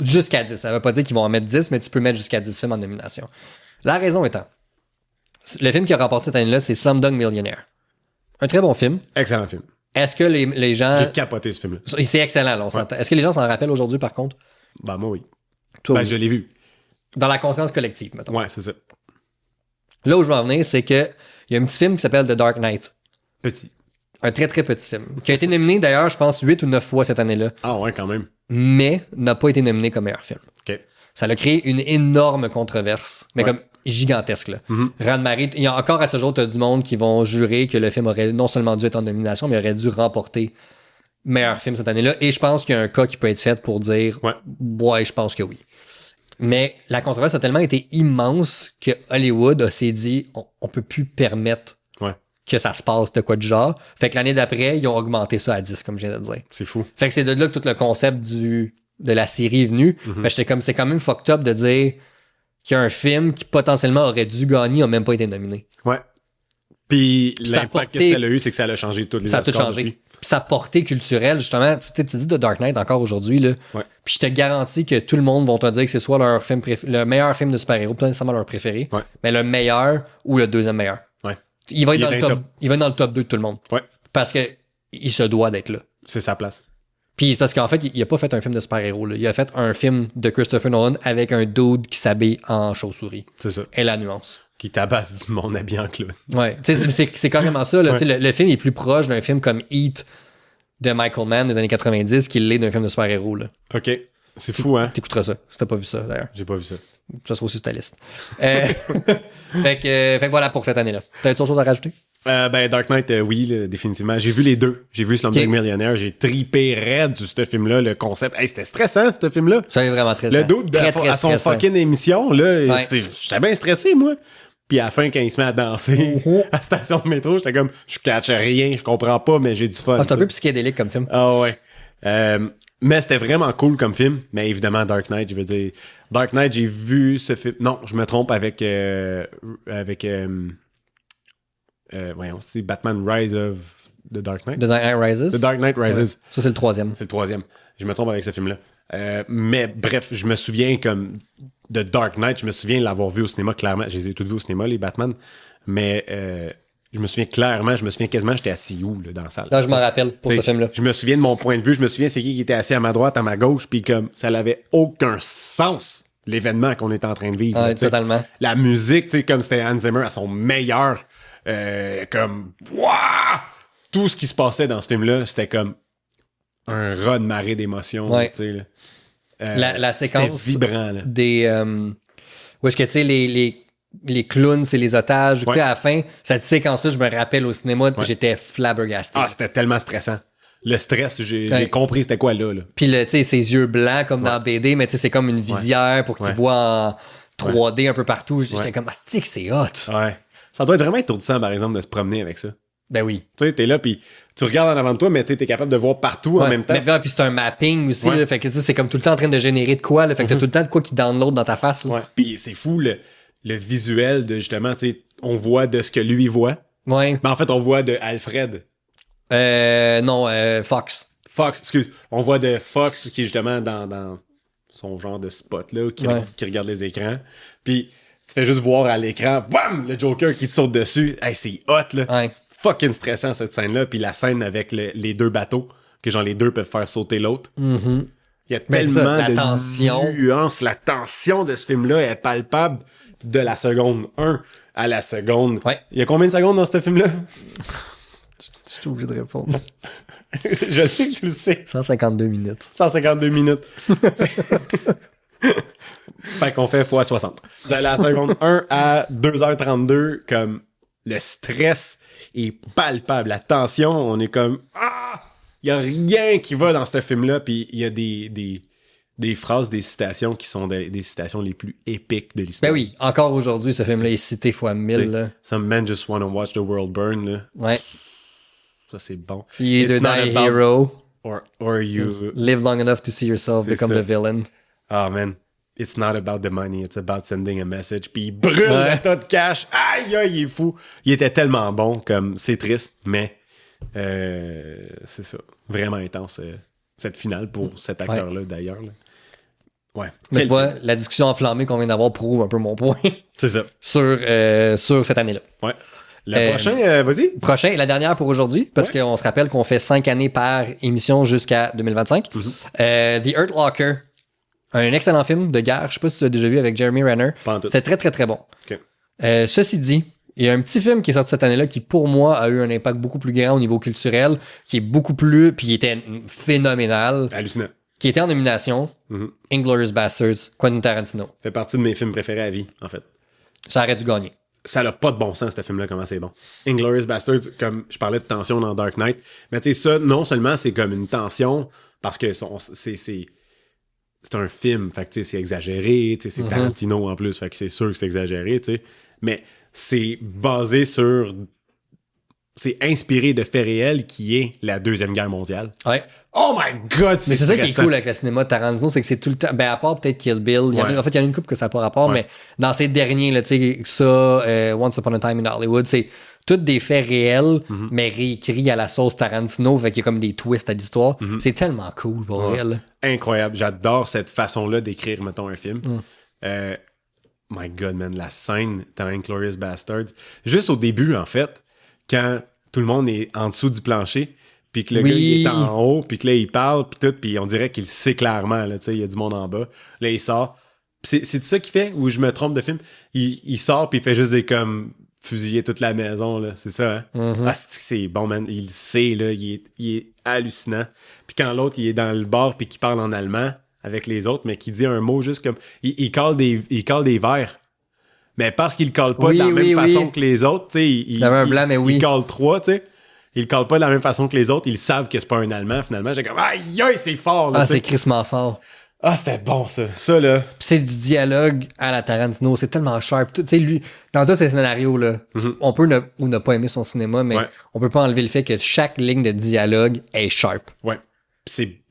[SPEAKER 1] Jusqu'à 10. Ça veut pas dire qu'ils vont en mettre 10, mais tu peux mettre jusqu'à 10 films en nomination. La raison étant, le film qui a remporté cette année-là, c'est Slumdog Millionaire. Un très bon film.
[SPEAKER 2] Excellent film.
[SPEAKER 1] Est-ce que les gens...
[SPEAKER 2] J'ai capoté ce film-là.
[SPEAKER 1] C'est excellent, là, on s'entend. Est-ce que les gens s'en rappellent aujourd'hui, par contre?
[SPEAKER 2] Ben, moi, oui.
[SPEAKER 1] Toi, oui.
[SPEAKER 2] Je l'ai vu.
[SPEAKER 1] Dans la conscience collective, mettons.
[SPEAKER 2] Ouais, c'est ça.
[SPEAKER 1] Là où je veux en venir, c'est que il y a un petit film qui s'appelle The Dark Knight.
[SPEAKER 2] Petit.
[SPEAKER 1] Un très, très petit film. Qui a été nominé, d'ailleurs, je pense, 8 ou 9 fois cette année-là.
[SPEAKER 2] Ah ouais, quand même.
[SPEAKER 1] Mais n'a pas été nominé comme meilleur film.
[SPEAKER 2] OK.
[SPEAKER 1] Ça a créé une énorme controverse, mais comme gigantesque. Là. Reine-Marie, il y a encore à ce jour, tu as du monde qui vont jurer que le film aurait non seulement dû être en nomination, mais aurait dû remporter meilleur film cette année-là. Et je pense qu'il y a un cas qui peut être fait pour dire ouais, je pense que oui. Mais la controverse a tellement été immense que Hollywood s'est dit on peut plus permettre que ça se passe de quoi de genre. Fait que l'année d'après, ils ont augmenté ça à 10, comme je viens de dire.
[SPEAKER 2] C'est fou.
[SPEAKER 1] Fait que c'est de là que tout le concept de la série est venu. Fait que j'étais comme, c'est quand même fucked up de dire qu'il y a un film qui potentiellement aurait dû gagner a même pas été nominé.
[SPEAKER 2] Ouais. Puis l'impact que ça a eu, c'est que ça a changé toutes les
[SPEAKER 1] Ça a tout changé. Puis sa portée culturelle, justement, tu dis de Dark Knight encore aujourd'hui, là. Puis je te garantis que tout le monde va te dire que c'est soit leur film le meilleur film de super-héros, pas nécessairement leur préféré, mais le meilleur ou le deuxième meilleur. Il va être dans le top 2 de tout le monde. Parce que il se doit d'être là.
[SPEAKER 2] C'est sa place.
[SPEAKER 1] Puis parce qu'en fait, il a pas fait un film de super-héros. Là. Il a fait un film de Christopher Nolan avec un dude qui s'habille en chauve-souris.
[SPEAKER 2] C'est ça.
[SPEAKER 1] Et la nuance.
[SPEAKER 2] Qui tabasse du monde habillé en clown.
[SPEAKER 1] Ouais. C'est carrément ça. Là. Le film est plus proche d'un film comme Heat de Michael Mann des années 90 qu'il l'est d'un film de super-héros. Là.
[SPEAKER 2] OK. C'est fou, hein?
[SPEAKER 1] T'écouteras ça. Si t'as pas vu ça, d'ailleurs.
[SPEAKER 2] J'ai pas vu ça.
[SPEAKER 1] Ça sera aussi sur ta liste. Fait que voilà pour cette année-là. T'as-tu autre chose à rajouter?
[SPEAKER 2] Dark Knight, oui, là, définitivement. J'ai vu les deux. J'ai vu Slumdog Millionaire. J'ai tripé raide sur ce film-là, le concept. Hey, c'était stressant, ce film-là.
[SPEAKER 1] C'est vraiment très
[SPEAKER 2] Le dude à son fucking émission, là, j'étais bien stressé, moi. Puis à la fin, quand il se met à danser à la station de métro, j'étais comme, je catch rien, je comprends pas, mais j'ai du fun.
[SPEAKER 1] C'est un peu psychédélique comme film.
[SPEAKER 2] Ah ouais. Mais c'était vraiment cool comme film. Mais évidemment, Dark Knight, je veux dire... Dark Knight, j'ai vu ce film... Non, je me trompe avec voyons, c'est Batman Rise of the Dark Knight.
[SPEAKER 1] The Dark Knight Rises.
[SPEAKER 2] The Dark Knight Rises.
[SPEAKER 1] Ouais. Ça, c'est le troisième.
[SPEAKER 2] C'est le troisième. Je me trompe avec ce film-là. Mais bref, je me souviens comme de Dark Knight, je me souviens l'avoir vu au cinéma clairement. Je les ai toutes vus au cinéma, les Batman. Mais je me souviens clairement, quasiment, j'étais assis où là, dans la salle.
[SPEAKER 1] Là, je m'en rappelle pour ce film-là.
[SPEAKER 2] Je me souviens de mon point de vue, je me souviens c'est qui était assis à ma droite, à ma gauche, puis comme ça n'avait aucun sens, l'événement qu'on était en train de vivre.
[SPEAKER 1] Ouais,
[SPEAKER 2] là,
[SPEAKER 1] totalement.
[SPEAKER 2] La musique, tu sais, comme c'était Hans Zimmer à son meilleur, comme, wouah! Tout ce qui se passait dans ce film-là, c'était comme un raz de marée d'émotions,
[SPEAKER 1] ouais.
[SPEAKER 2] Tu sais, là.
[SPEAKER 1] La séquence
[SPEAKER 2] vibrant, là.
[SPEAKER 1] des où est-ce que tu sais les clowns c'est les otages, tu sais, à la fin cette séquence-là je me rappelle au cinéma j'étais flabbergasté.
[SPEAKER 2] C'était tellement stressant. Le stress, j'ai compris c'était quoi là.
[SPEAKER 1] Puis tu sais ses yeux blancs comme dans BD, mais tu sais c'est comme une visière pour qu'il voit en 3D un peu partout. J'étais comme que c'est hot.
[SPEAKER 2] Ouais. Ça doit être vraiment étourdissant par exemple de se promener avec ça.
[SPEAKER 1] Ben oui.
[SPEAKER 2] Tu sais, t'es là, puis tu regardes en avant de toi, mais tu es capable de voir partout en même temps.
[SPEAKER 1] Mais puis c'est un mapping aussi, là, fait que c'est comme tout le temps en train de générer de quoi, là, fait que t'as tout le temps de quoi qui download dans ta face. Là.
[SPEAKER 2] Ouais. Puis c'est fou le visuel de justement, tu sais, on voit de ce que lui voit.
[SPEAKER 1] Ouais.
[SPEAKER 2] Mais en fait, on voit de Alfred.
[SPEAKER 1] Non, Fox.
[SPEAKER 2] Fox, excuse. On voit de Fox qui est justement dans son genre de spot là, qui regarde les écrans. Puis tu fais juste voir à l'écran, bam, le Joker qui te saute dessus. Hey, c'est hot là.
[SPEAKER 1] Ouais.
[SPEAKER 2] Fucking stressant cette scène-là, puis la scène avec les deux bateaux, que genre les deux peuvent faire sauter l'autre.
[SPEAKER 1] Mm-hmm.
[SPEAKER 2] Il y a tellement de
[SPEAKER 1] tension.
[SPEAKER 2] nuances. La tension de ce film-là est palpable de la seconde 1 à la seconde.
[SPEAKER 1] Ouais.
[SPEAKER 2] Il y a combien de secondes dans ce film-là?
[SPEAKER 1] Je suis obligé de répondre.
[SPEAKER 2] Je sais que tu le sais.
[SPEAKER 1] 152 minutes.
[SPEAKER 2] 152 minutes. Fait qu'on fait x 60. De la seconde 1 à 2h32, comme le stress est palpable. La tension, on est comme... Il y a rien qui va dans ce film-là, puis il y a des phrases, des citations qui sont des citations les plus épiques de l'histoire.
[SPEAKER 1] Ben oui, encore aujourd'hui, ce film-là est cité fois 1000. Là.
[SPEAKER 2] Some men just want to watch the world burn. Là.
[SPEAKER 1] Ouais.
[SPEAKER 2] Ça, c'est bon.
[SPEAKER 1] You either die a hero
[SPEAKER 2] or you...
[SPEAKER 1] live long enough to see yourself become the villain.
[SPEAKER 2] Oh, man. It's not about the money, it's about sending a message. Puis il brûle un tas de cash. Aïe, aïe, il est fou. Il était tellement bon, comme c'est triste, mais c'est ça. Vraiment intense, cette finale pour cet acteur-là, d'ailleurs. Là. Ouais.
[SPEAKER 1] Mais tu vois, la discussion enflammée qu'on vient d'avoir prouve un peu mon point.
[SPEAKER 2] C'est ça.
[SPEAKER 1] sur cette année-là.
[SPEAKER 2] Ouais. Le prochain, vas-y.
[SPEAKER 1] Prochain, la dernière pour aujourd'hui, parce qu'on se rappelle qu'on fait 5 années par émission jusqu'à 2025. The Hurt Locker. Un excellent film de guerre. Je sais pas si tu l'as déjà vu avec Jeremy Renner. C'était très, très, très bon.
[SPEAKER 2] Okay.
[SPEAKER 1] Ceci dit, il y a un petit film qui est sorti cette année-là qui, pour moi, a eu un impact beaucoup plus grand au niveau culturel, qui est beaucoup plus... Puis il était phénoménal.
[SPEAKER 2] Hallucinant.
[SPEAKER 1] Qui était en nomination. Inglourious Basterds, Quentin Tarantino.
[SPEAKER 2] Fait partie de mes films préférés à vie, en fait.
[SPEAKER 1] Ça aurait dû gagner.
[SPEAKER 2] ça n'a pas de bon sens, ce film-là, comment c'est bon. Inglourious Basterds, comme je parlais de tension dans Dark Knight, mais tu sais, ça, non seulement c'est comme une tension, parce que c'est un film, fait que tu sais, c'est exagéré, tu sais, c'est Tarantino en plus, fait que c'est sûr que c'est exagéré, tu sais, mais c'est basé sur... C'est inspiré de faits réels qui est la Deuxième Guerre mondiale.
[SPEAKER 1] Ouais.
[SPEAKER 2] Oh my God,
[SPEAKER 1] Mais c'est ça qui est cool avec le cinéma de Tarantino, c'est que c'est tout le temps... Ben, à part peut-être Kill Bill, en fait, il y en a une couple que ça n'a pas rapport, mais dans ces derniers, là, tu sais, ça, Once Upon a Time in Hollywood, c'est tous des faits réels, mais réécrits à la sauce Tarantino, fait qu'il y a comme des twists à l'histoire. C'est tellement cool, pour réel.
[SPEAKER 2] Incroyable. J'adore cette façon-là d'écrire, mettons, un film. My God, man, la scène dans Inglourious Basterds. Juste au début, en fait, quand tout le monde est en dessous du plancher, puis que le gars il est en haut, puis que là, il parle, puis tout, puis on dirait qu'il sait clairement, là, tu sais, il y a du monde en bas. Là, il sort. C'est ça qu'il fait, ou je me trompe de film? Il sort, puis il fait juste des comme fusiller toute la maison, là. C'est ça, hein? Ah, c'est bon, man. Il sait, là. Il est hallucinant. Puis quand l'autre, il est dans le bar, puis qu'il parle en allemand avec les autres, mais qu'il dit un mot juste comme... Il cale des verres. Mais parce qu'il le cale pas de la même façon que les autres, tu sais, il cale 3, tu sais. Il le cale pas de la même façon que les autres. Ils savent que c'est pas un Allemand, finalement. J'ai comme, aïe, aïe, c'est fort, là.
[SPEAKER 1] Ah, c'est crissement fort.
[SPEAKER 2] Ah, c'était bon, ça. Ça, là.
[SPEAKER 1] Pis c'est du dialogue à la Tarantino. C'est tellement sharp. Tu sais, lui, dans tous ses scénarios, là, on peut ne pas aimer son cinéma, mais on peut pas enlever le fait que chaque ligne de dialogue est sharp.
[SPEAKER 2] Ouais.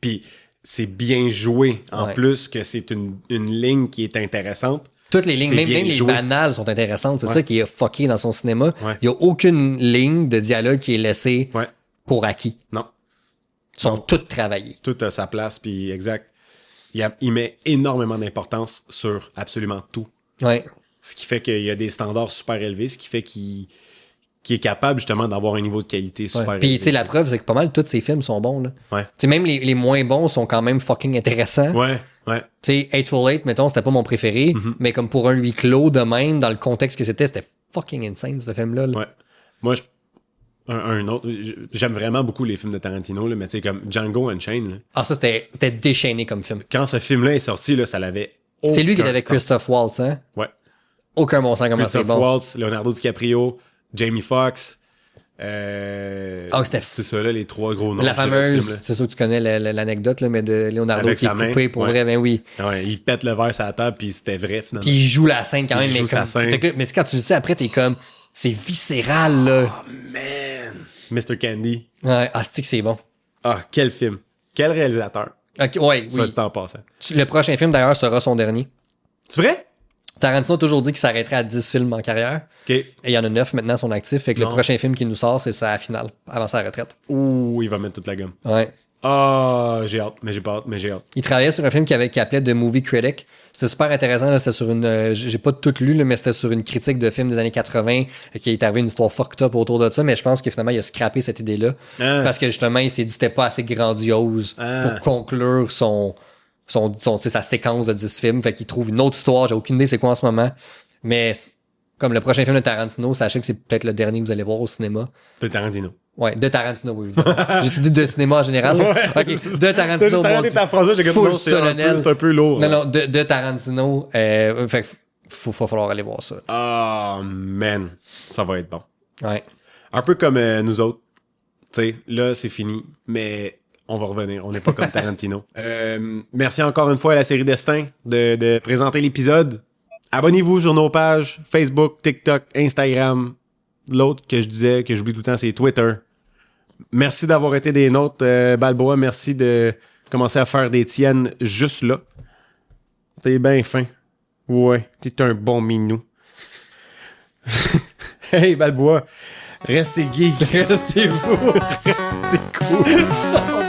[SPEAKER 2] Puis c'est bien joué, en plus que c'est une ligne qui est intéressante.
[SPEAKER 1] Toutes les lignes, même les banales sont intéressantes. C'est ça qui est fucké dans son cinéma. Il y a aucune ligne de dialogue qui est laissée pour acquis.
[SPEAKER 2] Non.
[SPEAKER 1] Ils sont toutes travaillées.
[SPEAKER 2] Tout à sa place, puis exact. Il met énormément d'importance sur absolument tout.
[SPEAKER 1] Ouais. Ce
[SPEAKER 2] qui fait qu'il y a des standards super élevés, ce qui fait qu'il est capable justement d'avoir un niveau de qualité super élevé.
[SPEAKER 1] Puis tu sais, la preuve, c'est que pas mal tous ces films sont bons. Là.
[SPEAKER 2] Ouais.
[SPEAKER 1] Tu sais, même les moins bons sont quand même fucking intéressants.
[SPEAKER 2] Ouais.
[SPEAKER 1] Tu sais, Hateful Eight, mettons, c'était pas mon préféré, mais comme pour un huis clos de même, dans le contexte que c'était fucking insane, ce film-là. Là.
[SPEAKER 2] Ouais. Moi, un autre, j'aime vraiment beaucoup les films de Tarantino, là, mais tu sais, comme Django Unchained. Là.
[SPEAKER 1] Ah, ça, c'était déchaîné comme film.
[SPEAKER 2] Quand ce film-là est sorti, là, ça l'avait.
[SPEAKER 1] C'est lui qui était avec Christophe Waltz, hein?
[SPEAKER 2] Ouais.
[SPEAKER 1] Aucun bon sens comment c'est bon.
[SPEAKER 2] Christophe Waltz, Leonardo DiCaprio, Jamie Foxx.
[SPEAKER 1] C'était
[SPEAKER 2] c'est ça, là, les trois gros noms.
[SPEAKER 1] La fameuse, c'est sûr que tu connais l'anecdote, là, mais de Leonardo avec qui est coupé pour vrai, ben oui.
[SPEAKER 2] Ouais, il pète le verre sur la table, puis c'était vrai, finalement.
[SPEAKER 1] Puis il joue la scène quand même, mais comme.
[SPEAKER 2] Fait
[SPEAKER 1] que, mais quand tu le sais, après, t'es comme. C'est viscéral, là.
[SPEAKER 2] Oh, man! Mr. Candy.
[SPEAKER 1] Ouais, c'est bon.
[SPEAKER 2] Ah, quel film. Quel réalisateur.
[SPEAKER 1] Okay, ouais, oui.
[SPEAKER 2] Ça, en passant.
[SPEAKER 1] Le prochain film, d'ailleurs, sera son dernier.
[SPEAKER 2] C'est vrai?
[SPEAKER 1] Tarantino a toujours dit qu'il s'arrêterait à 10 films en carrière.
[SPEAKER 2] OK.
[SPEAKER 1] Et il y en a 9 maintenant, son actif. Fait que le prochain film qui nous sort, c'est sa finale, avant sa retraite.
[SPEAKER 2] Ouh, il va mettre toute la gomme.
[SPEAKER 1] Ouais.
[SPEAKER 2] Ah, j'ai hâte, mais j'ai hâte.
[SPEAKER 1] Il travaillait sur un film qui appelait The Movie Critic. C'était super intéressant, là. C'était sur une... j'ai pas tout lu, là, mais c'était sur une critique de film des années 80, qui est arrivé une histoire fucked up autour de ça, mais je pense que finalement, il a scrappé cette idée-là. Parce que justement, il s'est dit que c'était pas assez grandiose pour conclure sa séquence de 10 films. Fait qu'il trouve une autre histoire. J'ai aucune idée c'est quoi en ce moment. Mais comme le prochain film de Tarantino, sachez que c'est peut-être le dernier que vous allez voir au cinéma.
[SPEAKER 2] De Tarantino.
[SPEAKER 1] Ouais, de Tarantino, oui. J'ai dit de cinéma en général. Ok, de Tarantino.
[SPEAKER 2] C'est un peu lourd.
[SPEAKER 1] Non, de Tarantino. Fait que faut falloir aller voir ça.
[SPEAKER 2] Ah, man. Ça va être bon.
[SPEAKER 1] Ouais.
[SPEAKER 2] Un peu comme nous autres. Tu sais, là, c'est fini. Mais... on va revenir. On n'est pas comme Tarantino. Merci encore une fois à la série Destin de présenter l'épisode. Abonnez-vous sur nos pages Facebook, TikTok, Instagram. L'autre que je disais, que j'oublie tout le temps, c'est Twitter. Merci d'avoir été des nôtres, Balboa. Merci de commencer à faire des tiennes juste là. T'es bien fin. Ouais, t'es un bon minou. Hey, Balboa, restez geek.
[SPEAKER 1] Restez-vous.
[SPEAKER 2] Restez cool.